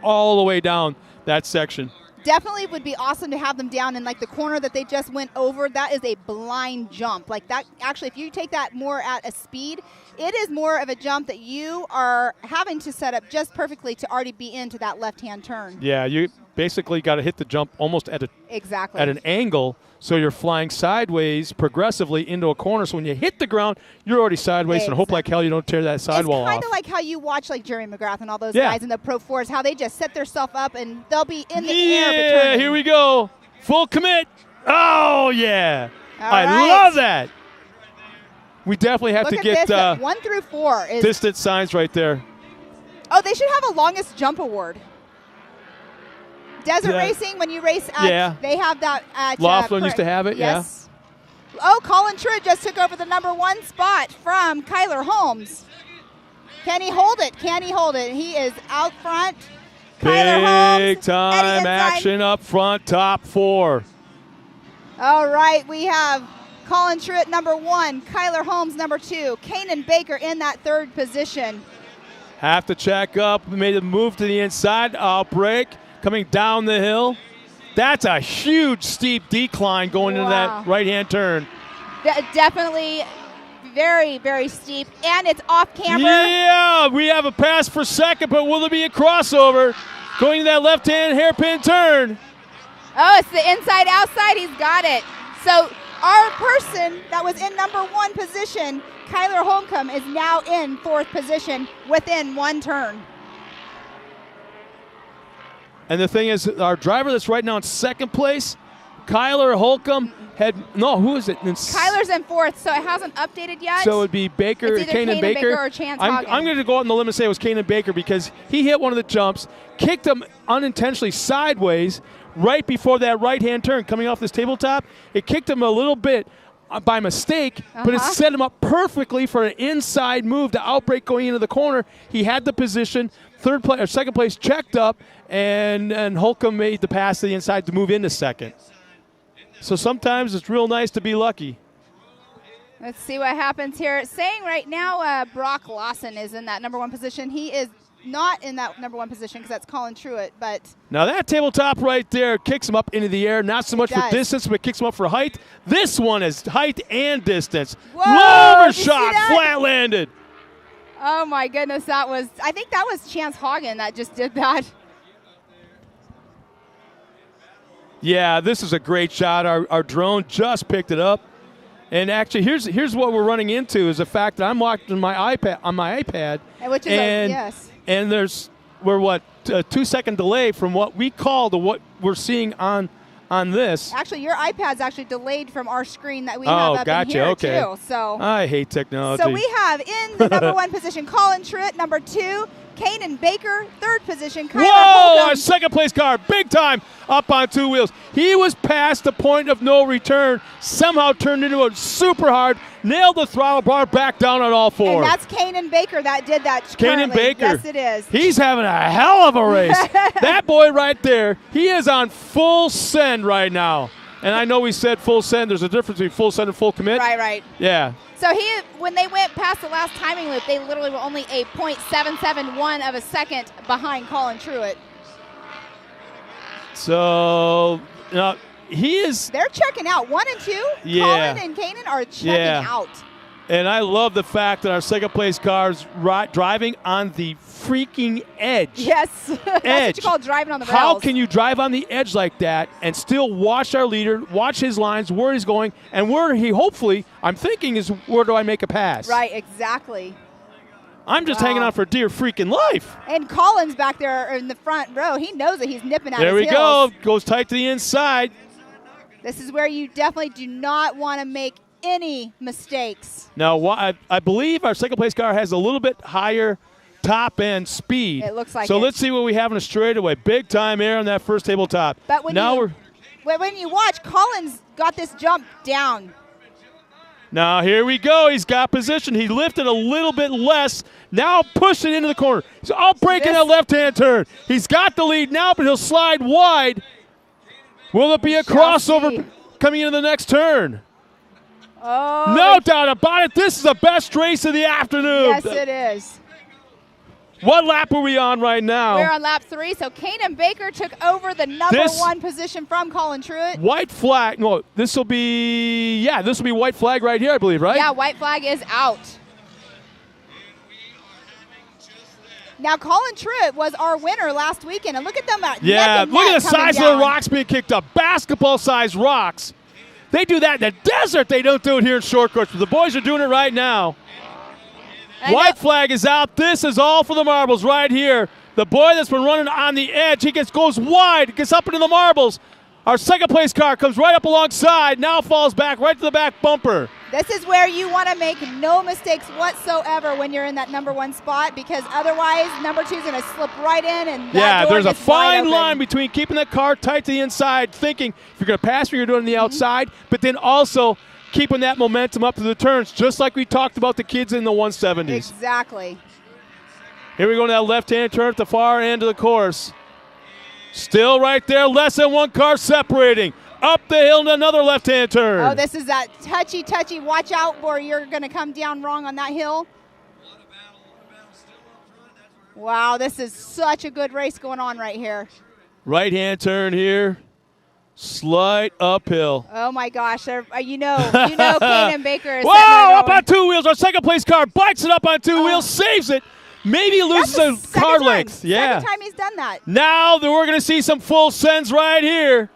all the way down that section. Definitely would be awesome to have them down in like the corner that they just went over. That is a blind jump. Like that, actually, if you take that more at a speed, it is more of a jump that you are having to set up just perfectly to already be into that left-hand turn. Yeah, you basically got to hit the jump almost at an angle, so you're flying sideways progressively into a corner. So when you hit the ground, you're already sideways, and hope like hell you don't tear that sidewall off. It's kind of like how you watch like Jerry McGrath and all those guys in the Pro 4s, how they just set themselves up and they'll be in the air. Yeah, here we go. Full commit. Oh, yeah. I right. love that. We definitely have Look to at get this, 1 through 4 is distance signs right there. Oh, they should have a longest jump award. Desert Racing, when you race at, they have that at Laughlin used to have it, yes. Oh, Colin Truitt just took over the number 1 spot from Kyler Holmes. Can he hold it? Can he hold it? He is out front. Kyler Holmes, Big time action up front, top 4. All right, we have Colin Truitt number 1, Kyler Holmes number 2, Kanan Baker in that 3rd position. Have to check up, made a move to the inside, outbreak, coming down the hill. That's a huge steep decline going into that right-hand turn. Definitely very, very steep, and it's off camber. Yeah, we have a pass for second, but will there be a crossover going to that left-hand hairpin turn? Oh, it's the inside-outside. He's got it. So our person that was in number 1 position, Kyler Holcomb, is now in 4th position within 1 turn. And the thing is, our driver that's right now in 2nd place, Kyler Holcomb, who is it? Kyler's in 4th, so it hasn't updated yet. So it would be Baker, it's either Kanan Baker. or Chance I'm Hagen. going to go out on the limb and say it was Kanan Baker because he hit one of the jumps, kicked him unintentionally sideways right before that right-hand turn coming off this tabletop. It kicked him a little bit by mistake, but it set him up perfectly for an inside move to outbreak going into the corner. He had the position, 2nd place checked up, and Holcomb made the pass to the inside to move into 2nd. So sometimes it's real nice to be lucky. Let's see what happens here. It's saying right now Brock Lawson is in that number 1 position. He is not in that number 1 position because that's Colin Truitt, but now that tabletop right there kicks him up into the air, not so much for distance, but kicks him up for height. This one is height and distance. Whoa, shot, flat landed. Oh my goodness, I think that was Chance Hagen that just did that. Yeah, this is a great shot. Our drone just picked it up. And actually, here's what we're running into is the fact that I'm watching my iPad, which is yes. And we're a 2-second delay from what we call to what we're seeing on this. Actually, your iPad's actually delayed from our screen that we have up in here too. So I hate technology. So we have in the number 1 position Colin Truitt, number 2 Kanan Baker, 3rd position Kyler Holcomb. Our 2nd place car, big time, up on 2 wheels. He was past the point of no return, somehow turned into a super hard, nailed the throttle bar back down on all 4. And that's Kanan Baker that did that. Kanan Baker. Yes, it is. He's having a hell of a race. That boy right there, he is on full send right now. And I know we said full send. There's a difference between full send and full commit. Right. Yeah. So when they went past the last timing loop, they literally were only a .771 of a second behind Colin Truitt. So he is. They're checking out. 1 and 2. Yeah. Colin and Kanan are checking out. And I love the fact that our second place car's driving on the freaking edge. Yes. That's Edge. what you call driving on the rails. How can you drive on the edge like that and still watch our leader, watch his lines, where he's going, and where he hopefully, I'm thinking, is where do I make a pass? Right, exactly. I'm just hanging on for dear freaking life. And Collins back there in the front row, he knows that he's nipping at There his we heels. go. Goes tight to the inside. This is where you definitely do not want to make any mistakes. Now, I believe our second place car has a little bit higher top end speed. It looks like so it. let's see what we have in a straightaway. Big time air on that first tabletop. But when you watch, Collins got this jump down. Now here we go. He's got position. He lifted a little bit less. Now pushing into the corner. He's all breaking that left-hand turn. He's got the lead now, but he'll slide wide. Will it be a crossover coming into the next turn? Oh, no doubt about it. This is the best race of the afternoon. Yes, it is. What lap are we on right now? We're on lap 3, so Kanan Baker took over the number 1 position from Colin Truitt. White flag. No, this will be white flag right here, I believe, right? Yeah, white flag is out. Now, Colin Truitt was our winner last weekend, and look at them at look at the size of the rocks being kicked up. Basketball-sized rocks. They do that in the desert. They don't do it here in short course, but the boys are doing it right now. White flag is out. This is all for the marbles right here. The boy that's been running on the edge, he goes wide, gets up into the marbles. Our second place car comes right up alongside, now falls back right to the back bumper. This is where you want to make no mistakes whatsoever when you're in that number 1 spot, because otherwise number 2 is going to slip right in, and that door there's a gets wide fine open. line between keeping that car tight to the inside, thinking if you're going to pass me, you're doing it on the outside, but then also keeping that momentum up to the turns, just like we talked about the kids in the 170s. Exactly. Here we go to that left-hand turn at the far end of the course. Still right there, less than 1 car separating. Up the hill to another left-hand turn. Oh, this is that touchy, watch out, or you're going to come down wrong on that hill. Wow, this is such a good race going on right here. Right-hand turn here. Slight uphill. Oh, my gosh. You know Kanan Baker is Whoa, up on 2 wheels. Our second place car bikes it up on 2 wheels, saves it. Maybe loses a car length. Yeah. Second time he's done that. Now we're going to see some full sends right here.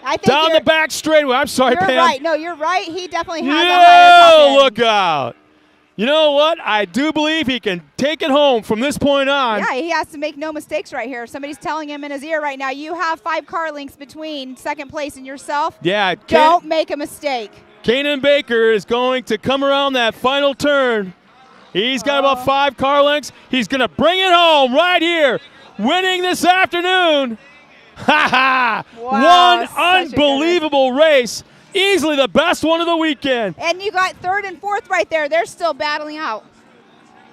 I think down the back straightaway. I'm sorry, Pam. You're right. No, you're right. He definitely has a higher top end. Look out. You know what? I do believe he can take it home from this point on. Yeah, he has to make no mistakes right here. Somebody's telling him in his ear right now, you have 5 car lengths between second place and yourself. Yeah. Don't make a mistake. Kanan Baker is going to come around that final turn. He's got about 5 car lengths. He's going to bring it home right here, winning this afternoon. Ha ha! Wow, one unbelievable race. Easily the best one of the weekend. And you got 3rd and 4th right there. They're still battling out.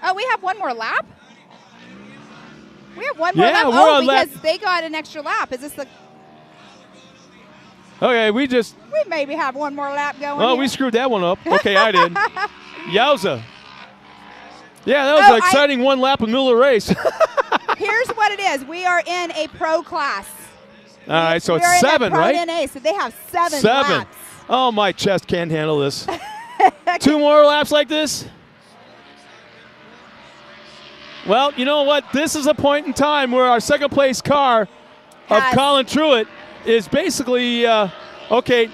Oh, we have one more lap? We have one more lap. Oh, because they got an extra lap. Is this the... Okay, we maybe have one more lap going. Oh, we screwed that one up. Okay, I did. Yowza. Yeah, that was an exciting one lap in the middle of the race. Here's what it is. We are in a pro class. All right, so it's 7, right? NA, so they have 7 laps. Oh, my chest can't handle this. 2 more laps like this? Well, you know what? This is a point in time where our second place car of Colin Truitt is basically, okay,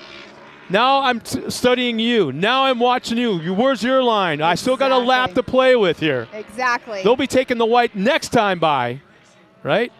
now I'm studying you. Now I'm watching you. Where's your line? I still got a lap to play with here. Exactly. They'll be taking the white next time by, right?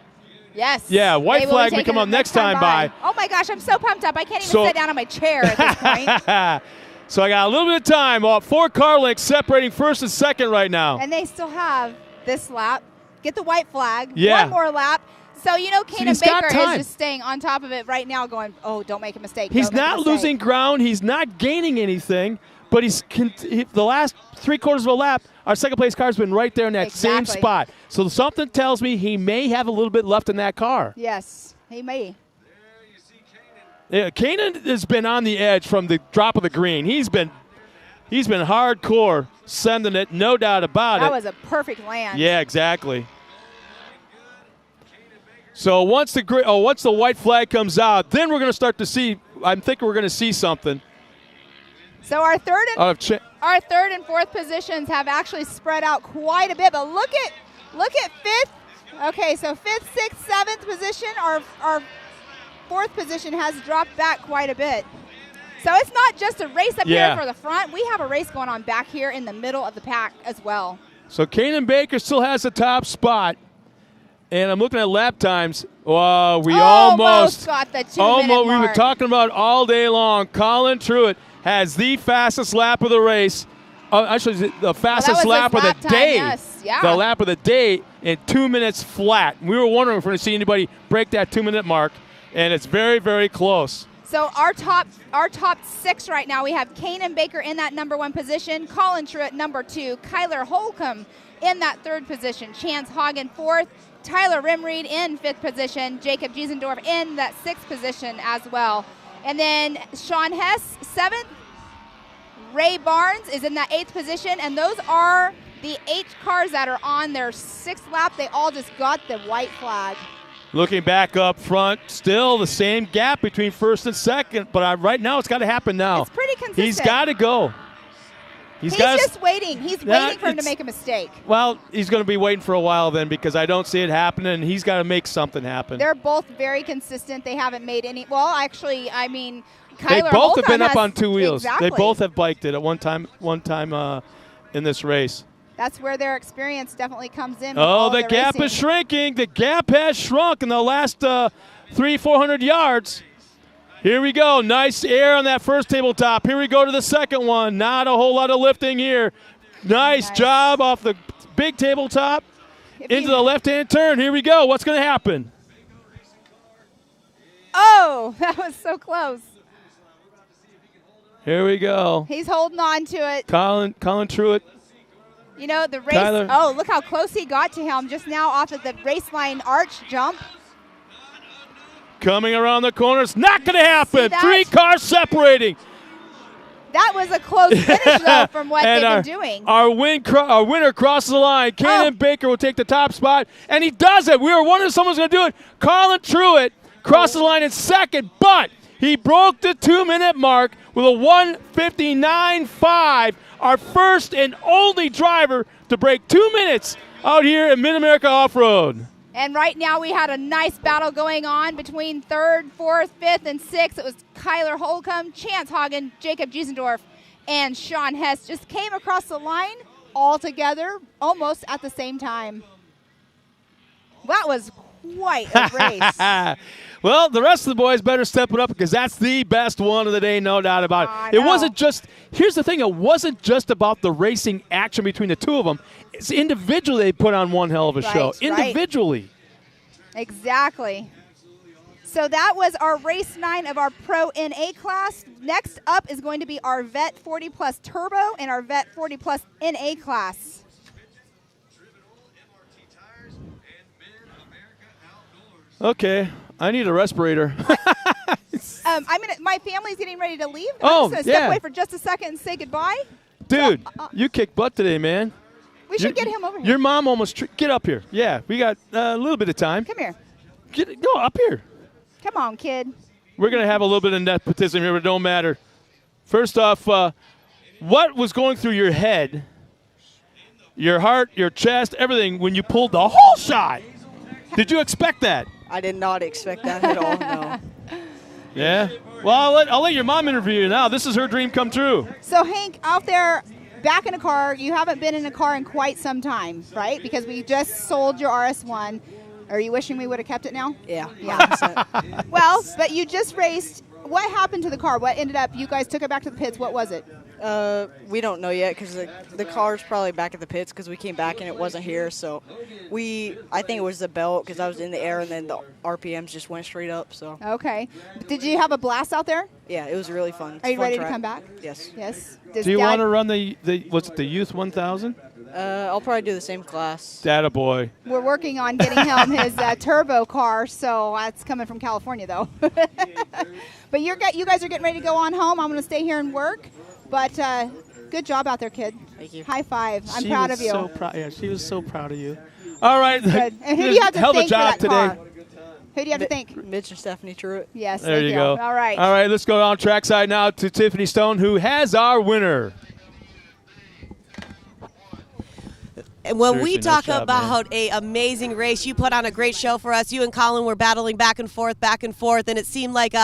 Yes. Yeah, white flag will come up next time by. Oh, my gosh, I'm so pumped up. I can't even sit down on my chair at this point. So I got a little bit of time. 4 car lengths separating first and second right now. And they still have this lap. Get the white flag. Yeah. One more lap. So, Kanan Baker is just staying on top of it right now going, oh, don't make a mistake. He's not losing ground. He's not gaining anything. But the last 3/4 of a lap, our second place car's been right there in that same spot. So something tells me he may have a little bit left in that car. Yes, he may. Yeah, Kanan has been on the edge from the drop of the green. He's been hardcore sending it, no doubt about it. That was a perfect land. Yeah, exactly. So once the white flag comes out, then we're going to start to see. I'm thinking we're going to see something. So our third and Out of our third and fourth positions have actually spread out quite a bit. But look at fifth. Okay, so fifth, sixth, seventh position. Our fourth position has dropped back quite a bit. So it's not just a race up Yeah. here for the front. We have a race going on back here in the middle of the pack as well. So Kanan Baker still has the top spot. And I'm looking at lap times. Wow, we almost got the 2-minute mark. We've been talking about all day long. Colin Truitt has the fastest lap of the race. Actually, the fastest was lap his of the lap time, day. yes, yeah. The lap of the day in 2 minutes flat. We were wondering if we're going to see anybody break that 2-minute mark, and it's very, very close. So our top 6 right now, we have Kanan Baker in that number 1 position, Colin Truitt number 2, Kyler Holcomb in that 3rd position, Chance Hagen 4th, Tyler Rimreed in 5th position, Jacob Giesendorf in that 6th position as well. And then Sean Hess 7th, Ray Barnes is in that 8th position, and those are the 8 cars that are on their 6th lap. They all just got the white flag. Looking back up front, still the same gap between first and second, but right now it's got to happen now. It's pretty consistent. He's got to go. He's just waiting. He's waiting for him to make a mistake. Well, he's going to be waiting for a while then because I don't see it happening, and he's got to make something happen. They're both very consistent. They haven't made any. Well, actually, I mean, Kyler They both Holcomb have been up has- on 2 wheels. Exactly. They both have biked it at one time in this race. That's where their experience definitely comes in. with Oh, all the their gap racing. is shrinking. The gap has shrunk in the last 400 yards. Here we go. Nice air on that first tabletop. Here we go to the second one. Not a whole lot of lifting here. Nice job off the big tabletop into the left-hand turn. Here we go. What's going to happen? Oh, that was so close. Here we go. He's holding on to it. Colin Truitt. You know, the race. Tyler. Oh, look how close he got to him just now off of the race line arch jump. Coming around the corner. It's not going to happen. that? 3 cars separating. That was a close finish, though, from what And they've been doing. Our winner crosses the line. Kanan Baker will take the top spot, and he does it. We were wondering if someone was going to do it. Colin Truitt crosses the line in second, but he broke the 2-minute mark with a 1:59.5. Our first and only driver to break 2 minutes out here in Mid-America Off-Road. And right now we had a nice battle going on between 3rd, 4th, 5th, and 6th. It was Kyler Holcomb, Chance Hagen, Jacob Giesendorf, and Sean Hess just came across the line all together almost at the same time. That was quite a race. Well, the rest of the boys better step it up because that's the best one of the day, no doubt about it. It wasn't just, here's the thing, it wasn't just about the racing action between the two of them. It's individually they put on one hell of a show. Right. Individually. Exactly. So that was our race 9 of our Pro NA class. Next up is going to be our Vet 40 Plus Turbo and our Vet 40 Plus NA class. Okay, I need a respirator. My family's getting ready to leave. Oh, I'm just going to step away for just a second and say goodbye. Dude, you kicked butt today, man. We should get him over here. Your mom almost get up here. Yeah, we got a little bit of time. Come here. Go up here. Come on, kid. We're going to have a little bit of nepotism here, but it don't matter. First off, what was going through your head, your heart, your chest, everything when you pulled the whole shot? Did you expect that? I did not expect that at all, no. Yeah? Well, I'll let your mom interview you now. This is her dream come true. So, Hank, out there back in a car, you haven't been in a car in quite some time, right? Because we just sold your RS1. Are you wishing we would have kept it now? Yeah. Yeah. Well, but you just raced. What happened to the car? What ended up? You guys took it back to the pits. What was it? We don't know yet because the car's probably back at the pits because we came back and it wasn't here. So I think it was the belt because I was in the air and then the RPMs just went straight up. So Okay. Did you have a blast out there? yeah, it was really fun. Are you ready to come back? Yes. Yes. Do you want to run the what's it, the Youth 1000? I'll probably do the same class. Data boy. We're working on getting him his turbo car, so that's coming from California, though. But you guys are getting ready to go on home. I'm going to stay here and work. But good job out there, kid. Thank you. High five. I'm proud of you. So proud. Yeah, she was so proud of you. All right. Good. And who do you have to Hell of a thank for job that today. car? Who do you have to think? Mitch and Stephanie Truitt. Yes, There you go. All right. All right, let's go on trackside now to Tiffany Stone, who has our winner. And when we Seriously, nice talk job, about an amazing race, you put on a great show for us. You and Colin were battling back and forth, and it seemed like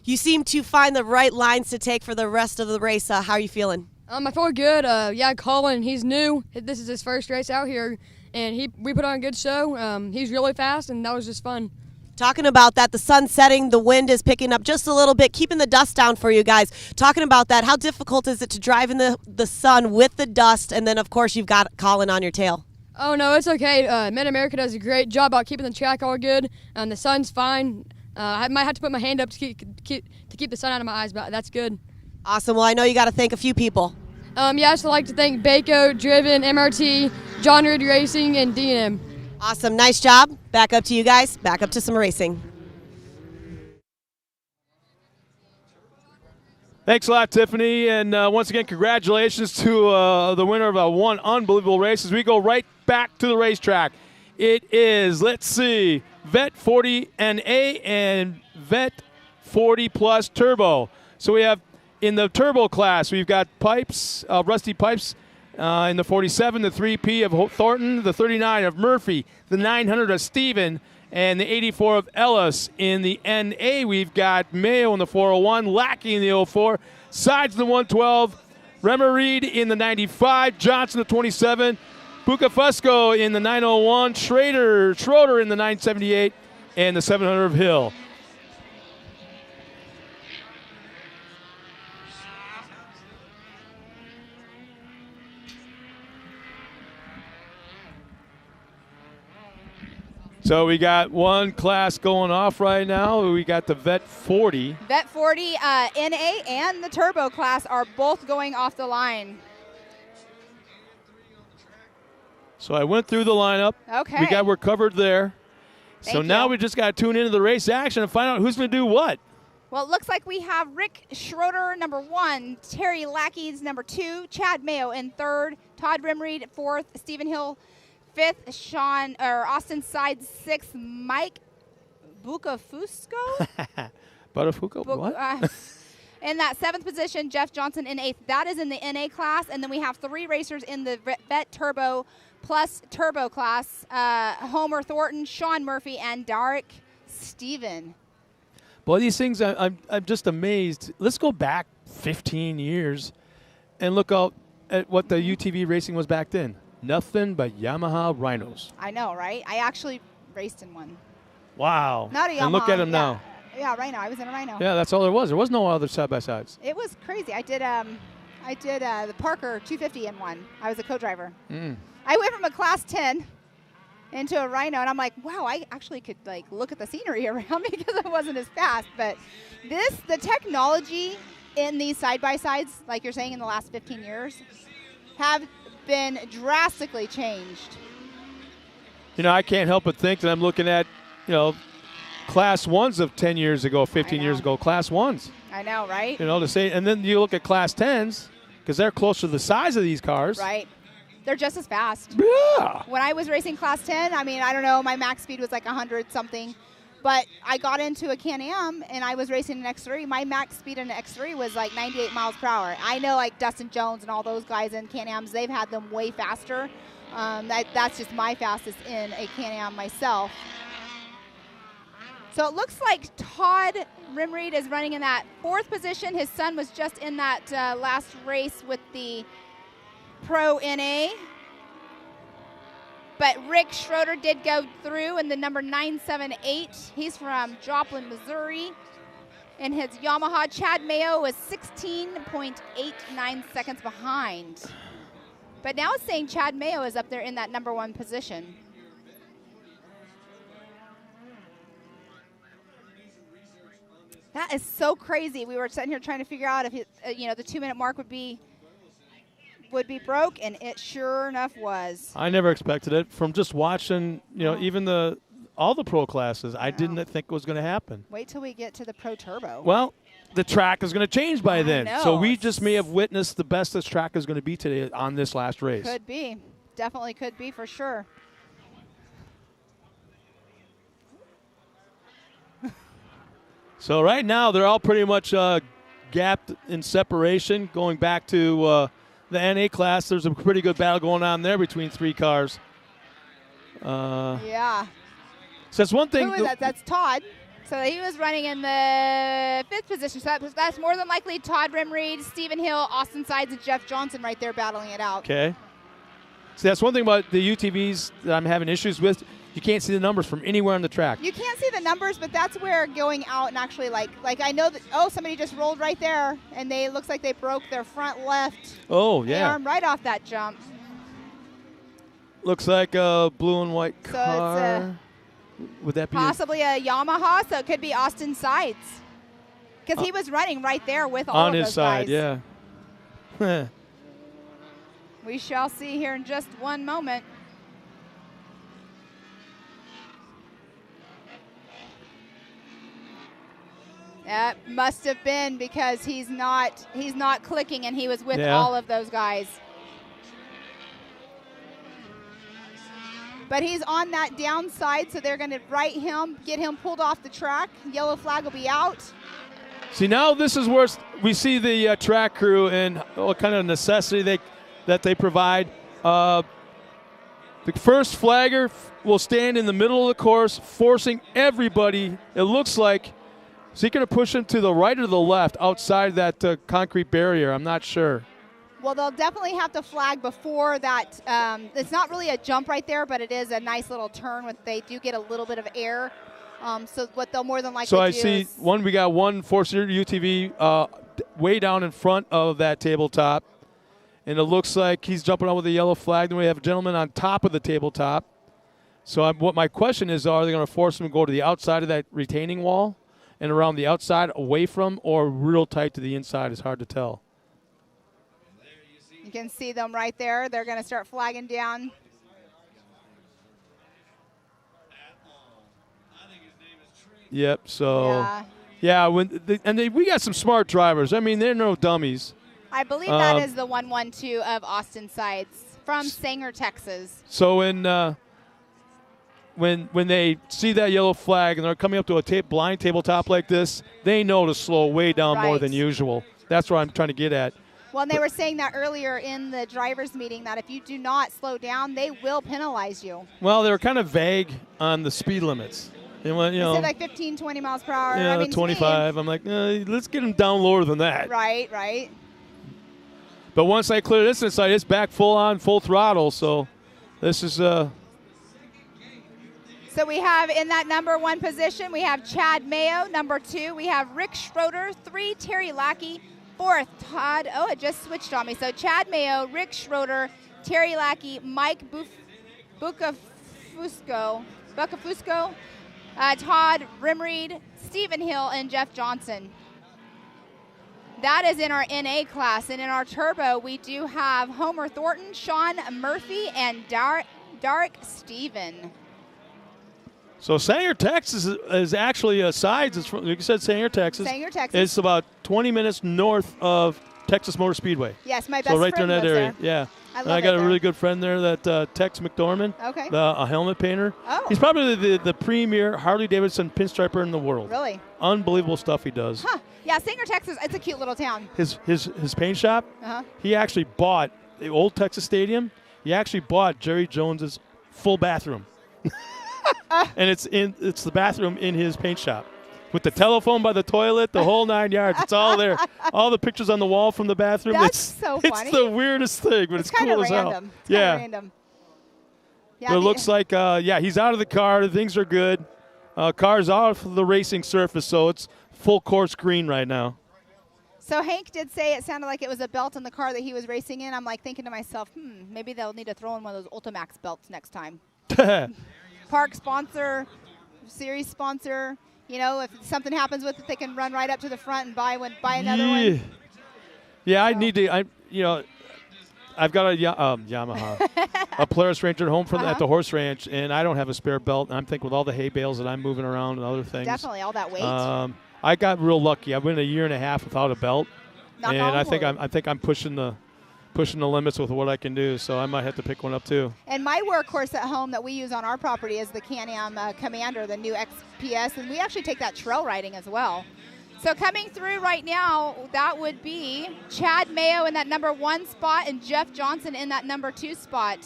you seemed to find the right lines to take for the rest of the race. How are you feeling? I feel good. Yeah, Colin, he's new. This is his first race out here, and we put on a good show. He's really fast, and that was just fun. Talking about that, the sun's setting, the wind is picking up just a little bit, keeping the dust down for you guys. Talking about that, how difficult is it to drive in the sun with the dust, and then, of course, you've got Colin on your tail? Oh, no, it's okay. Mid-America does a great job about keeping the track all good. The sun's fine. I might have to put my hand up to keep the sun out of my eyes, but that's good. Awesome. Well, I know you got to thank a few people. Yeah, I'd also like to thank Baco, Driven, MRT, John Reed Racing, and D&M. Awesome. Nice job. Back up to you guys. Back up to some racing. Thanks a lot, Tiffany. And once again, congratulations to the winner of one unbelievable race as we go right back to the racetrack. It is, let's see, Vet 40 NA and Vet 40 Plus Turbo. So we have in the turbo class, we've got Pipes, Rusty Pipes, in the 47, the 3P of Thornton, the 39 of Murphy, the 900 of Steven, and the 84 of Ellis. In the NA, we've got Mayo in the 401, Lackey in the 04, Sides in the 112, Remmer Reed in the 95, Johnson the 27, Bucafusco in the 901, Schroeder in the 978, and the 700 of Hill. So we got one class going off right now. We got the Vet 40. Vet 40 NA and the Turbo class are both going off the line. So I went through the lineup. Okay. We're covered there. Thank So now you. we just got to tune into the race action and find out who's going to do what. Well, it looks like we have Rick Schroeder, number 1, Terry Lackey's number 2, Chad Mayo in 3rd, Todd Rimreed 4th, Stephen Hill 5th, Austin Sides 6th, Mike Bucafusco? Buttafuoco? What? In that 7th position, Jeff Johnson in 8th. That is in the NA class. And then we have 3 racers in the Vet Turbo Plus Turbo class, Homer Thornton, Sean Murphy, and Derek Steven. Boy, these things, I'm just amazed. Let's go back 15 years and look out at what the UTV racing was back then. Nothing but Yamaha Rhinos. I know, right? I actually raced in one. Wow. Not a Yamaha. And look at them yeah. now. Yeah, Rhino. I was in a Rhino. Yeah, that's all there was. There was no other side-by-sides. It was crazy. I did the Parker 250 in one. I was a co-driver. I went from a class 10 into a Rhino, and I'm like, wow, I actually could like look at the scenery around me because it wasn't as fast. But the technology in these side-by-sides, like you're saying, in the last 15 years, have been drastically changed. You know, I can't help but think that I'm looking at, class 1s of 10 years ago, 15 years ago, class 1s. I know, right? To say, and then you look at class 10s because they're close to the size of these cars. Right. They're just as fast. Yeah. When I was racing class 10, I mean, I don't know, my max speed was like 100 something, but I got into a Can-Am and I was racing an X3. My max speed in an X3 was like 98 miles per hour. I know like Dustin Jones and all those guys in Can-Ams, they've had them way faster. That's just my fastest in a Can-Am myself. So it looks like Todd Rimreed is running in that 4th position. His son was just in that last race with the Pro NA. But Rick Schroeder did go through in the number 978. He's from Joplin, Missouri. And his Yamaha, Chad Mayo, was 16.89 seconds behind. But now it's saying Chad Mayo is up there in that number 1 position. That is so crazy. We were sitting here trying to figure out if the 2-minute mark would be broke, and it sure enough was. I never expected it from just watching, even all the pro classes. I didn't think it was going to happen. Wait till we get to the Pro Turbo. Well, the track is going to change by then. know. So we just may have witnessed the best this track is going to be today on this last race. Could be. Definitely could be for sure. So right now they're all pretty much gapped in separation. Going back to the NA class, there's a pretty good battle going on there between 3 cars. Yeah. So that's one thing. Who is that? That's Todd. So he was running in the 5th position. So that's more than likely Todd Rimreed, Stephen Hill, Austin Sides, and Jeff Johnson right there battling it out. Okay. See, that's one thing about the UTVs that I'm having issues with. You can't see the numbers from anywhere on the track. You can't see the numbers, but that's where going out and actually like I know that, oh, somebody just rolled right there, and it looks like they broke their front left arm right off that jump. Looks like a blue and white So car. Would that be possibly a Yamaha, so it could be Austin Sides. Because he was running right there with all on of his those side? guys. Yeah. We shall see here in just one moment. That must have been because he's not clicking, and he was with all of those guys. But he's on that downside, so they're going to right him, get him pulled off the track. Yellow flag will be out. See, now this is where we see the track crew and what kind of necessity that they provide. The first flagger will stand in the middle of the course, forcing everybody. It looks like, is he going to push him to the right or the left outside that concrete barrier? I'm not sure. Well, they'll definitely have to flag before that. It's not really a jump right there, but it is a nice little turn when they do get a little bit of air. So what they'll more than likely do. So I see we got one 4-seater UTV way down in front of that tabletop. And it looks like he's jumping on with a yellow flag. Then we have a gentleman on top of the tabletop. So what my question is, are they going to force him to go to the outside of that retaining wall and around the outside away from, or real tight to the inside? It's hard to tell. You can see them right there. They're going to start flagging down. Yep. So yeah, we got some smart drivers. I mean, they're no dummies. I believe that is the 112 of Austin Sides from Sanger, Texas. So when they see that yellow flag and they're coming up to a blind tabletop like this, they know to slow way down more than usual. That's what I'm trying to get at. Well, and they were saying that earlier in the drivers' meeting, that if you do not slow down, they will penalize you. Well, they were kind of vague on the speed limits. They went, They said like 15, 20 miles per hour. Yeah, I mean, 25. I'm like, let's get them down lower than that. Right. But once I clear this inside, it's back full on, full throttle. So this is So we have in that number 1 position, we have Chad Mayo. Number 2, we have Rick Schroeder. 3, Terry Lackey. 4th, Todd. Oh, it just switched on me. So Chad Mayo, Rick Schroeder, Terry Lackey, Mike Bucafusco, Todd Rimreed, Stephen Hill, and Jeff Johnson. That is in our NA class. And in our turbo, we do have Homer Thornton, Sean Murphy, and Dark Steven. So Sanger, Texas is actually a sides. It's from, like you said, Sanger, Texas. Sanger, Texas. It's about 20 minutes north of Texas Motor Speedway. Yes, my best so right friend there in that lives area. there. Yeah. I got a really good friend there, that Tex McDormand. Okay. A helmet painter. Oh. He's probably the premier Harley-Davidson pinstriper in the world. Really? Unbelievable stuff he does. Huh. Yeah, Sanger, Texas, it's a cute little town. His paint shop, he actually bought the old Texas Stadium. He actually bought Jerry Jones's full bathroom. And it's the bathroom in his paint shop. With the telephone by the toilet, the whole 9 yards. It's all there. All the pictures on the wall from the bathroom. That's so funny. It's the weirdest thing, but it's cool as hell. It's yeah. random. Yeah, But it looks like, he's out of the car. Things are good. Car's off the racing surface, so it's full course green right now. So Hank did say it sounded like it was a belt in the car that he was racing in. I'm like thinking to myself, maybe they'll need to throw in one of those Ultimax belts next time. Park sponsor, series sponsor. You know, if something happens with it, they can run right up to the front and buy another one. Yeah, I need to. I've got a Yamaha, a Polaris Ranger at home at the horse ranch, and I don't have a spare belt. And I'm thinking with all the hay bales that I'm moving around and other things. Definitely, all that weight. I got real lucky. I went a year and a half without a belt, Knock and on I think wood. I'm pushing the pushing the limits with what I can do. So I might have to pick one up too. And my workhorse at home that we use on our property is the Can-Am Commander, the new XPS, and we actually take that trail riding as well. So coming through right now, that would be Chad Mayo in that number 1 spot and Jeff Johnson in that number 2 spot.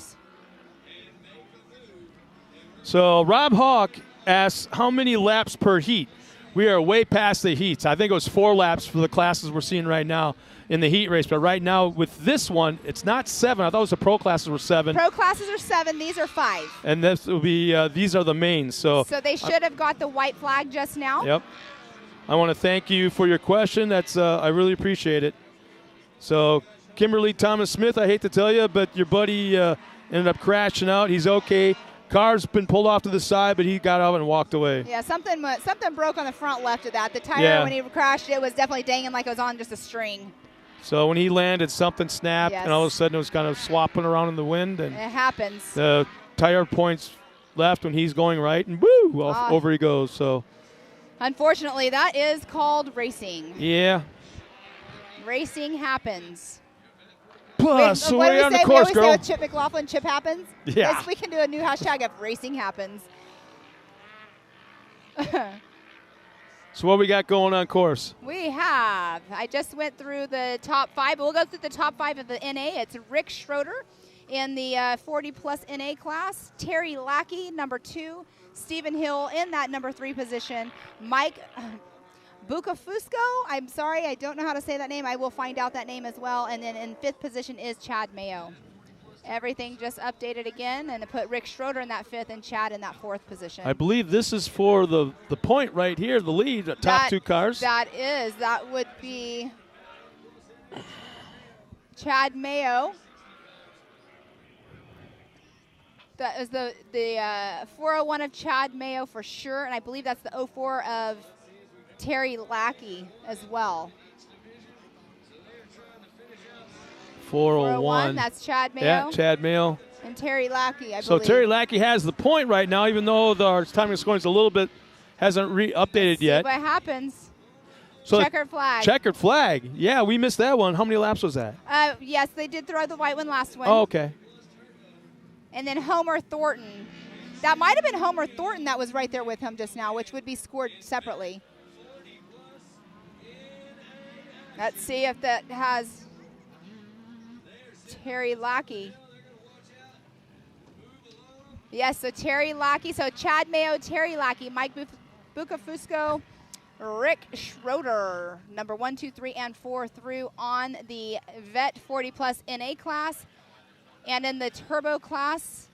So Rob Hawk asks, how many laps per heat? We are way past the heats. I think it was 4 laps for the classes we're seeing right now in the heat race. But right now with this one, it's not 7. I thought it was the pro classes were 7. Pro classes are 7. These are 5. And this will be these are the mains. So they should have got the white flag just now. Yep. I want to thank you for your question. That's I really appreciate it. So Kimberly Thomas Smith, I hate to tell you, but your buddy ended up crashing out. He's okay. Car's been pulled off to the side, but he got out and walked away. Yeah, something broke on the front left of that. The tire, when he crashed, it was definitely dangling like it was on just a string. So when he landed, something snapped, and all of a sudden it was kind of swapping around in the wind. And it happens. The tire points left when he's going right, and woo, over he goes. So unfortunately, that is called racing. Yeah. Racing happens. So we're on the course, girl. Say with Chip McLaughlin, Chip happens? Yeah. Yes, we can do a new hashtag of racing happens. So what we got going on course? We have. I just went through the top 5. We'll go through the top 5 of the NA. It's Rick Schroeder in the 40-plus NA class. Terry Lackey, number 2. Stephen Hill in that number 3 position. Mike Bucafusco, I'm sorry, I don't know how to say that name. I will find out that name as well. And then in 5th position is Chad Mayo. Everything just updated again, and to put Rick Schroeder in that 5th and Chad in that 4th position. I believe this is for the point right here, the lead, the top 2 cars. That would be Chad Mayo. That is the 401 of Chad Mayo for sure, and I believe that's the 04 of Terry Lackey as well. 401. That's Chad Mayo. Yeah, Chad Mayo. And Terry Lackey, I believe. So Terry Lackey has the point right now, even though our timing of scoring is a little bit, hasn't updated yet. See what happens. So checkered flag. Checkered flag. Yeah, we missed that one. How many laps was that? Yes, they did throw the white one last one. Oh, okay. And then Homer Thornton. That might have been Homer Thornton that was right there with him just now, which would be scored separately. Let's see if that has Terry Lackey. Yes, so Terry Lackey. So Chad Mayo, Terry Lackey, Mike Bucafusco, Rick Schroeder, number 1, 2, 3, and 4 through on the Vet 40-plus NA class. And in the Turbo class,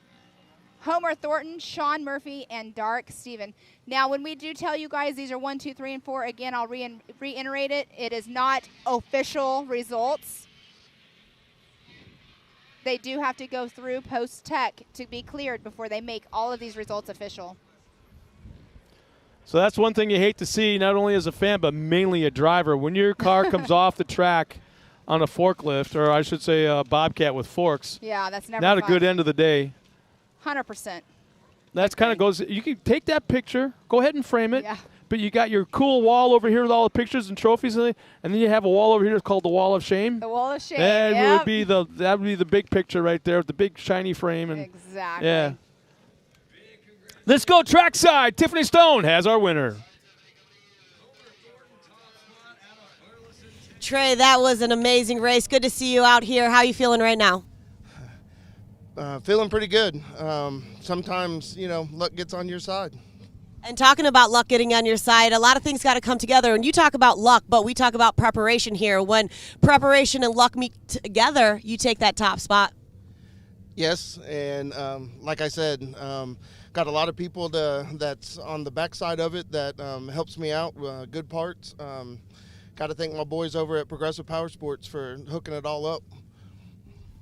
Homer Thornton, Sean Murphy, and Dark Steven. Now, when we do tell you guys these are 1, 2, 3, and 4, again, I'll reiterate it. It is not official results. They do have to go through post-tech to be cleared before they make all of these results official. So that's one thing you hate to see, not only as a fan, but mainly a driver. When your car comes off the track on a forklift, or I should say a Bobcat with forks. Yeah, that's never not fun. a good end of the day. 100%. That's kind of goes. You can take that picture, go ahead and frame it. Yeah. But you got your cool wall over here with all the pictures and trophies, and then you have a wall over here called the Wall of Shame. The Wall of Shame. That would be the big picture right there, with the big shiny frame. And exactly. Yeah. Let's go trackside. Tiffany Stone has our winner. Trey, that was an amazing race. Good to see you out here. How are you feeling right now? Feeling pretty good. Sometimes, luck gets on your side. And talking about luck getting on your side, a lot of things got to come together. And you talk about luck, but we talk about preparation here. When preparation and luck meet together, you take that top spot. Yes, and like I said, got a lot of people that's on the backside of it that helps me out, good parts. Got to thank my boys over at Progressive Power Sports for hooking it all up.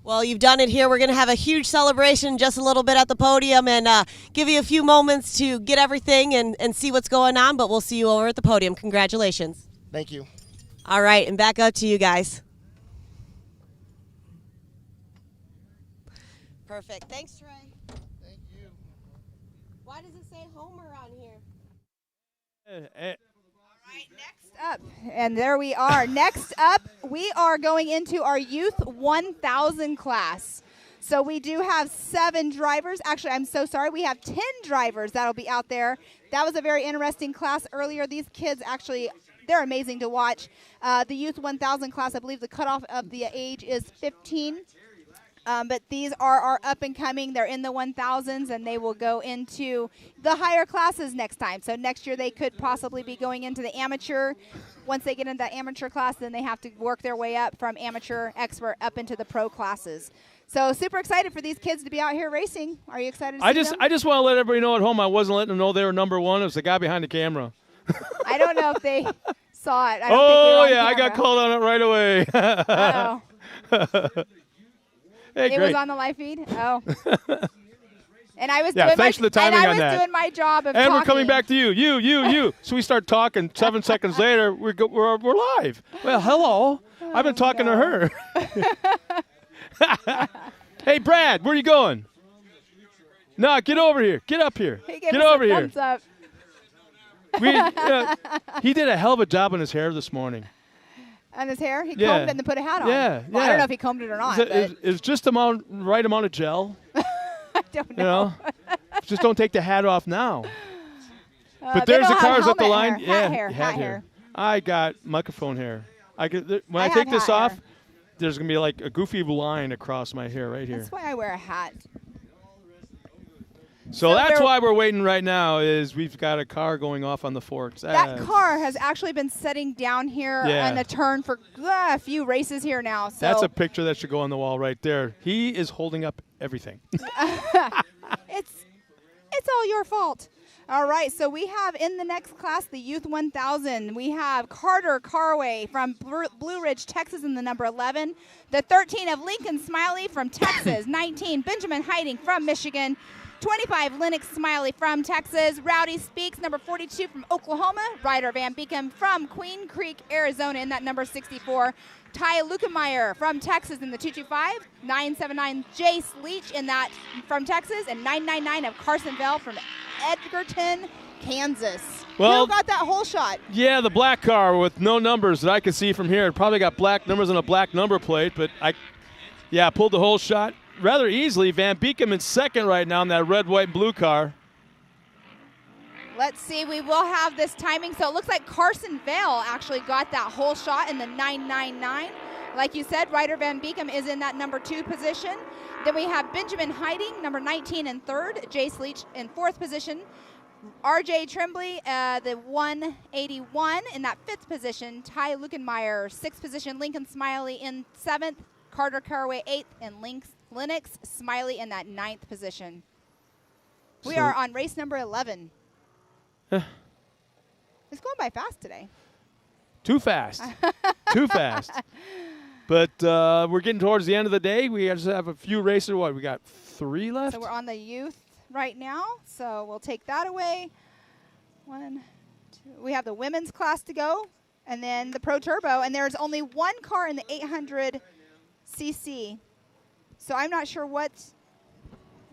Well, you've done it here. We're going to have a huge celebration just a little bit at the podium and give you a few moments to get everything and see what's going on, but we'll see you over at the podium. Congratulations. Thank you. All right, and back up to you guys. Perfect. Thanks, Trey. Thank you. Why does it say Homer on here? All right, next up, and there we are. Next up, we are going into our Youth 1000 class. So we do have 7 drivers. Actually, I'm so sorry. We have 10 drivers that'll be out there. That was a very interesting class earlier. These kids actually, they're amazing to watch. The Youth 1000 class, I believe the cutoff of the age is 15. But these are our up-and-coming. They're in the 1000s, and they will go into the higher classes next time. So next year they could possibly be going into the amateur. Once they get into that amateur class, then they have to work their way up from amateur, expert, up into the pro classes. So super excited for these kids to be out here racing. Are you excited to see them? I just want to let everybody know at home I wasn't letting them know they were number 1. It was the guy behind the camera. I don't know if they saw it. I don't think they Oh, were on yeah, I camera. got called on it right away. Uh-oh. Hey, It great. was on the live feed? Oh. And I was Yeah, doing thanks for the timing on that. doing my job of And talking. we're coming back to you. You. So we start talking. 7 seconds later, we're live. Well, hello. I've been talking to her. Hey, Brad, where are you going? No, get over here. Get up here. He gave Get us a over here. thumbs up. He did a hell of a job on his hair this morning. On his hair? He Yeah. combed it and then put a hat on. Yeah, Well, I yeah. don't know if he combed it or not. It's just the right amount of gel. I don't You know. know, just don't take the hat off now. But they there's the don't have cars up the helmet line. hair, Yeah, hat hair. I got microphone hair. When I I have take this hat off, hair. there's gonna be like a goofy line across my hair right here. That's why I wear a hat. So that's there- why we're waiting right now. Is we've got a car going off on the forks. That car has actually been sitting down here Yeah. on the turn for a few races here now. So That's a picture that should go on the wall right there. He is holding up everything. It's all your fault. All right, so we have in the next class the Youth 1000. We have Carter Carway from Blue Ridge, Texas in the number 11. The 13 of Lincoln Smiley from Texas. 19, Benjamin Hiding from Michigan. 25, Lennox Smiley from Texas. Rowdy Speaks, number 42 from Oklahoma. Ryder Van Beekum from Queen Creek, Arizona in that number 64. Ty Lukemeyer from Texas in the 225. 979, Jace Leach in that from Texas. And 999 of Carson Bell from Edgerton, Kansas. Well- Who got that whole shot? Yeah, the black car with no numbers that I can see from here. It probably got black numbers on a black number plate, but I pulled the whole shot rather easily. Van Beekum in second right now in that red, white, and blue car. Let's see, we will have this timing. So it looks like Carson Vale actually got that whole shot in the 999. Like you said, Ryder Van Beekum is in that number 2 position. Then we have Benjamin Hiding, number 19 in third. Jace Leach in 4th position. RJ Tremblay, the 181 in that 5th position. Ty Lukenmeyer, 6th position. Lincoln Smiley in 7th. Carter Carway 8th. And Lennox Smiley in that 9th position. We So- are on race number 11. It's going by fast today. Too fast. Too fast. But we're getting towards the end of the day. We just have a few races. What, we got 3 left? So we're on the youth right now. So we'll take that away. 1, 2. We have the women's class to go. And then the Pro Turbo. And there's only one car in the 800cc. So I'm not sure what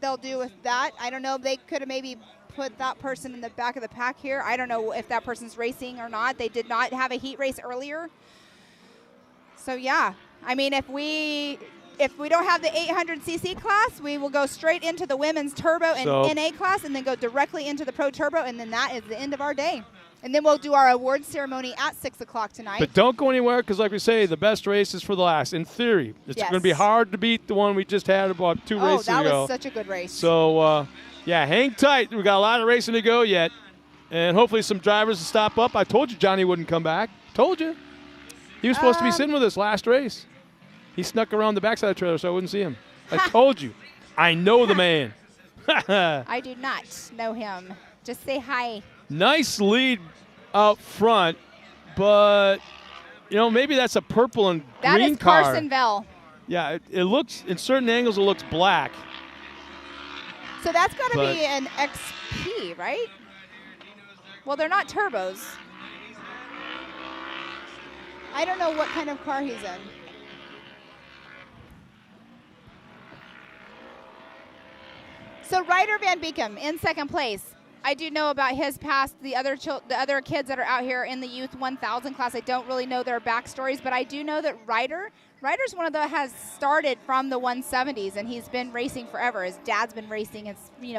they'll do with that. I don't know. They could have maybe put that person in the back of the pack here. I don't know if that person's racing or not. They did not have a heat race earlier. So yeah, I mean, if we don't have the 800cc class, we will go straight into the women's turbo and NA class, and then go directly into the Pro Turbo, and then that is the end of our day. And then we'll do our awards ceremony at 6 o'clock tonight. But don't go anywhere because, like we say, the best race is for the last. In theory, it's Yes. going to be hard to beat the one we just had about 2 races ago. Oh, that was such a good race. So, yeah, hang tight. We got a lot of racing to go yet. And hopefully some drivers will stop up. I told you Johnny wouldn't come back. Told you. He was supposed to be sitting with us last race. He snuck around the backside of the trailer so I wouldn't see him. I told you. I know the man. I do not know him. Just say hi. Nice lead out front, but, maybe that's a purple and That green is car. Carson Vell. Yeah, it looks, in certain angles, it looks black. So that's got to But- be an XP, right? Well, they're not turbos. I don't know what kind of car he's in. So Ryder Van Beekum in second place. I do know about his past. The other kids that are out here in the youth 1000 class, I don't really know their backstories, but I do know that Ryder's one of the has started from the 170s, and he's been racing forever. His dad's been racing,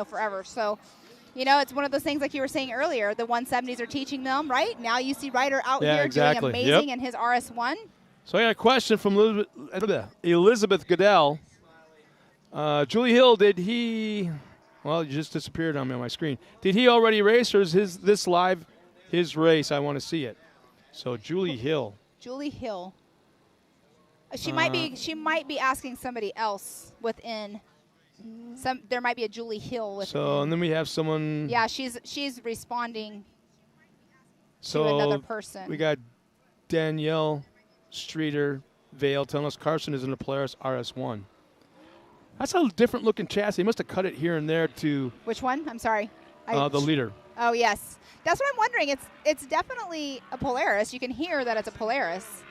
forever. So, it's one of those things like you were saying earlier. The 170s are teaching them, right? Now you see Ryder out here exactly. doing amazing in his RS1. So I got a question from Elizabeth Goodell. Julie Hill, did he? Well, he just disappeared on my screen. Did he already race, or is this live his race? I want to see it. So Julie Hill. Julie Hill. She might be asking somebody else within. There might be a Julie Hill within. So and then we have someone. Yeah, she's responding to another person. We got Danielle Streeter Vale telling us Carson is in the Polaris RS1. That's a different looking chassis. He must have cut it here and there to. Which one? I'm sorry. The leader. Oh yes, that's what I'm wondering. It's definitely a Polaris. You can hear that it's a Polaris,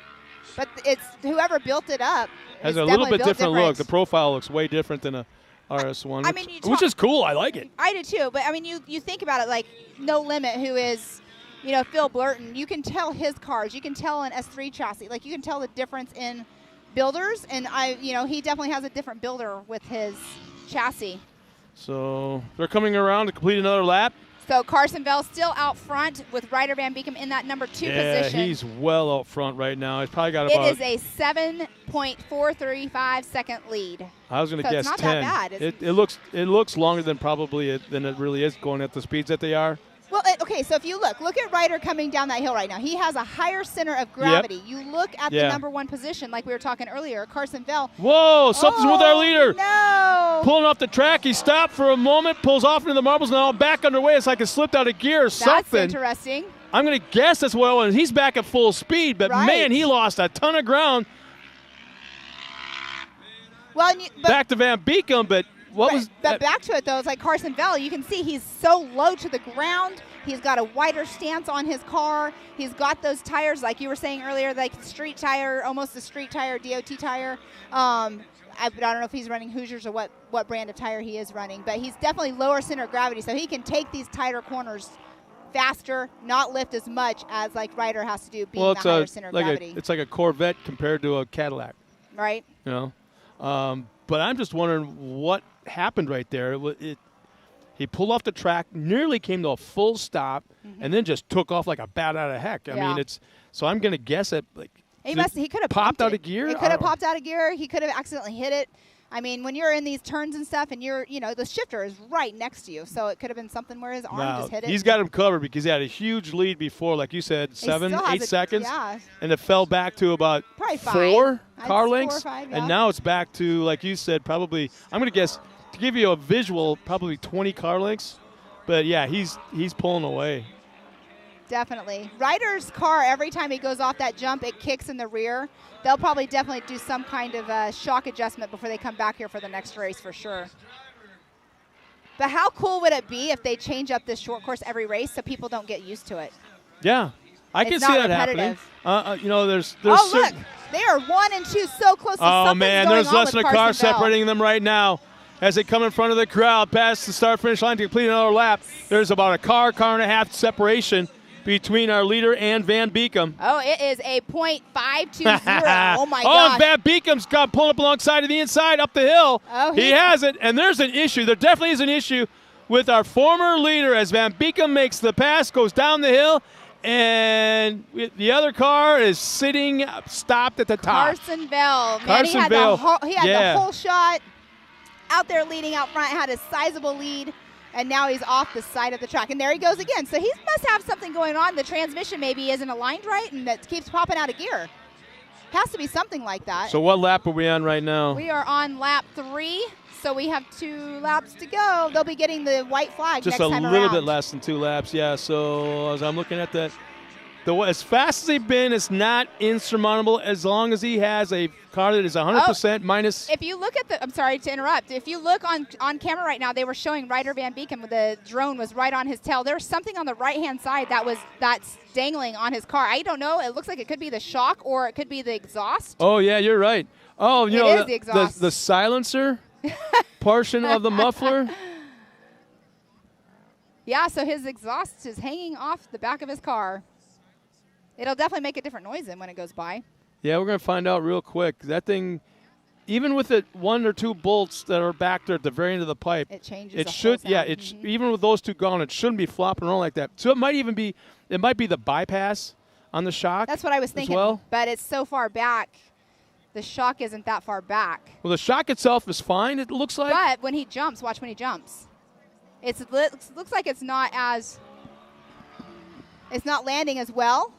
but it's whoever built it up. Has a little bit different look. The profile looks way different than a RS1, which is cool. I like it. I do too. But I mean, you think about it like No Limit, who is, Phil Blurton. You can tell his cars. You can tell an S3 chassis. Like you can tell the difference in builders, and he definitely has a different builder with his chassis. So they're coming around to complete another lap. So Carson Bell still out front with Ryder Van Beekem in that number 2 position. Yeah, he's well out front right now. He's probably got about. It is a 7.435 second lead. I was going to guess it's not 10. That bad. It looks longer than than it really is going at the speeds that they are. Well, okay, so if you look at Ryder coming down that hill right now. He has a higher center of gravity. Yep. You look at the number 1 position, like we were talking earlier, Carson Bell. Whoa, something's with our leader. No. Pulling off the track. He stopped for a moment, pulls off into the marbles, now back underway. It's like it slipped out of gear or something. That's interesting. I'm going to guess that's what it was. He's back at full speed, but man, he lost a ton of ground. Well, back to Van Beekem, but what was that? Back to it, though, it's like Carson Bell. You can see he's so low to the ground. He's got a wider stance on his car. He's got those tires, like you were saying earlier, like street tire, almost a street tire, DOT tire. I don't know if he's running Hoosiers or what brand of tire he is running, but he's definitely lower center of gravity, so he can take these tighter corners faster, not lift as much as like Ryder has to do, being the higher center of gravity. It's like a Corvette compared to a Cadillac. Right. But I'm just wondering what happened right there. He pulled off the track, nearly came to a full stop, and then just took off like a bat out of heck. I mean, so I'm going to guess that he could have popped out of gear. He could have popped out of gear. He could have accidentally hit it. I mean, when you're in these turns and stuff, and the shifter is right next to you, so it could have been something where his arm just hit it. He's got him covered because he had a huge lead before, like you said, 7-8 seconds, and it fell back to about probably 4 car lengths, 4 or 5, and now it's back to, like you said, probably. I'm going to guess. To give you a visual, probably 20 car lengths. But, yeah, he's pulling away. Definitely. Ryder's car, every time he goes off that jump, it kicks in the rear. They'll probably definitely do some kind of shock adjustment before they come back here for the next race for sure. But how cool would it be if they change up this short course every race so people don't get used to it? Yeah. I can see that happening. There's look. They are 1 and 2 so close to something's man, going there's less than a car Bell. separating them right now. As they come in front of the crowd, past the start-finish line to complete another lap, there's about a car and a half separation between our leader and Van Beekem. Oh, it is a .520. Oh, my God. Oh, Van Beekem's got pulling up alongside of the inside, up the hill. Oh, he has it, and there's an issue. There definitely is an issue with our former leader as Van Beekem makes the pass, goes down the hill, and the other car is sitting stopped at the top. Carson Bell. Man, Carson Bell. He had the whole shot. Out there leading out front, had a sizable lead, and now he's off the side of the track. And there he goes again. So he must have something going on. The transmission maybe isn't aligned right, and that keeps popping out of gear. Has to be something like that. So what lap are we on right now? We are on lap 3, so we have 2 laps to go. They'll be getting the white flag just next time around. Just a little bit less than 2 laps, yeah. So as I'm looking at that, as fast as he's been, it's not insurmountable as long as he has a car that is 100% minus. If you look at I'm sorry to interrupt. If you look on camera right now, they were showing Ryder Van Beekem. The drone was right on his tail. There's something on the right-hand side that's dangling on his car. I don't know. It looks like it could be the shock or it could be the exhaust. Oh, yeah, you're right. Oh, it is the exhaust. The silencer portion of the muffler. Yeah, so his exhaust is hanging off the back of his car. It'll definitely make a different noise than when it goes by. Yeah, we're going to find out real quick. That thing, even with it 1 or 2 bolts that are back there at the very end of the pipe, It changes it the should, whole yeah, sound. even with those 2 gone, it shouldn't be flopping around like that. So it might even be, the bypass on the shock. That's what I was thinking. Well. But it's so far back. The shock isn't that far back. Well, the shock itself is fine, it looks like. But when he jumps, watch when he jumps. It looks like it's not landing as well.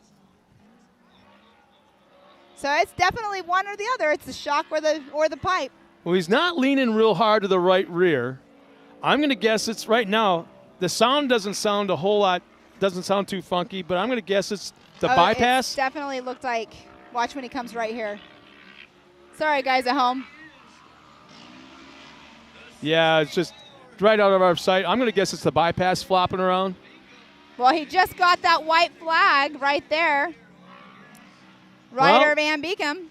So it's definitely one or the other. It's the shock or the pipe. Well, he's not leaning real hard to the right rear. I'm going to guess it's right now. The sound doesn't sound a whole lot, doesn't sound too funky, but I'm going to guess it's the bypass. It definitely looked like, watch when he comes right here. Sorry, guys at home. Yeah, it's just right out of our sight. I'm going to guess it's the bypass flopping around. Well, he just got that white flag right there. Ryder Van Beekum.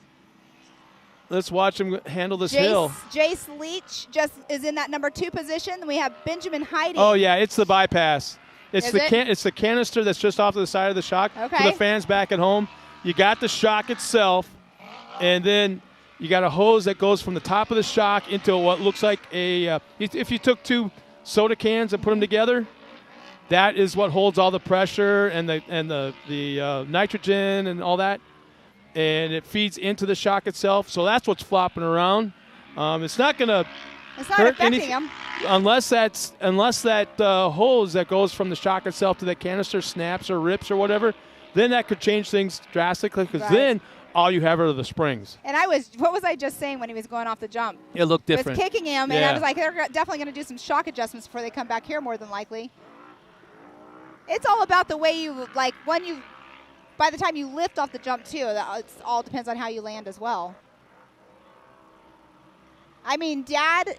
Let's watch him handle this hill. Jace Leach just is in that number 2 position. Then we have Benjamin Heidi. Oh, yeah, it's the bypass. It's Is it's the canister that's just off to the side of the shock. Okay. For the fans back at home, you got the shock itself, and then you got a hose that goes from the top of the shock into what looks like a if you took 2 soda cans and put them together, that is what holds all the pressure and the nitrogen and all that. And it feeds into the shock itself, so that's what's flopping around. It's not going to hurt affecting anything him. unless that hose that goes from the shock itself to the canister snaps or rips or whatever. Then that could change things drastically, because Right. then all you have are the springs. And what was I just saying when he was going off the jump? It looked different. It was kicking him, and Yeah. I was like, they're definitely going to do some shock adjustments before they come back here, more than likely. It's all about the way you, by the time you lift off the jump, too. It all depends on how you land as well. I mean, Dad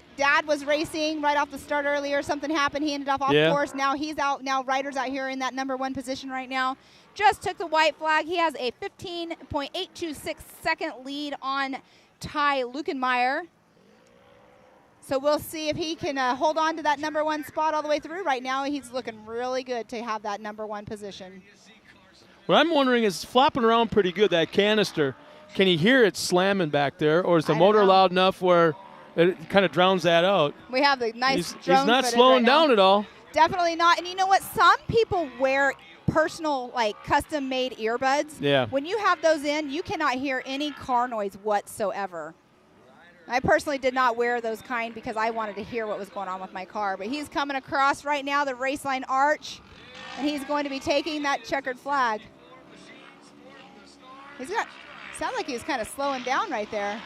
was racing right off the start earlier. Something happened. He ended up off course. Now he's out. Now Ryder's out here in that number 1 position right now. Just took the white flag. He has a 15.826 second lead on Ty Lukenmeyer. So we'll see if he can hold on to that number 1 spot all the way through. Right now, he's looking really good to have that number 1 position. What I'm wondering is, flopping around pretty good, that canister. Can you hear it slamming back there, or is the motor loud enough where it kind of drowns that out? We have the nice He's drone not footage slowing right now. down at all. Definitely not. And you know what? Some people wear personal, custom-made earbuds. Yeah. When you have those in, you cannot hear any car noise whatsoever. I personally did not wear those kind because I wanted to hear what was going on with my car. But he's coming across right now the race line arch, and he's going to be taking that checkered flag. Sounds like he's kind of slowing down right there.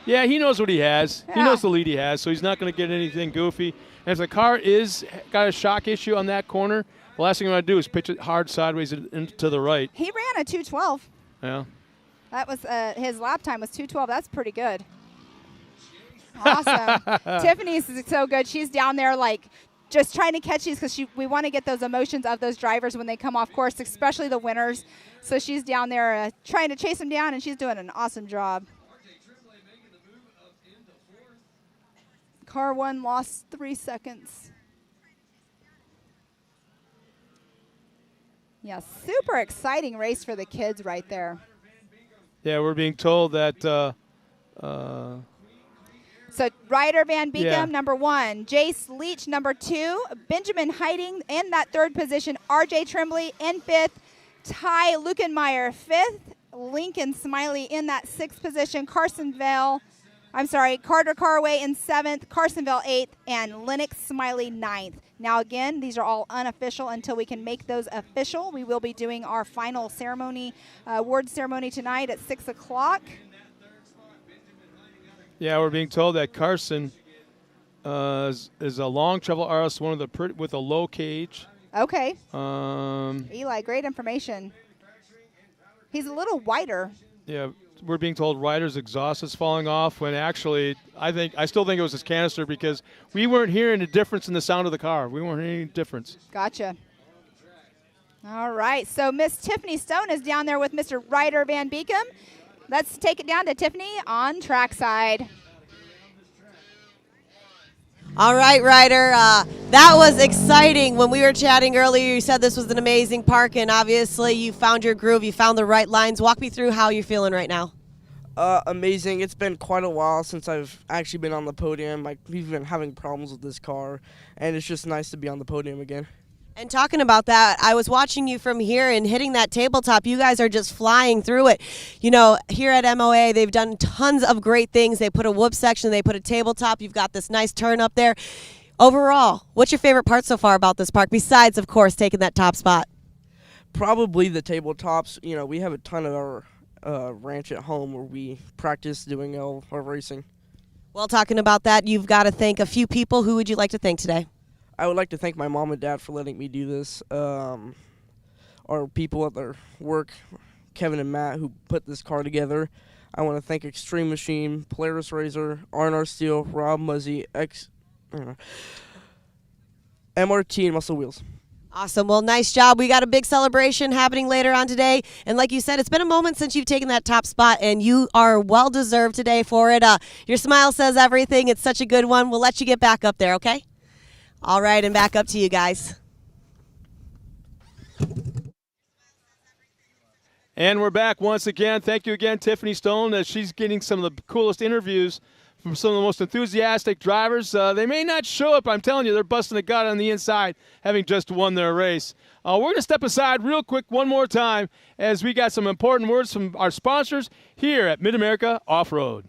Yeah, he knows what he has. He Yeah. knows the lead he has, so he's not going to get anything goofy. And if the car is got a shock issue on that corner, the last thing you want to do is pitch it hard sideways to the right. He ran a 2:12. Yeah. That was his lap time was 2:12. That's pretty good. Awesome. Tiffany's so good. She's down there just trying to catch these because we want to get those emotions of those drivers when they come off course, especially the winners. So she's down there trying to chase them down, and she's doing an awesome job. Car 1 lost 3 seconds. Yeah, super exciting race for the kids right there. Yeah, we're being told that So Ryder Van Beekum, Yeah. number 1. Jace Leach, number 2. Benjamin Heiding in that 3rd position. RJ Tremblay in 5th. Ty Lukenmeyer 5th. Lincoln Smiley in that 6th position. Carter Carway in 7th. Carsonville 8th. And Lennox Smiley 9th. Now, again, these are all unofficial until we can make those official. We will be doing our final ceremony, award ceremony tonight at 6 o'clock. Yeah, we're being told that Carson is a long travel RS, one of the with a low cage. Okay. Um, Eli, great information. He's a little wider. Yeah, we're being told Ryder's exhaust is falling off, when actually I still think it was his canister, because we weren't hearing a difference in the sound of the car. We weren't hearing any difference. Gotcha. All right, so Miss Tiffany Stone is down there with Mr. Ryder Van Beekum. Let's take it down to Tiffany on trackside. All right, Ryder. That was exciting. When we were chatting earlier, you said this was an amazing park, and obviously you found your groove. You found the right lines. Walk me through how you're feeling right now. Amazing. It's been quite a while since I've actually been on the podium. We've been having problems with this car, and it's just nice to be on the podium again. And talking about that, I was watching you from here and hitting that tabletop. You guys are just flying through it. You know, here at MOA, they've done tons of great things. They put a whoop section, they put a tabletop. You've got this nice turn up there. Overall, what's your favorite part so far about this park, besides, of course, taking that top spot? Probably the tabletops. You know, we have a ton of our ranch at home where we practice doing our racing. Well, talking about that, you've got to thank a few people. Who would you like to thank today? I would like to thank my mom and dad for letting me do this. Our people at their work, Kevin and Matt, who put this car together. I want to thank Extreme Machine, Polaris Razor, R&R Steel, Rob Muzzy, MRT, and Muscle Wheels. Awesome. Well, nice job. We got a big celebration happening later on today. And like you said, it's been a moment since you've taken that top spot, and you are well-deserved today for it. Your smile says everything. It's such a good one. We'll let you get back up there, okay? All right, and back up to you guys. And we're back once again. Thank you again, Tiffany Stone, as she's getting some of the coolest interviews from some of the most enthusiastic drivers. They may not show up. I'm telling you, they're busting a gut on the inside, having just won their race. We're going to step aside real quick one more time as we got some important words from our sponsors here at Mid-America Off-Road.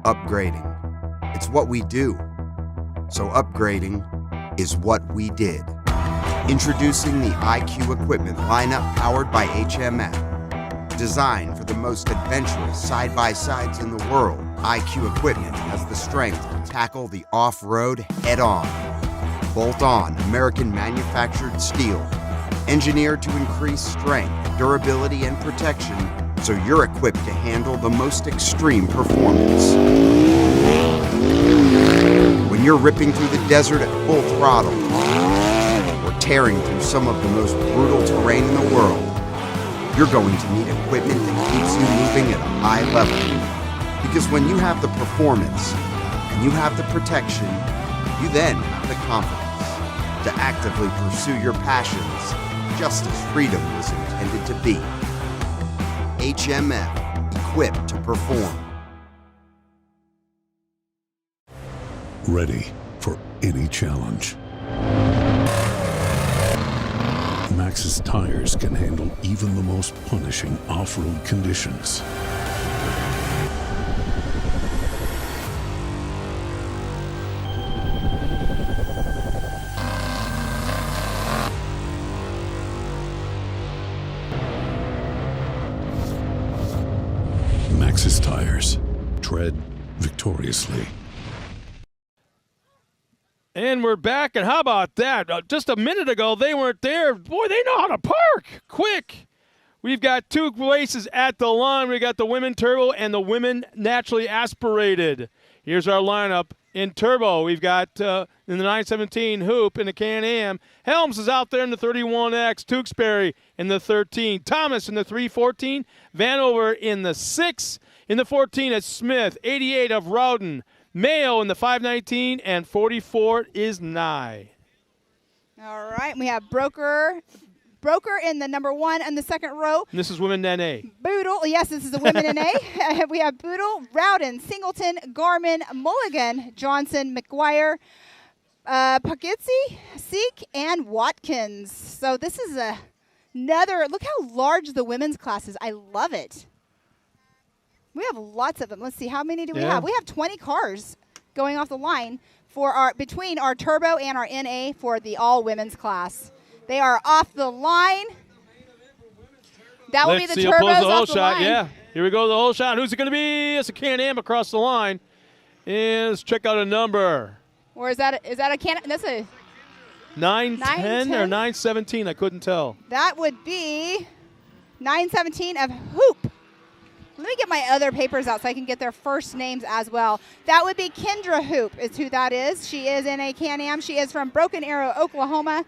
Upgrading. It's what we do. So upgrading is what we did. Introducing the IQ equipment lineup powered by HMF. Designed for the most adventurous side-by-sides in the world, IQ equipment has the strength to tackle the off-road head-on. Bolt-on, American-manufactured steel. Engineered to increase strength, durability, and protection, so you're equipped to handle the most extreme performance. When you're ripping through the desert at full throttle, or tearing through some of the most brutal terrain in the world, you're going to need equipment that keeps you moving at a high level. Because when you have the performance, and you have the protection, you then have the confidence to actively pursue your passions, just as freedom was intended to be. HMF, equipped to perform. Ready for any challenge. Maxxis tires can handle even the most punishing off-road conditions. Maxxis tires. Tread victoriously. And we're back, and how about that? Just a minute ago, they weren't there. Boy, they know how to park quick. We've got 2 races at the line. We got the women turbo and the women naturally aspirated. Here's our lineup. In turbo, we've got in the 917 hoop in the Can-Am. Helms is out there in the 31X. Tewksbury in the 13. Thomas in the 314. Vanover in the 6. In the 14, it's Smith. 88 of Rowden. Mayo in the 519. And 44 is Nye. All right. We have Broker in the number 1 in the second row. And this is women NA. Boodle, yes, this is the women in A. We have Boodle, Rowden, Singleton, Garmin, Mulligan, Johnson, McGuire, Pagizzi, Seek, and Watkins. So this is another, look how large the women's class is. I love it. We have lots of them. Let's see, how many do we have? We have 20 cars going off the line for between our turbo and our NA for the all women's class. They are off the line. That will be the turbos off the line. Yeah, here we go, the whole shot. Who's it going to be? It's a Can-Am across the line. And let's check out a number. Or is that a Can? That's a 910 or 917. I couldn't tell. That would be 917 of Hoop. Let me get my other papers out so I can get their first names as well. That would be Kendra Hoop is who that is. She is in a Can-Am. She is from Broken Arrow, Oklahoma.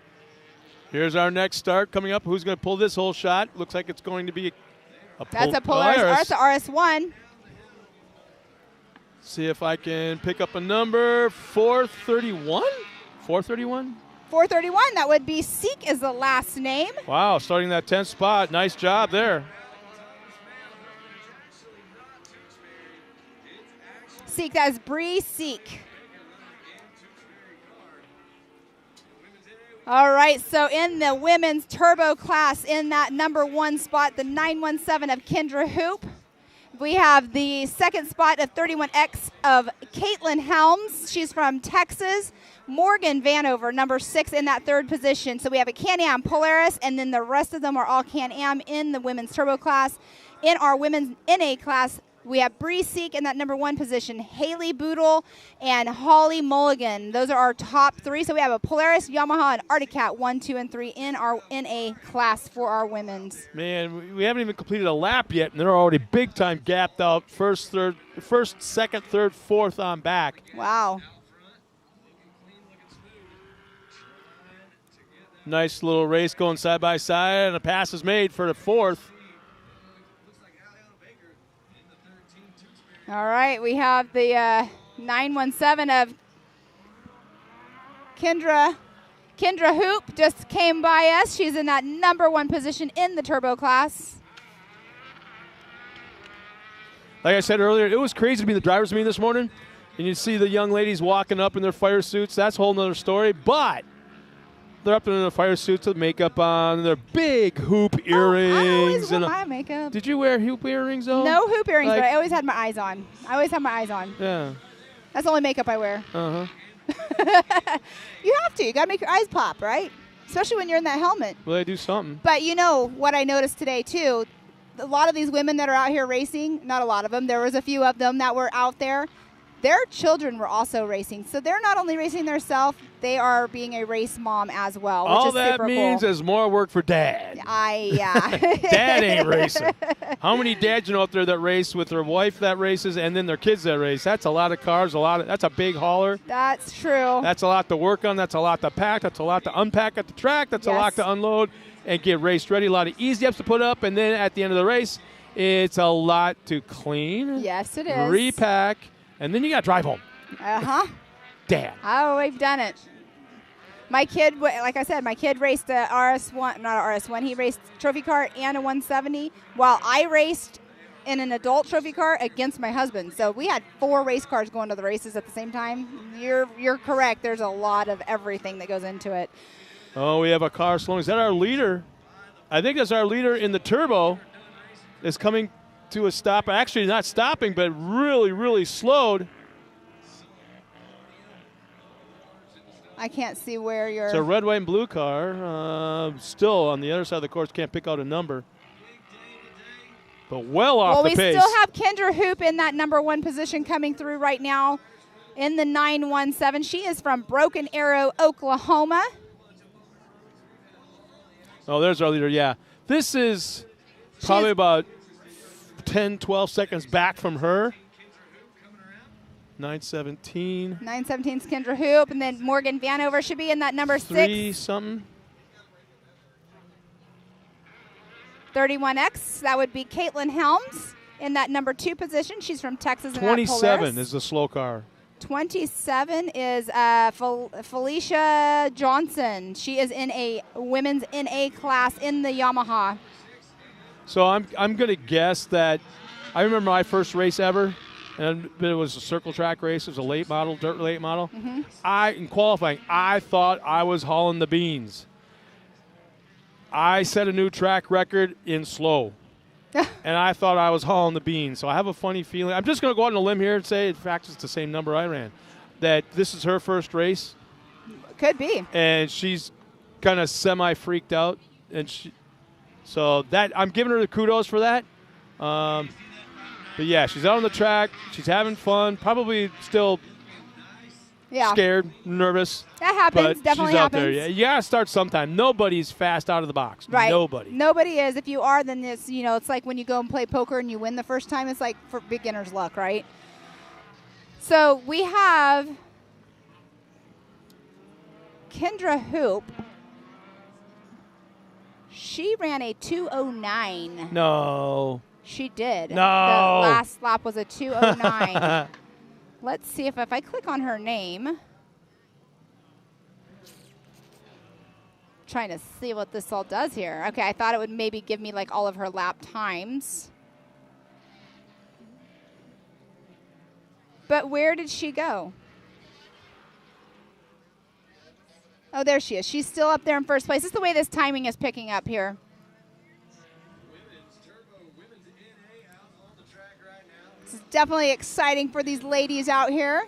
Here's our next start coming up. Who's going to pull this whole shot? Looks like it's going to be That's a Polaris. That's a RS1. See if I can pick up a number. 431? 431? 431. That would be Seek is the last name. Wow, starting that 10th spot. Nice job there. Seek, that is Bree Seek. All right, so in the women's turbo class, in that number 1 spot, the 917 of Kendra Hoop. We have the second spot of 31X of Caitlin Helms. She's from Texas. Morgan Vanover, number 6 in that 3rd position. So we have a Can-Am Polaris, and then the rest of them are all Can-Am in the women's turbo class. In our women's NA class, we have Bree Seek in that number 1 position, Haley Boodle, and Holly Mulligan. Those are our top 3. So we have a Polaris, Yamaha, and Arctic Cat 1, 2, and 3 in our NA class for our women's. Man, we haven't even completed a lap yet, and they're already big time gapped out. First, second, third, fourth on back. Wow. Nice little race going side by side, and a pass is made for the 4th. All right, we have the 917 of Kendra Hoop just came by us. She's in that number 1 position in the turbo class. Like I said earlier, it was crazy to be in the driver's meeting this morning, and you see the young ladies walking up in their fire suits. That's a whole nother story, but they're up in their fire suits with makeup on, their big hoop earrings. I always wear my makeup. Did you wear hoop earrings, though? No hoop earrings, but I always had my eyes on. Yeah. That's the only makeup I wear. Uh-huh. You have to. You got to make your eyes pop, right? Especially when you're in that helmet. Well, they do something. But you know what I noticed today, too? A lot of these women that are out here racing, not a lot of them, there was a few of them that were out there. Their children were also racing. So they're not only racing themselves, they are being a race mom as well, which All is that super means cool. is more work for Dad. Yeah. Dad ain't racing. How many dads you know out there that race with their wife that races and then their kids that race? That's a lot of cars, that's a big hauler. That's true. That's a lot to work on. That's a lot to pack. That's a lot to unpack at the track. That's a lot to unload and get race ready. A lot of easy ups to put up, and then at the end of the race, it's a lot to clean. Yes, it is. Repack, and then you got to drive home. Uh-huh. Dad. Oh, we've done it. My kid, like I said, my kid raced a RS1, not a RS1. He raced trophy car and a 170, while I raced in an adult trophy car against my husband. So we had 4 race cars going to the races at the same time. You're correct. There's a lot of everything that goes into it. Oh, we have a car slowing. Is that our leader? I think that's our leader in the turbo. Is coming to a stop. Actually, not stopping, but really, really slowed. I can't see where you're. It's a red, white, and blue car. Still on the other side of the course, can't pick out a number. But well off the pace. Well, we still have Kendra Hoop in that number 1 position coming through right now in the 917. She is from Broken Arrow, Oklahoma. Oh, there's our leader, yeah. This is probably about 10, 12 seconds back from her. 9:17. 9:17 is Kendra Hoop, and then Morgan Vanover should be in that number 6. 3-something. 31X, that would be Caitlin Helms in that number 2 position. She's from Texas. 27 is the slow car. 27 is Felicia Johnson. She is in a women's NA class in the Yamaha. So I'm going to guess that I remember my first race ever, and it was a circle track race. It was a late model, dirt late model. In qualifying, I thought I was hauling the beans. I set a new track record in slow, and I thought I was hauling the beans. So I have a funny feeling. I'm just going to go out on a limb here and say, in fact, it's the same number I ran, that this is her first race. Could be. And she's kind of semi-freaked out. So that I'm giving her the kudos for that. But, yeah, she's out on the track. She's having fun, probably still scared, nervous. That happens. But Definitely she's out happens. there. Yeah, you gotta start sometime. Nobody's fast out of the box. Right. Nobody is. If you are, then it's, it's like when you go and play poker and you win the first time. It's like for beginner's luck, right? So we have Kendra Hoop. She ran a 2:09. No. She did. No. The last lap was a 2:09. Let's see if I click on her name. Trying to see what this all does here. Okay, I thought it would maybe give me like all of her lap times. But where did she go? Oh, there she is. She's still up there in first place. This is the way this timing is picking up here. This is definitely exciting for these ladies out here.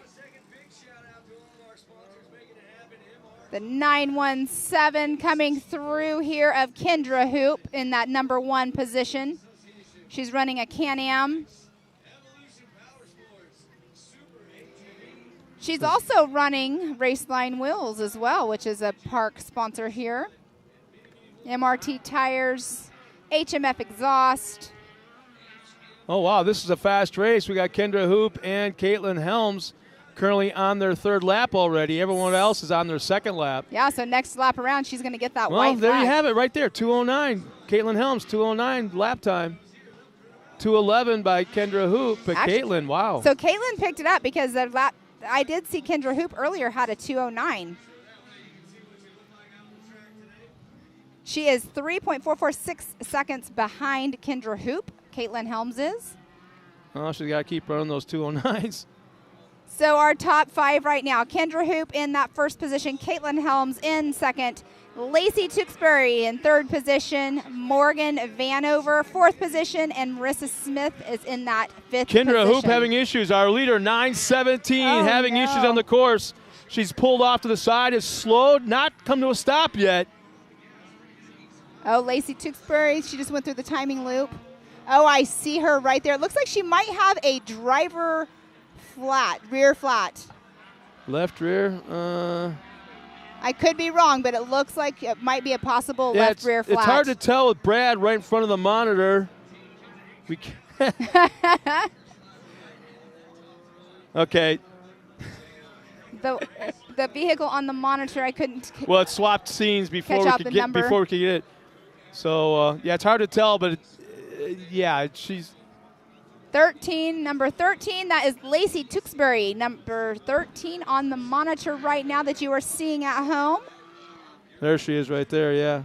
The 917 coming through here of Kendra Hoop in that number 1 position. She's running a Can-Am. She's also running Raceline Wheels as well, which is a park sponsor here. MRT tires, HMF exhaust. Oh, wow, this is a fast race. We got Kendra Hoop and Caitlin Helms currently on their 3rd lap already. Everyone else is on their 2nd lap. Yeah, so next lap around, she's going to get that white Well, there flag. you have it right there, 2:09. Caitlin Helms, 2:09 lap time. 2:11 by Kendra Hoop, but Caitlin, wow. So Caitlin picked it up because the lap, I did see Kendra Hoop earlier had a 2:09. She is 3.446 seconds behind Kendra Hoop. Caitlin Helms is. Oh, she's got to keep running those 2:09s. So our top 5 right now, Kendra Hoop in that 1st position, Caitlin Helms in 2nd, Lacey Tewksbury in 3rd position, Morgan Vanover 4th position, and Marissa Smith is in that 5th position. Kendra Hoop having issues. Our leader, 917, having issues on the course. She's pulled off to the side, is slowed, not come to a stop yet. Oh, Lacey Tewksbury, she just went through the timing loop. Oh, I see her right there. It looks like she might have a driver flat, rear flat. Left rear. I could be wrong, but it looks like it might be a possible left rear flat. It's hard to tell with Brad right in front of the monitor. We can't. Okay. The vehicle on the monitor, I couldn't. Well, it swapped scenes before we could get it. So yeah, it's hard to tell, but yeah, she's 13, number 13. That is Lacey Tewksbury, number 13 on the monitor right now that you are seeing at home. There she is, right there. Yeah.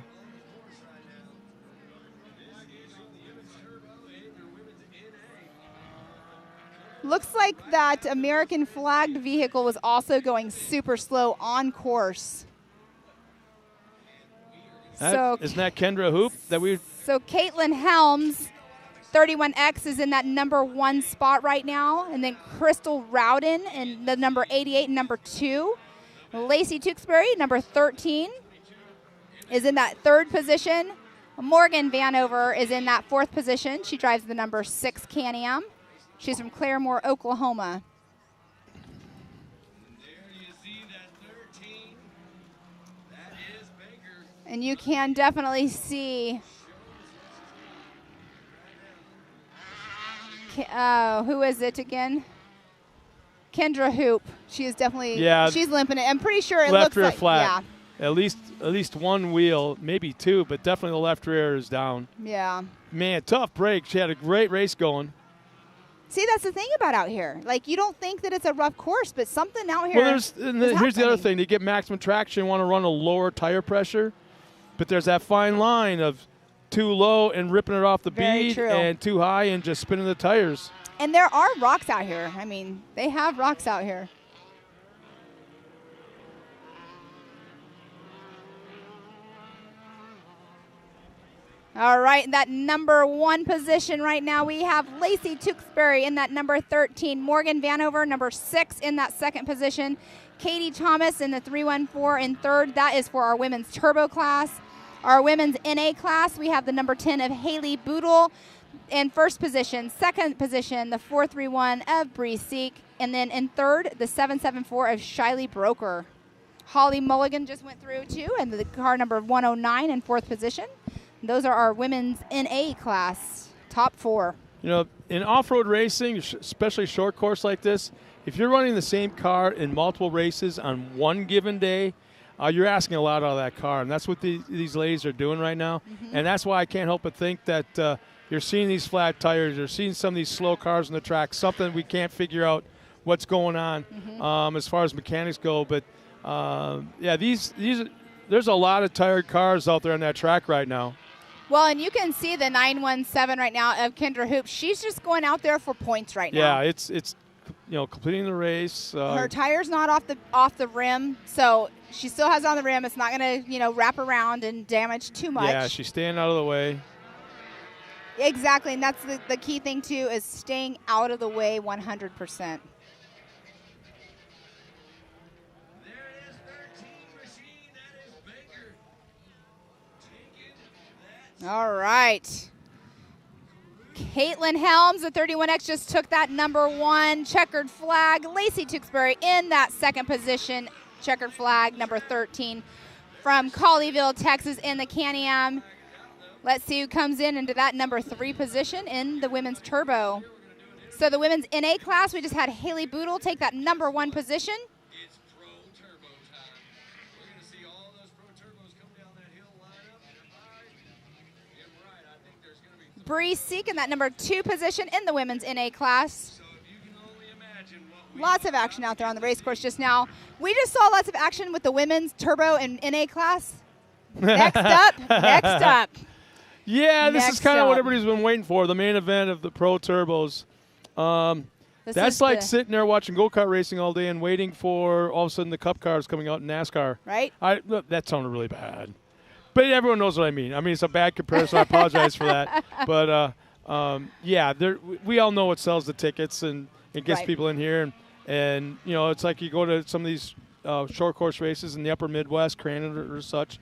Looks like that American flagged vehicle was also going super slow on course. Isn't that Kendra Hoop that we? So Caitlin Helms, 31X, is in that number 1 spot right now, and then Crystal Rowden in the number 88 and number 2. Lacey Tewksbury, number 13, is in that 3rd position. Morgan Vanover is in that 4th position. She drives the number 6 Can-Am. She's from Claremore, Oklahoma. And you can definitely see Who is it again? Kendra Hoop. She is definitely. Yeah. She's limping it. I'm pretty sure it left looks rear like. flat. Yeah. At least one wheel, maybe two, but definitely the left rear is down. Yeah. Man, tough break. She had a great race going. See, that's the thing about out here. Like, you don't think that it's a rough course, but something out here. Well, here's the other happening. thing. To get maximum traction, you want to run a lower tire pressure, but there's that fine line of too low and ripping it off the Very bead true. and too high and just spinning the tires. And there are rocks out here. I mean, they have rocks out here. All right, in that number 1 position right now, we have Lacey Tewksbury in that number 13. Morgan Vanover, number 6 in that second position. Katie Thomas in the 314 in third. That is for our women's turbo class. Our women's NA class, we have the number 10 of Haley Boodle in first position. Second position, the 431 of Bree Seek. And then in third, the 774 of Shiley Broker. Holly Mulligan just went through too, and the car number 109 in fourth position. Those are our women's NA class, top 4. You know, in off-road racing, especially short course like this, if you're running the same car in multiple races on one given day, you're asking a lot out of that car, and that's what these ladies are doing right now. And that's why I can't help but think that you're seeing these flat tires, you're seeing some of these slow cars on the track, something we can't figure out what's going on as far as mechanics go. But, yeah, there's a lot of tired cars out there on that track right now. Well, and you can see the 917 right now of Kendra Hoop. She's just going out there for points right now. Yeah, it's completing the race. Her tire's not off the rim, so she still has it on the rim. It's not going to, wrap around and damage too much. Yeah, she's staying out of the way. Exactly, and that's the key thing, too, is staying out of the way 100%. All right. Caitlin Helms, the 31X, just took that number 1 checkered flag. Lacey Tewksbury in that second position, checkered flag, number 13, from Colleyville, Texas, in the Can-Am. Let's see who comes into that number 3 position in the women's turbo. So the women's NA class, we just had Haley Boodle take that number 1 position. Bree Seek in that number 2 position in the women's NA class. Lots of action out there on the race course just now. We just saw lots of action with the women's turbo and NA class. Next up. Yeah, this is Next kind of what up. everybody's been waiting for, the main event of the Pro Turbos. That's like sitting there watching go-kart racing all day and waiting for all of a sudden the Cup cars coming out in NASCAR. Right. Look, that sounded really bad. But everyone knows what I mean. I mean, it's a bad comparison. I apologize for that. But, yeah, we all know what sells the tickets and it gets people in here. And, it's like you go to some of these short course races in the upper Midwest, Crandon or such.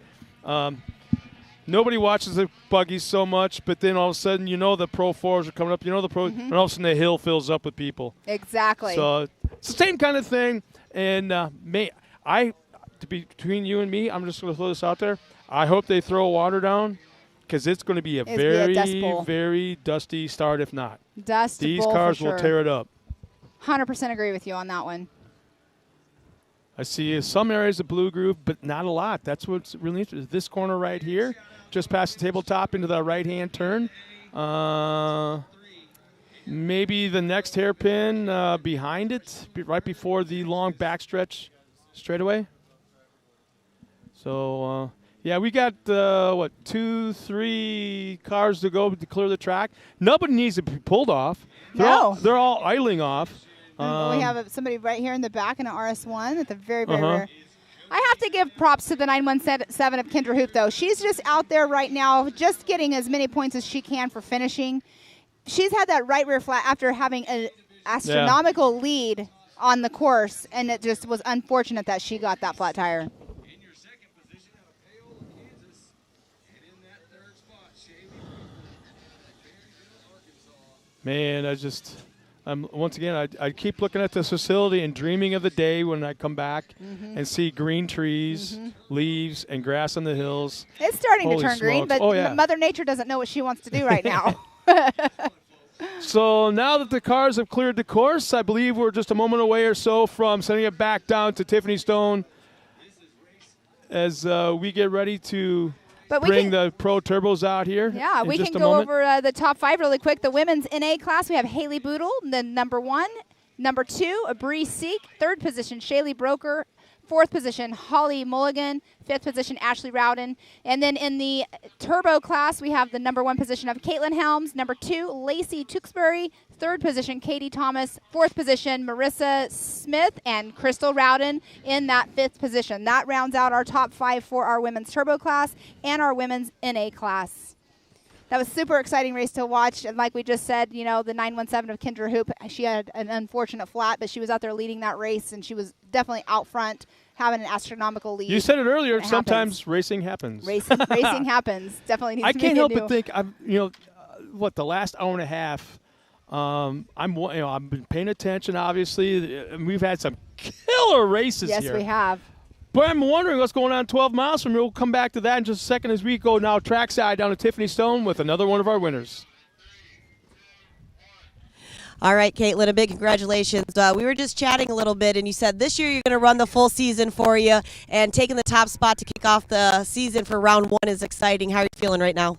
Nobody watches the buggies so much, but then all of a sudden, the Pro 4s are coming up. And all of a sudden the hill fills up with people. Exactly. So it's the same kind of thing. And, between you and me, I'm just going to throw this out there. I hope they throw water down because it's going to be a very dusty start if not. Dusty These bowl cars for will sure. tear it up. 100% agree with you on that one. I see some areas of blue groove, but not a lot. That's what's really interesting. This corner right here, just past the tabletop into the right-hand turn. Maybe the next hairpin behind it, right before the long backstretch straightaway. So, yeah, we got, 2-3 cars to go to clear the track. Nobody needs to be pulled off. They're all idling off. We have somebody right here in the back in an RS1 at the very, very rear. I have to give props to the 917 of Kendra Hoop, though. She's just out there right now just getting as many points as she can for finishing. She's had that right rear flat after having an astronomical lead on the course, and it just was unfortunate that she got that flat tire. Man, once again, I keep looking at this facility and dreaming of the day when I come back and see green trees, leaves, and grass on the hills. It's starting to Holy turn green, smokes. but Mother Nature doesn't know what she wants to do right now. So now that the cars have cleared the course, I believe we're just a moment away or so from sending it back down to Tiffany Stone as we get ready to bring the Pro Turbos out here. Yeah, we can go over the top 5 really quick. The women's NA class, we have Haley Boodle, the number 1. Number 2, Bree Seek. 3rd position, Shaylee Broker. 4th position, Holly Mulligan. 5th position, Ashley Rowden. And then in the Turbo class, we have the number 1 position of Caitlin Helms. Number 2, Lacey Tewksbury. 3rd position, Katie Thomas. 4th position, Marissa Smith and Crystal Rowden in that 5th position. That rounds out our top 5 for our women's Turbo class and our women's NA class. That was super exciting race to watch. And like we just said, you know, the 917 of Kendra Hoop, she had an unfortunate flat, but she was out there leading that race, and she was definitely out front, having an astronomical lead. You said it earlier. Sometimes racing happens. Racing happens. Definitely needs I to can't be help new. but think, the last hour and a half, I've been paying attention, obviously, and we've had some killer races here. Yes, we have. But I'm wondering what's going on 12 miles from here. We'll come back to that in just a second as we go now trackside down to Tiffany Stone with another one of our winners. All right, Caitlin, a big congratulations. We were just chatting a little bit, and you said this year you're going to run the full season for you, and taking the top spot to kick off the season for round 1 is exciting. How are you feeling right now?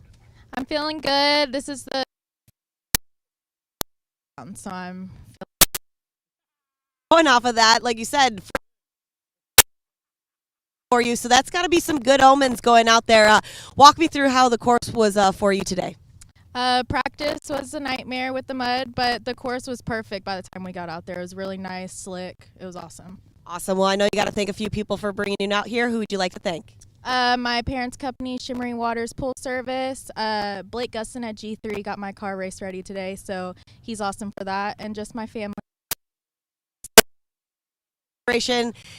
I'm feeling good. This is the so I'm going off of that, like you said, for you, so that's got to be some good omens going out there. Walk me through how the course was for you today. Practice was a nightmare with the mud, but the course was perfect by the time we got out there. It was really nice, slick. It was awesome. Awesome. Well, I know you got to thank a few people for bringing you out here. Who would you like to thank? My parents' company, Shimmering Waters Pool Service. Blake Gusson at G3 got my car race ready today, so he's awesome for that. And just my family.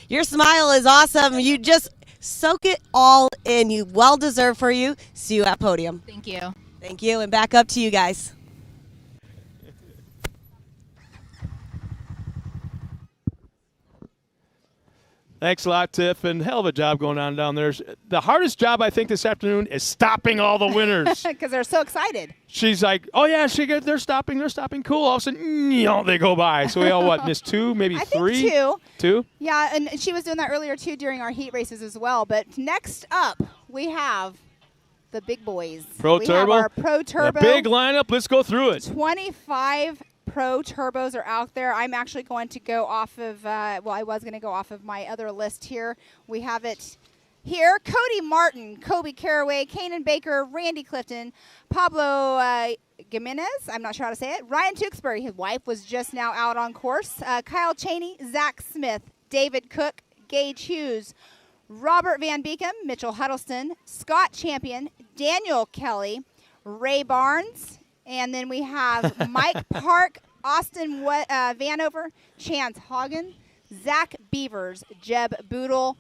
Your smile is awesome. You just soak it all in. You well deserved for you. See you at podium. Thank you. Thank you. And back up to you guys. Thanks a lot, Tiff, and hell of a job going on down there. The hardest job, I think, this afternoon is stopping all the winners. Because they're so excited. She's like, oh, yeah, they're stopping. Cool. All of a sudden, they go by. So we all, missed 2, maybe I 3? think 2. 2? Yeah, and she was doing that earlier, too, during our heat races as well. But next up, we have the big boys. Pro we Turbo. have our Pro Turbo. The big lineup. Let's go through it. 25 Pro Turbos are out there. I'm actually going to go off of, I was going to go off of my other list here. We have it here. Cody Martin, Kobe Caraway, Kanan Baker, Randy Clifton, Pablo Gimenez, I'm not sure how to say it, Ryan Tewksbury, his wife was just now out on course, Kyle Cheney, Zach Smith, David Cook, Gage Hughes, Robert Van Beekum, Mitchell Huddleston, Scott Champion, Daniel Kelly, Ray Barnes, and then we have Mike Park, Austin Vanover, Chance Hagen, Zach Beavers, Jeb Boodle,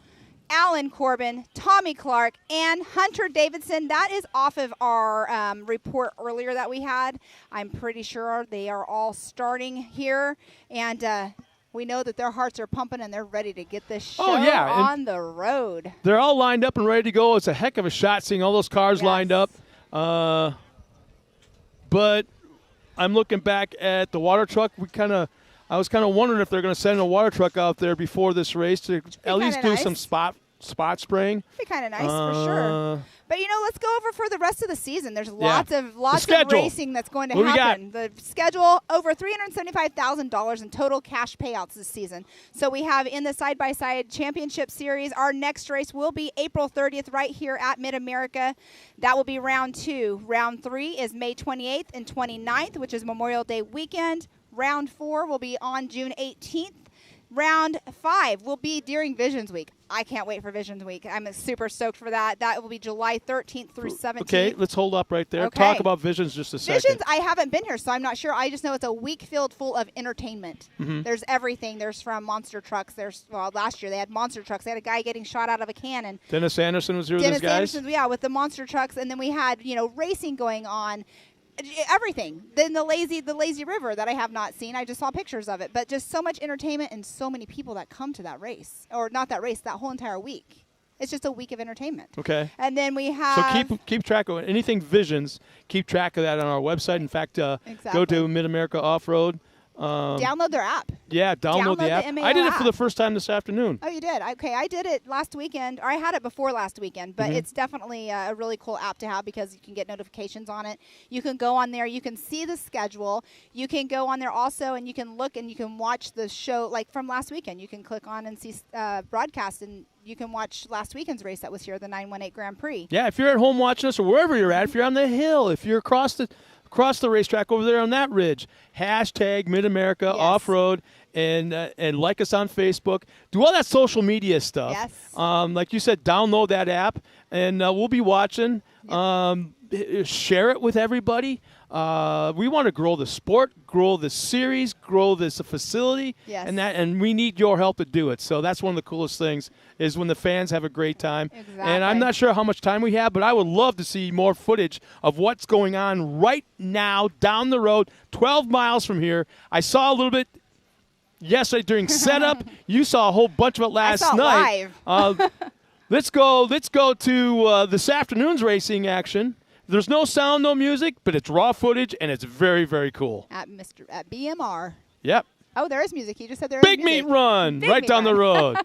Alan Corbin, Tommy Clark, and Hunter Davidson. That is off of our report earlier that we had. I'm pretty sure they are all starting here, and we know that their hearts are pumping and they're ready to get this show on the road. They're all lined up and ready to go. It's a heck of a shot seeing all those cars lined up. But I'm looking back at the water truck. I was kind of wondering if they're going to send a water truck out there before this race to at least do some spot spraying. Be kind of nice for sure. But let's go over for the rest of the season. There's lots of racing that's going to happen. The schedule, over $375,000 in total cash payouts this season. So we have in the side-by-side championship series, our next race will be April 30th right here at Mid-America. That will be round 2. Round 3 is May 28th and 29th, which is Memorial Day weekend. Round 4 will be on June 18th. Round 5 will be during Visions Week. I can't wait for Visions Week. I'm super stoked for that. That will be July 13th through 17th. Okay, let's hold up right there. Okay. Talk about Visions just a second. Visions, I haven't been here, so I'm not sure. I just know it's a week filled full of entertainment. Mm-hmm. There's everything. There's from monster trucks. Last year they had monster trucks. They had a guy getting shot out of a cannon. Dennis Anderson was here with his guys? With the monster trucks. And then we had, racing going on. Everything. Then the lazy river that I have not seen. I just saw pictures of it. But just so much entertainment and so many people that come to that race. Or not that race, that whole entire week. It's just a week of entertainment. Okay. And then we have. So keep track of anything Visions. Keep track of that on our website. In fact, go Exactly. to Mid America Off Road. Download their app. Yeah, download the app. MAO I did it app. for the first time this afternoon. Oh, you did? Okay, I did it last weekend, or I had it before last weekend, but Mhm. it's definitely a really cool app to have because you can get notifications on it. You can go on there, you can see the schedule. You can go on there also, and you can look and you can watch the show, like from last weekend. You can click on and see broadcast, and you can watch last weekend's race that was here, the 918 Grand Prix. Yeah, if you're at home watching us or wherever you're at, if you're on the hill, if you're across the racetrack over there on that ridge, hashtag Mid America Off Road, and like us on Facebook. Do all that social media stuff. Yes. Like you said, download that app, and we'll be watching. Share it with everybody. We want to grow the sport, grow the series, grow this facility, Yes. and we need your help to do it. So that's one of the coolest things is when the fans have a great time. And I'm not sure how much time we have, but I would love to see more footage of what's going on right now down the road, 12 miles from here. I saw a little bit yesterday during setup. You saw a whole bunch of it last saw it night. live. Let's go to this afternoon's racing action. There's no sound, no music, but it's raw footage, and it's very, very cool. At BMR. Yep. Oh, there is music. He just said there is Big music. Meat Run, Big right Meat down the Run. road.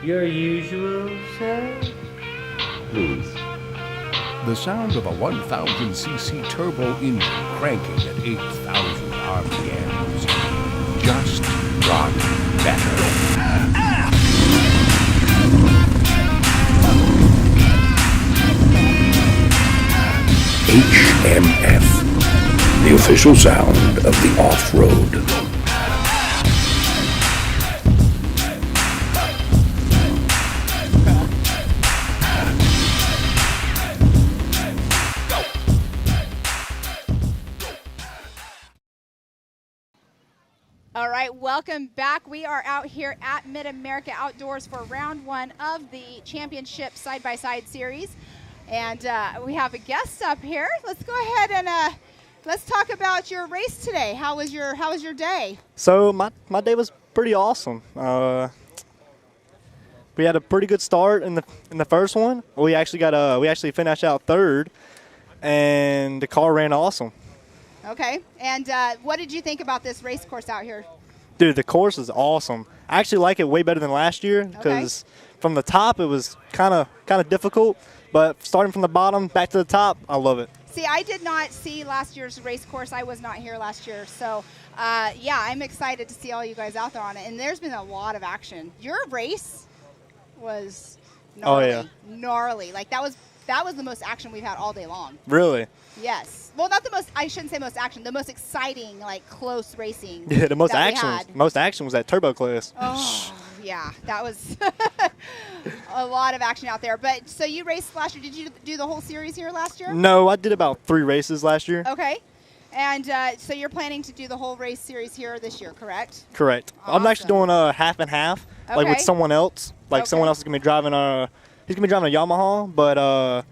Your usual, sir? Please. The sound of a 1000cc turbo engine cranking at 8,000 RPMs just got better. HMF, the official sound of the off-road. All right, welcome back. We are out here at Mid-America Outdoors for round 1 of the championship side-by-side series. And we have a guest up here. Let's go ahead and let's talk about your race today. How was your day? So my day was pretty awesome. We had a pretty good start in the first one. We actually finished out third, and the car ran awesome. Okay, and what did you think about this race course out here? Dude, the course is awesome. I actually like it way better than last year because from the top it was kind of difficult, but starting from the bottom back to the top, I love it. See, I did not see last year's race course. I was not here last year, so yeah, I'm excited to see all you guys out there on it. And there's been a lot of action. Your race was gnarly. Oh, yeah. Gnarly. Like that was the most action we've had all day long. Really? Yes. Well, not the most. I shouldn't say most action. The most exciting, like close racing. Yeah, the most that action. Most action was that turbo class. Oh, yeah, that was a lot of action out there. But so you raced last year. Did you do the whole series here last year? No, I did about 3 races last year. Okay. And so you're planning to do the whole race series here this year, correct? Correct. Awesome. I'm actually doing a half and half, like with someone else. Like someone else is gonna be driving he's gonna be driving a Yamaha, but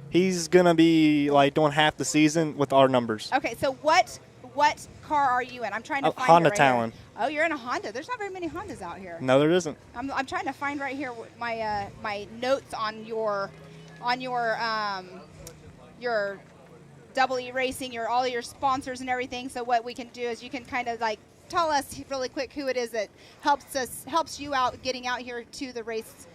he's gonna be like doing half the season with our numbers. Okay, so what car are you in? I'm trying to find Honda it right Talon. here. Oh, you're in a Honda. There's not very many Hondas out here. No, there isn't. I'm trying to find right here my my notes on your Double E Racing, all your sponsors and everything. So what we can do is you can kind of like tell us really quick who it is that helps you out getting out here to the race.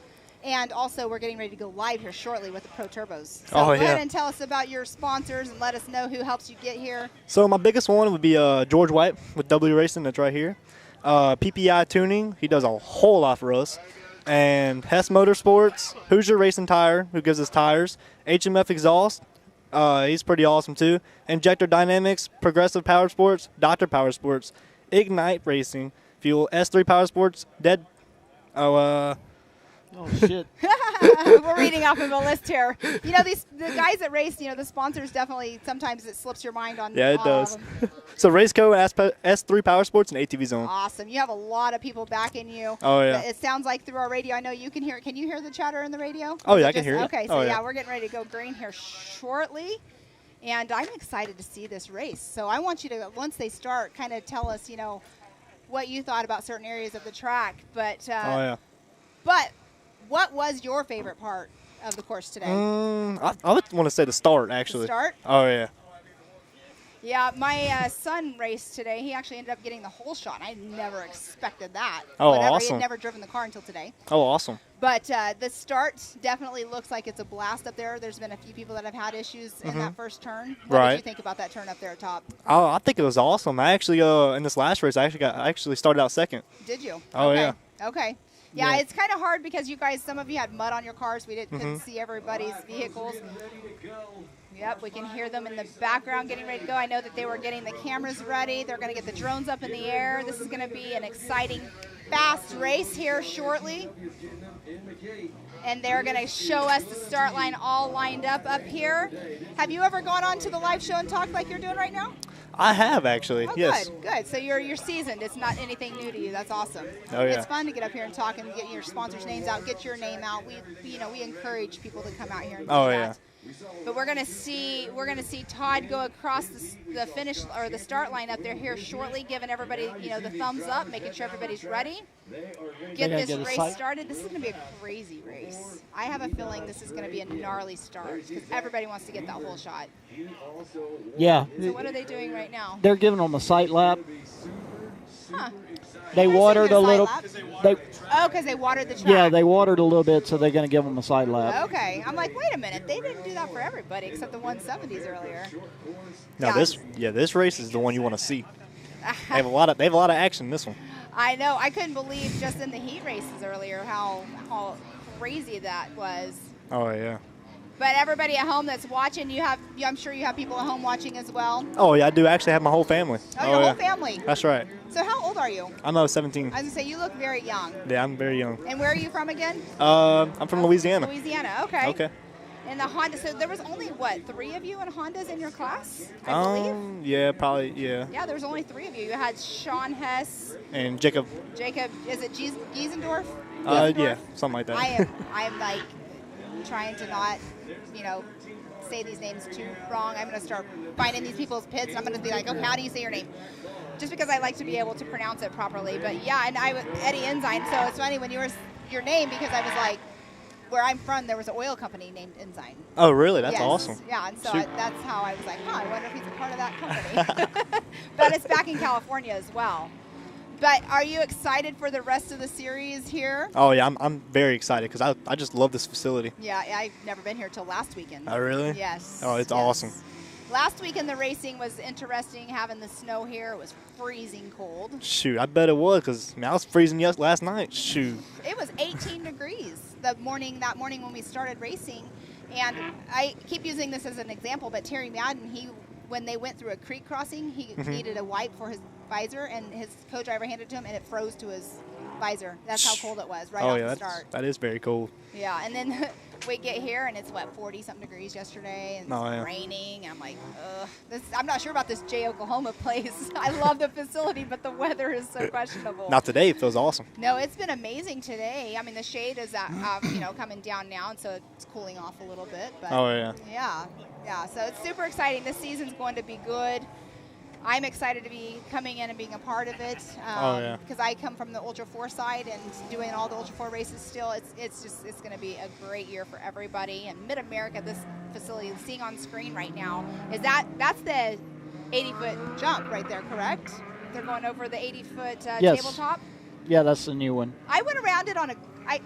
And also, we're getting ready to go live here shortly with the Pro Turbos. So go ahead and tell us about your sponsors and let us know who helps you get here. So my biggest one would be George White with W Racing. That's right here. PPI Tuning. He does a whole lot for us. And Hess Motorsports, Hoosier Racing Tire, who gives us tires. HMF Exhaust. He's pretty awesome too. Injector Dynamics, Progressive Power Sports, Dr. Power Sports, Ignite Racing, Fuel, S3 Power Sports, Oh, shit. We're reading off of a list here. You know, the guys that race, the sponsors definitely, sometimes it slips your mind on. Yeah, it does. So Raceco, S3 Power Sports, and ATV Zone. Awesome. You have a lot of people backing you. Oh, yeah. It sounds like through our radio. I know you can hear it. Can you hear the chatter in the radio? Oh, yeah, I can hear it. Okay, so yeah, we're getting ready to go green here shortly. And I'm excited to see this race. So I want you to, once they start, kind of tell us, what you thought about certain areas of the track. But, But what was your favorite part of the course today? I would want to say the start, actually. The start? Oh, yeah. Yeah, my son raced today. He actually ended up getting the whole shot. I never expected that. Oh, He awesome. had never driven the car until today. Oh, awesome. But the start definitely looks like it's a blast up there. There's been a few people that have had issues in that first turn. What did you think about that turn up there at top? Oh, I think it was awesome. I actually, in this last race, I actually started out second. Did you? Oh, okay. yeah. Okay. Yeah, it's kind of hard because you guys, some of you had mud on your cars. We couldn't see everybody's vehicles. Yep, we can hear them in the background getting ready to go. I know that they were getting the cameras ready. They're going to get the drones up in the air. This is going to be an exciting, fast race here shortly. And they're going to show us the start line all lined up here. Have you ever gone on to the live show and talked like you're doing right now? I have, actually, yes. Good. So you're seasoned. It's not anything new to you. That's awesome. Oh, yeah. It's fun to get up here and talk and get your sponsors' names out, get your name out. We encourage people to come out here and do that. Yeah. But we're gonna see Todd go across the finish or the start line up there here shortly, giving everybody the thumbs up, making sure everybody's ready. Get this race started. This is gonna be a crazy race. I have a feeling this is gonna be a gnarly start because everybody wants to get that whole shot. Yeah. So what are they doing right now? They're giving them a sight lap. Huh. They watered a little. Because they watered the track. Yeah, they watered a little bit, so they're going to give them a side lap. Okay. I'm like, wait a minute. They didn't do that for everybody except the 170s earlier. Now this race is the one you want to see. They have a lot of action in this one. I know. I couldn't believe just in the heat races earlier how crazy that was. Oh yeah. But everybody at home that's watching, I'm sure you have people at home watching as well. Oh yeah, I do actually have my whole family. Oh, your whole family. That's right. So how old are you? I'm 17. I was gonna say you look very young. Yeah, I'm very young. And where are you from again? I'm from Louisiana. Louisiana. Okay. Okay. And the Honda. So there was only 3 of you in Hondas in your class, I believe. Yeah, probably. Yeah. Yeah, there was only 3 of you. You had Sean Hess. And Jacob. Jacob, is it Giesendorf? Yeah, something like that. I am like trying to not, say these names too wrong. I'm going to start finding these people's pits, and I'm going to be like, okay, how do you say your name? Just because I like to be able to pronounce it properly. But yeah, and Eddie Ensign. So it's funny when you were your name, because I was like, where I'm from, there was an oil company named Ensign. Oh, really? That's yes. awesome. Yeah, and so that's how I was like, I wonder if he's a part of that company. But it's back in California as well. But are you excited for the rest of the series here? Oh, yeah, I'm very excited because I just love this facility. Yeah, I've never been here till last weekend. Oh, really? Yes. Oh, it's awesome. Last weekend the racing was interesting, having the snow here. It was freezing cold. Shoot, I bet it was because I was freezing last night. Shoot. It was 18 degrees that morning when we started racing. And I keep using this as an example, but Terry Madden, when they went through a creek crossing, he needed a wipe for his visor, and his co-driver handed it to him, and it froze to his visor. That's how cold it was off the start. That is very cold. Yeah, and then we get here, and it's, 40-something degrees yesterday, and it's raining. And I'm like, ugh. I'm not sure about this J Oklahoma place. I love the facility, but the weather is so questionable. Not today. It feels awesome. No, it's been amazing today. I mean, the shade is coming down now, and so it's cooling off a little bit. But yeah, so it's super exciting. This season's going to be good. I'm excited to be coming in and being a part of it because I come from the Ultra 4 side and doing all the Ultra 4 races still. It's going to be a great year for everybody. And Mid-America, this facility, seeing on screen right now, that's the 80-foot jump right there, correct? They're going over the 80-foot tabletop? Yeah, that's the new one. I went around it I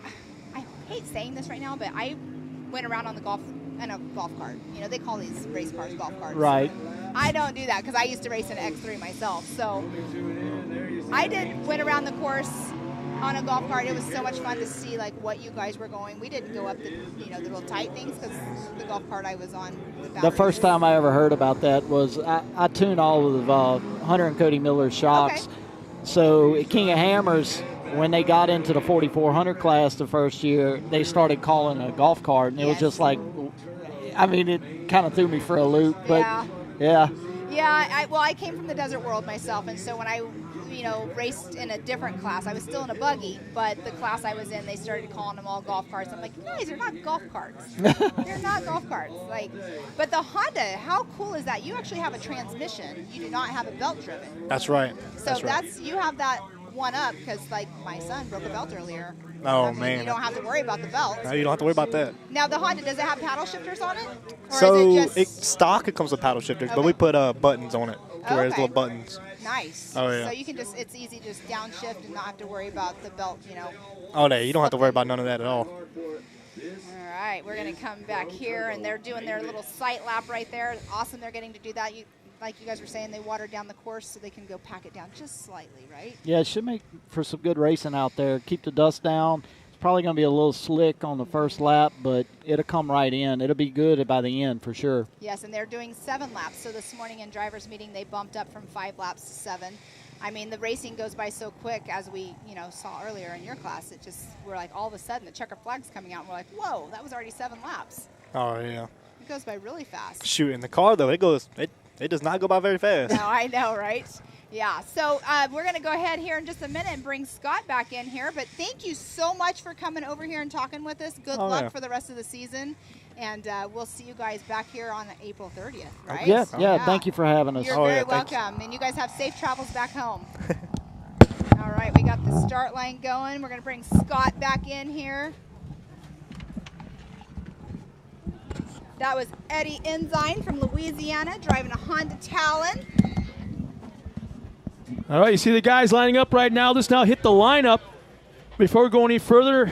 hate saying this right now, but I went around on a golf cart. They call these race cars golf carts. Right. I don't do that because I used to race in an X3 myself. So I went around the course on a golf cart. It was so much fun to see what you guys were going. We didn't go up the little tight things because the golf cart I was on. The first time I ever heard about that was I tune all of Hunter and Cody Miller's shocks. Okay. So at King of Hammers, when they got into the 4400 class the first year, they started calling a golf cart, and it was just like, it kind of threw me for a loop. But yeah. I came from the desert world myself, and so when I raced in a different class, I was still in a buggy, but the class I was in, they started calling them all golf carts. I'm like, guys, they're not golf carts. They're not golf carts. But the Honda, how cool is that? You actually have a transmission. You do not have a belt driven. That's right. So you have that one up because my son broke a belt earlier. Oh, man. You don't have to worry about the belt. No, you don't have to worry about that. Now, the Honda, does it have paddle shifters on it? Or so is it stock, it comes with paddle shifters, but we put buttons on it. Where there's little buttons. Nice. Oh, yeah. So you can it's easy to just downshift and not have to worry about the belt, Oh, no, you don't have to worry about none of that at all. All right, we're going to come back here, and they're doing their little sight lap right there. Awesome, they're getting to do that. Like you guys were saying, they watered down the course so they can go pack it down just slightly, right? Yeah, it should make for some good racing out there. Keep the dust down. It's probably going to be a little slick on the first lap, but it'll come right in. It'll be good by the end for sure. Yes, and they're doing 7 laps. So this morning in driver's meeting, they bumped up from 5 laps to 7. I mean, the racing goes by so quick, as we saw earlier in your class. We're like, all of a sudden, the checker flag's coming out, and we're like, whoa, that was already 7 laps. Oh, yeah. It goes by really fast. Shoot, in the car, though, it does not go by very fast. No, I know, right? Yeah, so we're going to go ahead here in just a minute and bring Scott back in here. But thank you so much for coming over here and talking with us. Good luck for the rest of the season. And we'll see you guys back here on April 30th, right? Yeah, thank you for having us. You're very welcome. And you guys have safe travels back home. All right, we got the start line going. We're going to bring Scott back in here. That was Eddie Ensign from Louisiana driving a Honda Talon. All right, you see the guys lining up right now. Let's now hit the lineup. Before we go any further,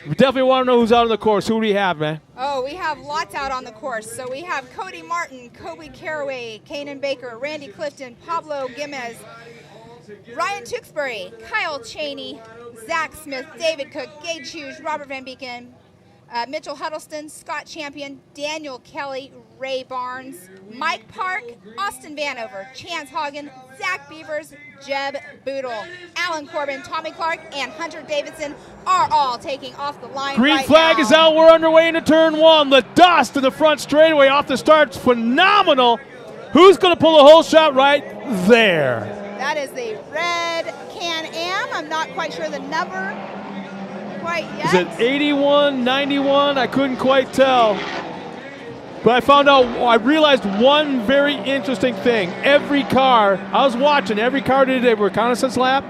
we definitely want to know who's out on the course. Who do we have, man? Oh, we have lots out on the course. So we have Cody Martin, Kobe Caraway, Kanan Baker, Randy Clifton, Pablo Gimez, Ryan Tewksbury, Kyle Cheney, Zach Smith, David Cook, Gage Hughes, Robert Van Beeken, Mitchell Huddleston, Scott Champion, Daniel Kelly, Ray Barnes, Mike Park, Austin Vanover, Chance Hagen, Zach Beavers, Jeb Boodle, Alan Corbin, Tommy Clark, and Hunter Davidson are all taking off the line. Green right flag now. is out. We're underway into turn one. The dust in the front straightaway off the start. Phenomenal. Who's going to pull the whole shot right there? That is the red Can-Am. I'm not quite sure the number quite Is yet. it 81, 91? I couldn't quite tell. But I found out, I realized one very interesting thing. Every car, I was watching, every car did a reconnaissance lap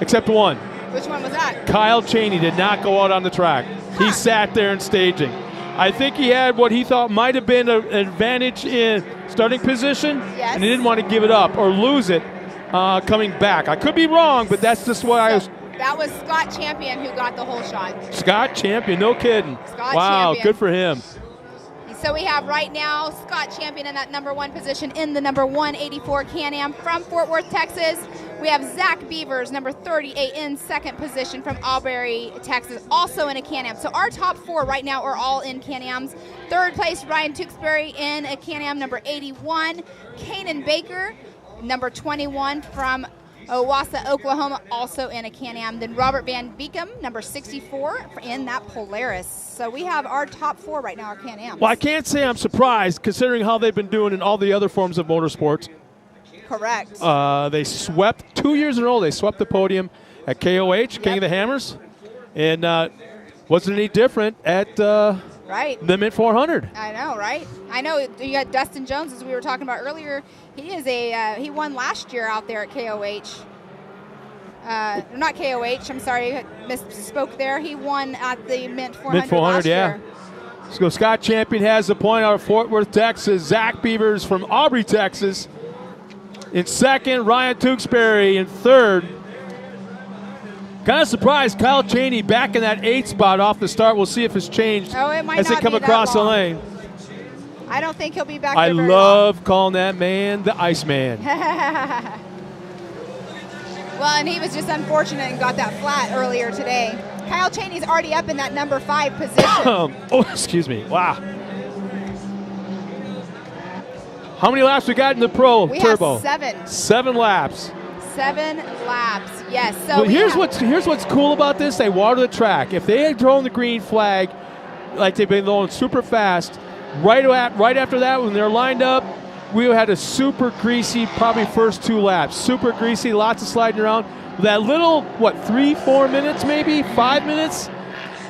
except one. Which one was that? Kyle Cheney did not go out on the track. He sat there in staging. I think he had what he thought might have been an advantage in starting position, Yes. and he didn't want to give it up or lose it coming back. I could be wrong, but that's just what I was. That was Scott Champion who got the whole shot. Scott Champion, no kidding. Scott wow, Champion. good for him. So we have right now Scott Champion in that number one position in the number 184 Can-Am from Fort Worth, Texas. We have Zach Beavers, number 38, in second position from Albury, Texas, also in a Can-Am. So our top four right now are all in Can-Ams. Third place, Ryan Tewksbury in a Can-Am, number 81. Kanan Baker, number 21 from Owassa, Oklahoma, also in a Can-Am. Then Robert Van Beekum, number 64, in that Polaris. So we have our top four right now, our Can-Ams. Well, I can't say I'm surprised considering how they've been doing in all the other forms of motorsports. Correct. They swept 2 years in a row. They swept the podium at KOH, King of the Hammers, and wasn't any different at Right. the Mint 400. I know, right? I know you got Dustin Jones, as we were talking about earlier. He is he won last year out there at KOH. Not KOH, I'm sorry, misspoke there. He won at the Mint 400, Mint 400, last yeah. year. So Scott Champion has the point out of Fort Worth, Texas. Zach Beavers from Aubrey, Texas in second. Ryan Tewksbury in third. Kind of surprised Kyle Cheney back in that 8th spot off the start. We'll see if it's changed Oh, it might as they not come be that across the long. lane. I don't think he'll be back I there very love calling that man the Iceman. long. Well, and he was just unfortunate and got that flat earlier today. Kyle Cheney's already up in that number 5 position. Oh, excuse me. Wow. How many laps we got in the Pro We Turbo? have 7. 7 laps. 7 laps, yes. So Well, we here's have- what's cool about this. They water the track. If they had thrown the green flag, like they've been going super fast, right after that when they're lined up, we had a super greasy, probably first 2 laps. Super greasy, lots of sliding around. That little, 3-4 minutes maybe, 5 minutes,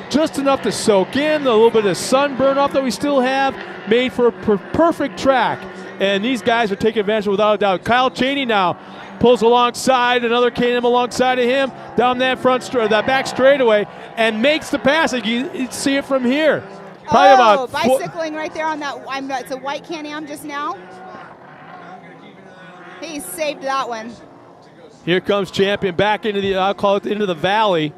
just enough to soak in. A little bit of sunburn off that we still have, made for a perfect track. And these guys are taking advantage without a doubt. Kyle Cheney now pulls alongside, another Can-Am alongside of him, down that that back straightaway, and makes the pass. You see it from here. Probably about bicycling right there on that. It's a white Can-Am just now. He saved that one. Here comes Champion back into the, I'll call it into the valley.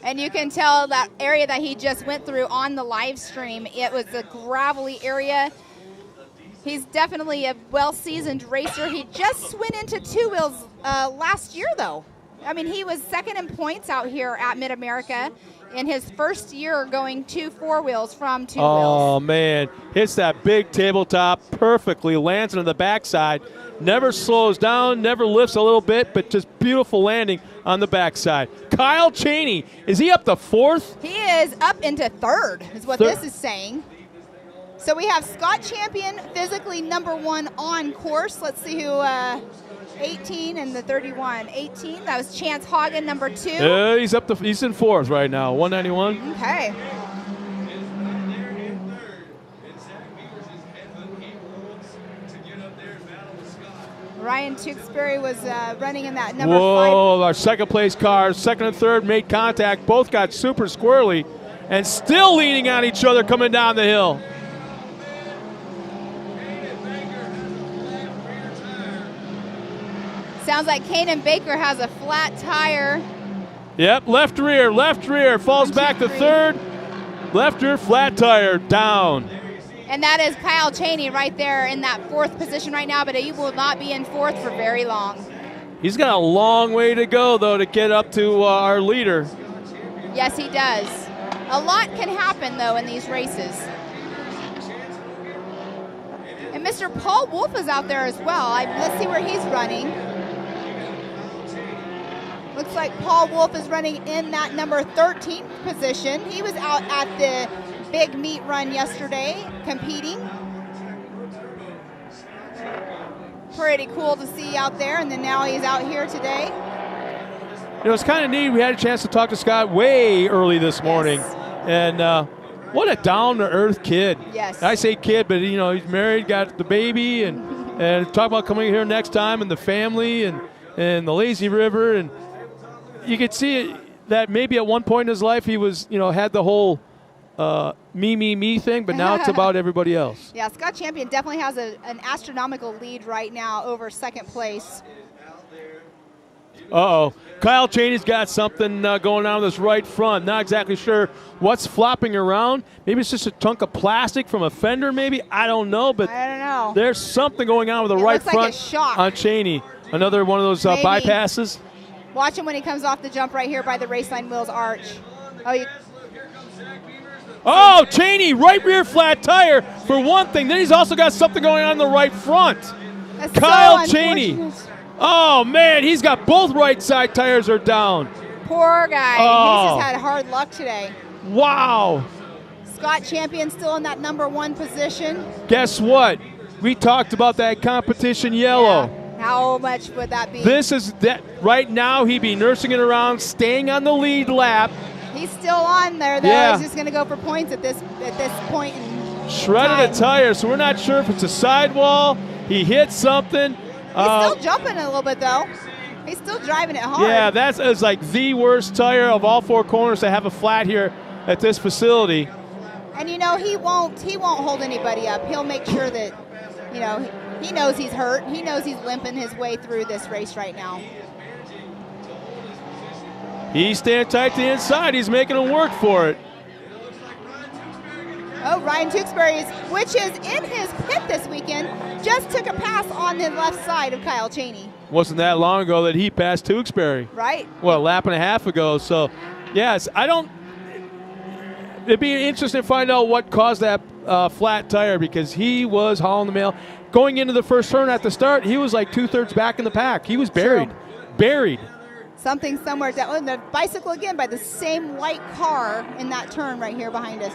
And you can tell that area that he just went through on the live stream. It was a gravelly area. He's definitely a well-seasoned racer. He just went into 2 wheels last year, though. I mean, he was second in points out here at Mid-America in his first year going 2 4-wheels from 2 wheels. Oh, man. Hits that big tabletop perfectly, lands on the backside, never slows down, never lifts a little bit, but just beautiful landing on the backside. Kyle Cheney, is he up to 4th? He is up into 3rd, is what this is saying. So we have Scott Champion, physically number 1 on course. Let's see who, 18 and the 31. 18, that was Chance Hagen, number 2. He's in 4th right now, 191. Okay. Ryan Tewksbury was running in that number 5. Whoa, our second place cars, second and third made contact. Both got super squirrely and still leaning on each other coming down the hill. Sounds like Kanan Baker has a flat tire. Yep, left rear, falls back to third. Left rear, flat tire, down. And that is Kyle Cheney right there in that 4th position right now, but he will not be in 4th for very long. He's got a long way to go, though, to get up to our leader. Yes, he does. A lot can happen, though, in these races. And Mr. Paul Wolf is out there as well. Let's see where he's running. Looks like Paul Wolf is running in that number 13 position. He was out at the big meet run yesterday competing. Pretty cool to see out there, and then now he's out here today. You know, it's kind of neat. We had a chance to talk to Scott way early this morning. And what a down-to-earth kid. Yes. I say kid, but, you know, he's married, got the baby, and talk about coming here next time and the family and the lazy river. And you could see that maybe at one point in his life he was, you know, had the whole me thing, but now it's about everybody else. Yeah, Scott Champion definitely has an astronomical lead right now over 2nd place. Uh-oh. Kyle Cheney's got something going on with his right front. Not exactly sure what's flopping around. Maybe it's just a chunk of plastic from a fender, maybe. I don't know, but I don't know. There's something going on with the right looks like front a shock. on Cheney. Another one of those Maybe. bypasses. Watch him when he comes off the jump right here by the Raceline Wheels arch. Oh, Cheney, right rear flat tire for one thing. Then he's also got something going on in the right front. That's Kyle so Cheney. unfortunate. Oh, man, he's got both right side tires are down. Poor guy. Oh. He's just had hard luck today. Wow. Scott Champion still in that number 1 position. Guess what? We talked about that competition yellow. Yeah. How much would that be? This is that right now he'd be nursing it around, staying on the lead lap. He's still on there, though. Yeah. He's just going to go for points at this point. Shredded a tire, so we're not sure if it's a sidewall. He hit something. He's still jumping a little bit, though. He's still driving it hard. Yeah, that's like the worst tire of all 4 corners to have a flat here at this facility. And you know he won't hold anybody up. He'll make sure that, you know, he knows he's hurt. He knows he's limping his way through this race right now. He's staying tight to the inside. He's making him work for it. Oh, Ryan Tewksbury, which is in his pit this weekend, just took a pass on the left side of Kyle Cheney. Wasn't that long ago that he passed Tewksbury. Right. Well, a lap and a half ago. So, yes, it'd be interesting to find out what caused that flat tire because he was hauling the mail. Going into the first turn at the start, he was like 2/3 back in the pack. He was buried. True. Buried. Something somewhere down. The bicycle again by the same white car in that turn right here behind us.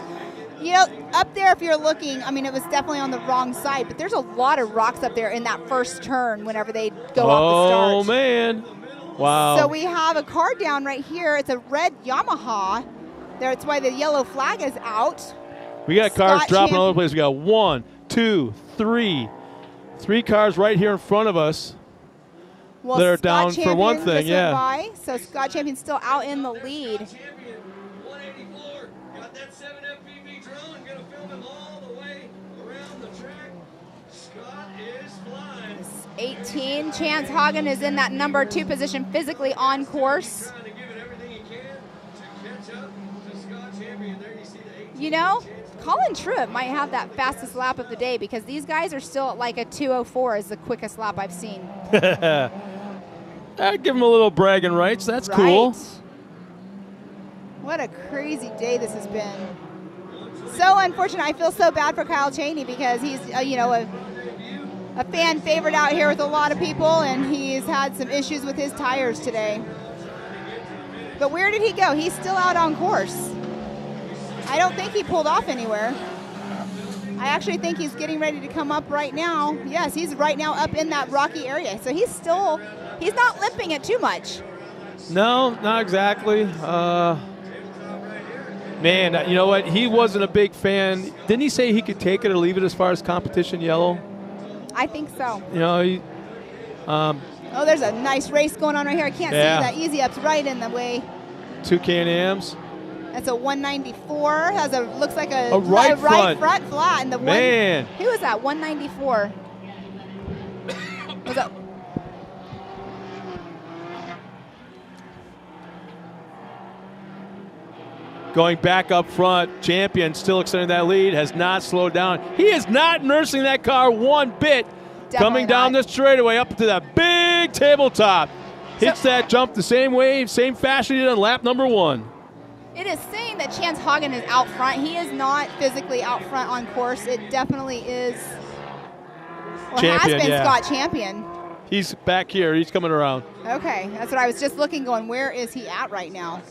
You know, up there, if you're looking, I mean, it was definitely on the wrong side, but there's a lot of rocks up there in that first turn whenever they go off the start. Oh, man. Wow. So we have a car down right here. It's a red Yamaha. That's why the yellow flag is out. We got cars Scott dropping all over the place. We got 1, 2, 3. 3 cars right here in front of us. Well, that are Scott down Champion for one thing, just went yeah. by, so Scott Champion's still out in the lead. 18. Chance Hagen is in that number 2 position physically on course. You know, Colin Truitt might have that fastest lap of the day because these guys are still at like a 2:04 is the quickest lap I've seen. I'd give him a little bragging rights. That's cool. What a crazy day this has been. So unfortunate. I feel so bad for Kyle Cheney because he's, you know, a fan favorite out here with a lot of people, and he's had some issues with his tires today. But where did he go? He's still out on course. I don't think he pulled off anywhere. I actually think he's getting ready to come up right now. Yes, he's right now up in that rocky area. So he's not limping it too much. No, not exactly. Man, you know what? He wasn't a big fan. Didn't he say he could take it or leave it as far as competition yellow? I think so. You know, he, oh, there's a nice race going on right here. I can't see that. Easy Up's right in the way. 2 Can-Ams. That's a 194. Looks like a right front flat. And the man. Who was that? 194. Was that? going back up front. Champion still extending that lead, has not slowed down. He is not nursing that car one bit. Coming down the straightaway up to that big tabletop. Hits that jump the same way, same fashion he did on lap number 1. It is saying that Chance Hagen is out front. He is not physically out front on course. It definitely is, or Champion, has been yeah. Scott Champion. He's back here. He's coming around. Okay, that's what I was just looking, going, where is he at right now?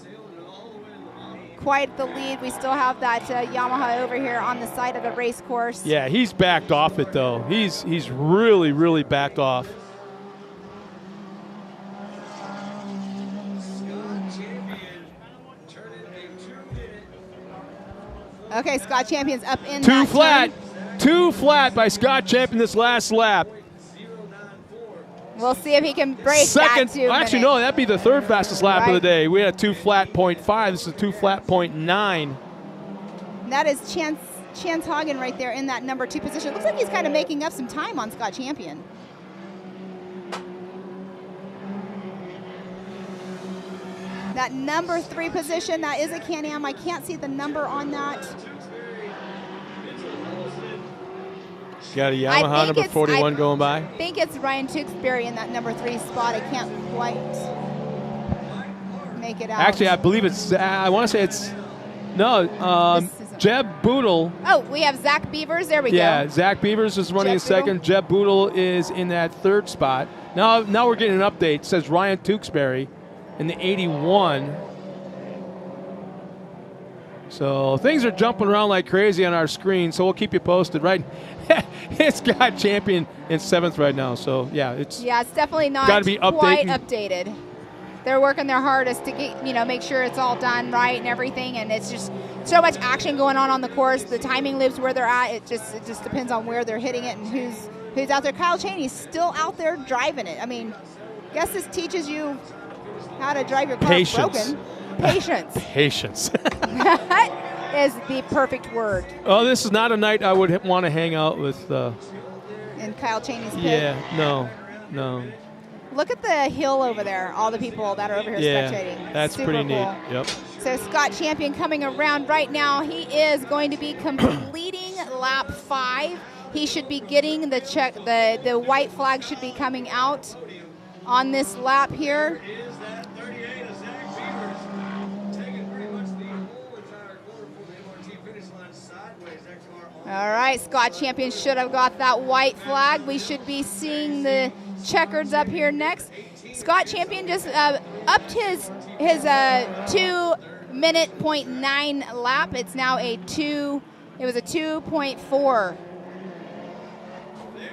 Quite the lead. We still have that Yamaha over here on the side of the race course. Yeah, he's backed off it, though. He's really, really backed off. Okay, Scott Champion's up in Too that flat. turn. Too flat by Scott Champion this last lap. We'll see if he can break Second, that 2 actually, minute. no, that'd be the third fastest lap of the Right. day. We had a 2 flat .5. This is a 2 flat .9. That is Chance Hagen right there in that number 2 position. Looks like he's kind of making up some time on Scott Champion. That number 3 position, that is a Can-Am. I can't see the number on that. Got a I Yamaha think number it's- 41 I going by. I think it's Ryan Tewksbury in that number 3 spot. I can't quite make it out. Actually, I believe it's, I want to say it's, no, Jeb Boodle. Oh, we have Zach Beavers. There we Yeah, go. Zach Beavers is running in Jeb Boodle. second. Jeb Boodle is in that 3rd spot. Now we're getting an update. It says Ryan Tewksbury in the 81. So things are jumping around like crazy on our screen, so we'll keep you posted, right? It's got Champion in 7th right now, so yeah, it's definitely not gotta be quite updating. updated. They're working their hardest to get, make sure it's all done right and everything, and it's just so much action going on the course. The timing loops where they're at. It just depends on where they're hitting it and who's out there. Kyle Cheney's still out there driving it. I mean, guess this teaches you how to drive your car Patience. broken. Patience. Patience. That is the perfect word Oh, this is not a night I would want to hang out with. in Kyle Cheney's pit. Yeah, no. Look at the hill over there, all the people that are over here Yeah, spectating. that's Super pretty neat. cool. Yep. So Scott Champion coming around right now. He is going to be completing lap 5. He should be getting the check. The white flag should be coming out on this lap here. All right, Scott Champion should have got that white flag. We should be seeing the checkers up here next. Scott Champion just upped his 2 minute .9 lap. It's now it was a 2.4.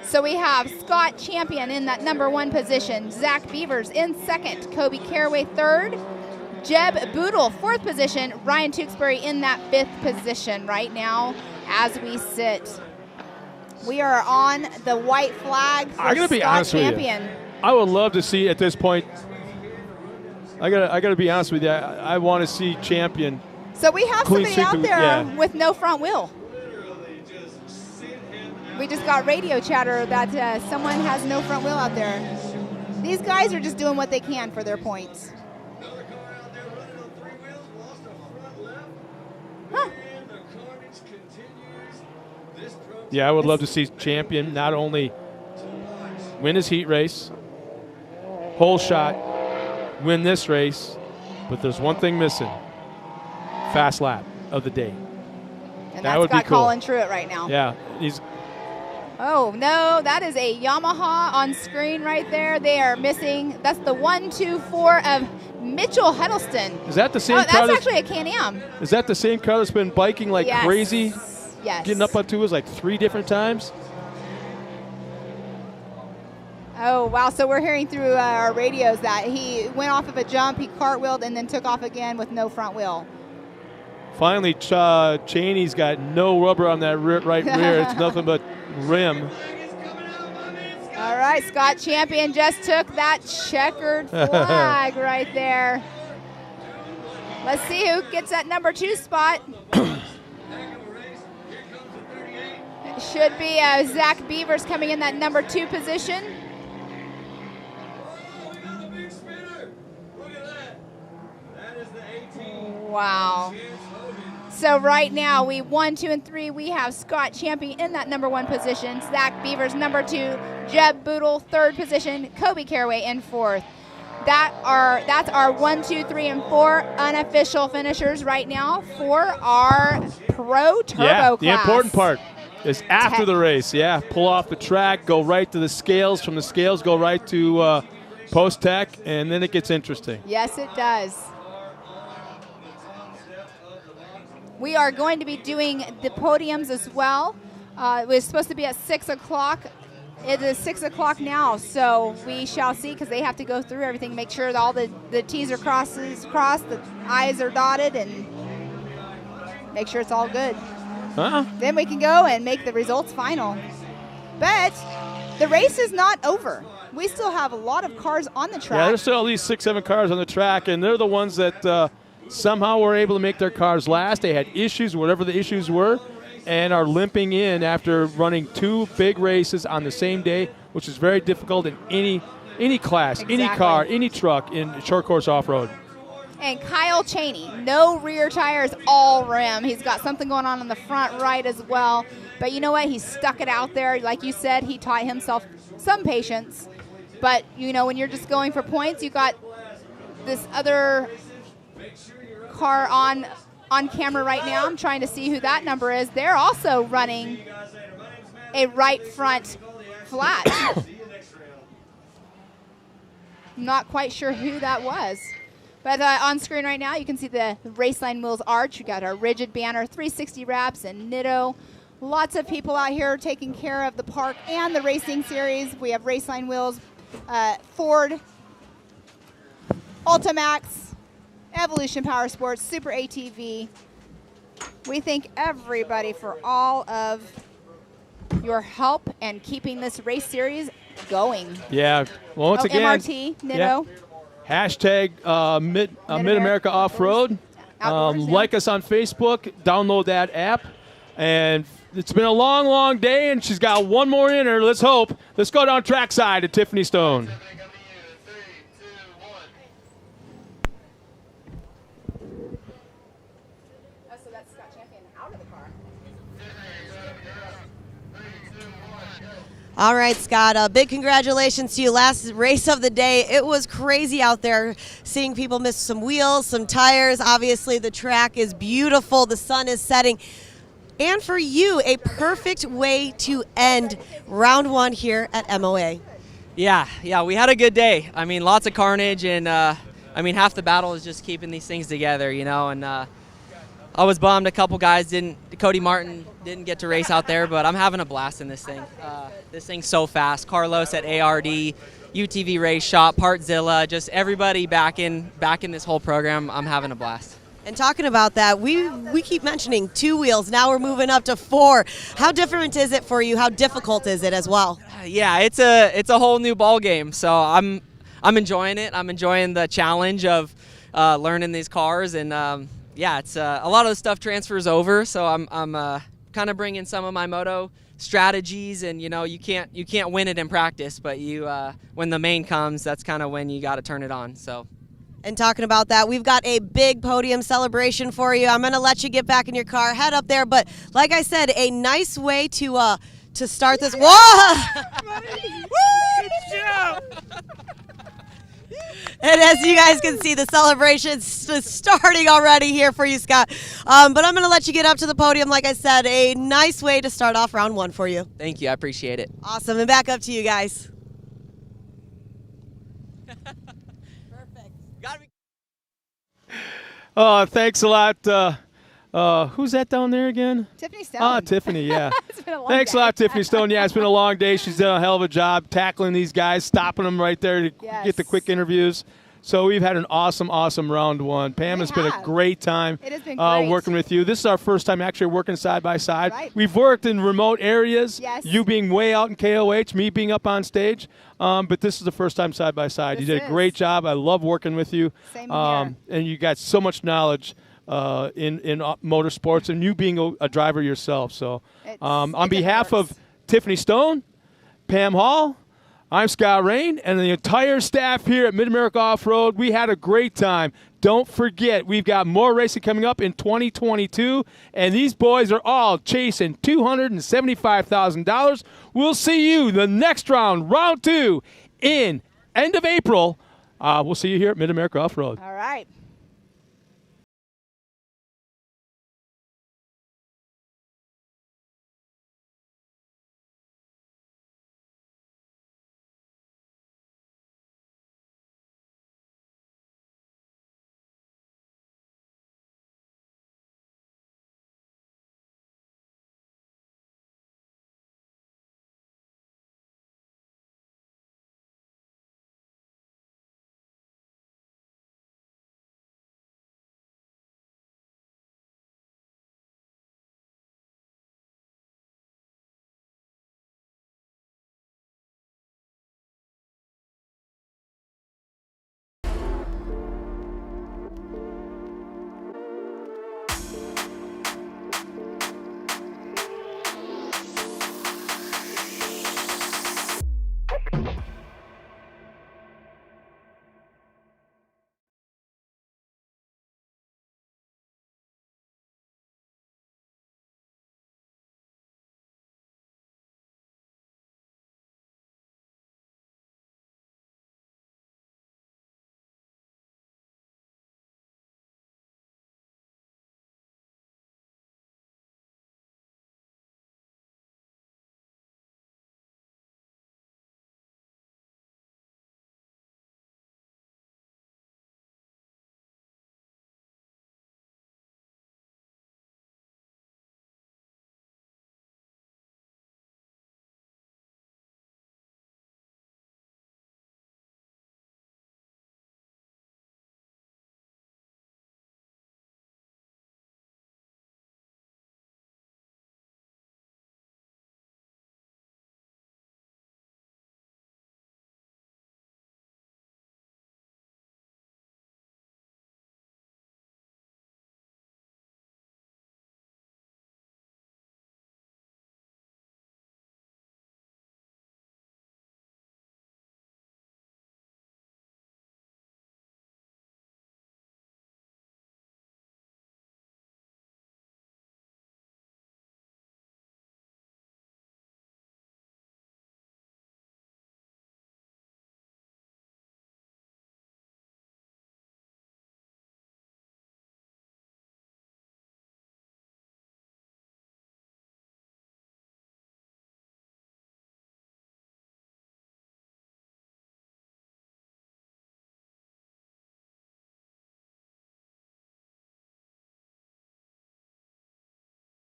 So we have Scott Champion in that number 1 position, Zach Beavers in 2nd, Kobe Caraway 3rd, Jeb Boodle 4th position, Ryan Tewksbury in that 5th position right now as we sit. We are on the white flag for I'm gonna be Scott honest Champion. with you. I would love to see at this point. I gotta be honest with you. I want to see Champion. So we have Clean somebody out sweep, there yeah. with no front wheel. We just got radio chatter that someone has no front wheel out there. These guys are just doing what they can for their points. Huh. Yeah, I would love to see Champion not only win his heat race, whole shot, win this race, but there's one thing missing: fast lap of the day. And that would that's be got cool. Colin Truitt right now. Yeah, he's Oh, no, that is a Yamaha on screen right there. They are missing. That's the 1-2-4 of Mitchell Huddleston. Is that the same Oh, car? that's actually a Can-Am. Is that the same car that's been biking like Yes. crazy? Yes. Getting up on 2 wheels like 3 different times? Oh, wow. So we're hearing through our radios that he went off of a jump, he cartwheeled, and then took off again with no front wheel. Finally, Cheney's got no rubber on that right rear. It's nothing but rim. All right, Scott Champion just took that checkered flag right there. Let's see who gets that number 2 spot. It should be Zach Beavers coming in that number 2 position. Wow. So right now, we 1, 2, and 3. We have Scott Champy in that number 1 position. Zach Beavers number 2. Jeb Boodle 3rd position. Kobe Caraway in 4th. That's our 1, 2, 3, and 4 unofficial finishers right now for our Pro Turbo class. The important part is after the race. Yeah, pull off the track, go right to the scales. From the scales, go right to post-tech, and then it gets interesting. Yes, it does. We are going to be doing the podiums as well. It was supposed to be at 6 o'clock. It is 6 o'clock now, so we shall see, because they have to go through everything, make sure that all the T's are crossed, the I's are dotted, and make sure it's all good. Then we can go and make the results final. But the race is not over. We still have a lot of cars on the track. Yeah, there's still at least 6, 7 cars on the track, and they're the ones that somehow were able to make their cars last. They had issues, whatever the issues were, and are limping in after running 2 big races on the same day, which is very difficult in any class, any car, any truck in short course off-road. And Kyle Cheney, no rear tires, all rim. He's got something going on the front right as well. But you know what? He stuck it out there. Like you said, he taught himself some patience. But, you know, when you're just going for points, you got this other car on camera right now. I'm trying to see who that number is. They're also running a right front flat. I'm not quite sure who that was. But on screen right now, you can see the Raceline Wheels Arch. We got our Rigid Banner 360 wraps and Nitto. Lots of people out here taking care of the park and the racing series. We have Raceline Wheels, Ford, Ultimax, Evolution Power Sports, Super ATV. We thank everybody for all of your help and keeping this race series going. Yeah. Well, once again, MRT, Nitto. Yeah. Hashtag Mid-America Off-Road. Like us on Facebook. Download that app. And it's been a long, long day, and she's got one more in her. Let's hope. Let's go down trackside to Tiffany Stone. All right, Scott, big congratulations to you. Last race of the day. It was crazy out there seeing people miss some wheels, some tires. Obviously, the track is beautiful. The sun is setting. And for you, a perfect way to end round 1 here at MOA. Yeah, we had a good day. I mean, lots of carnage, and half the battle is just keeping these things together, you know, and I was bummed a couple guys Cody Martin didn't get to race out there, but I'm having a blast in this thing. This thing's so fast. Carlos at ARD, UTV Race Shop, Partzilla, just everybody back in this whole program. I'm having a blast. And talking about that, we keep mentioning 2 wheels. Now we're moving up to 4. How different is it for you? How difficult is it as well? Yeah, it's a whole new ball game. So I'm enjoying it. I'm enjoying the challenge of learning these cars, and it's a lot of the stuff transfers over. So I'm kind of bringing some of my moto strategies, and you know, you can't win it in practice, but when the main comes, that's kind of when you got to turn it on. So. And talking about that, we've got a big podium celebration for you. I'm going to let you get back in your car, head up there. But like I said, a nice way to start this. Whoa! Good job! And as you guys can see, the celebration's starting already here for you, Scott. But I'm going to let you get up to the podium. Like I said, a nice way to start off round 1 for you. Thank you. I appreciate it. Awesome. And back up to you guys. Oh, thanks a lot. Who's that down there again? Tiffany Stone. Ah, Tiffany, yeah. It's been a long Thanks day. a lot, Tiffany Stone. Yeah, it's been a long day. She's done a hell of a job tackling these guys, stopping them right there to get the quick interviews. So we've had an awesome round 1. Pam, it's been a great time It has been great. working with you. This is our first time actually working side by side. Right. We've worked in remote areas, Yes. you being way out in KOH, me being up on stage. But this is the first time side by side. You did a great job. I love working with you. Same here. And you got so much knowledge in motorsports, and you being a driver yourself. So on behalf of Tiffany Stone, Pam Hall, I'm Scott Rain, and the entire staff here at Mid-America Off-Road. We had a great time. Don't forget, we've got more racing coming up in 2022, and these boys are all chasing $275,000. We'll see you the next round, round 2, in end of April. We'll see you here at Mid-America Off-Road. All right.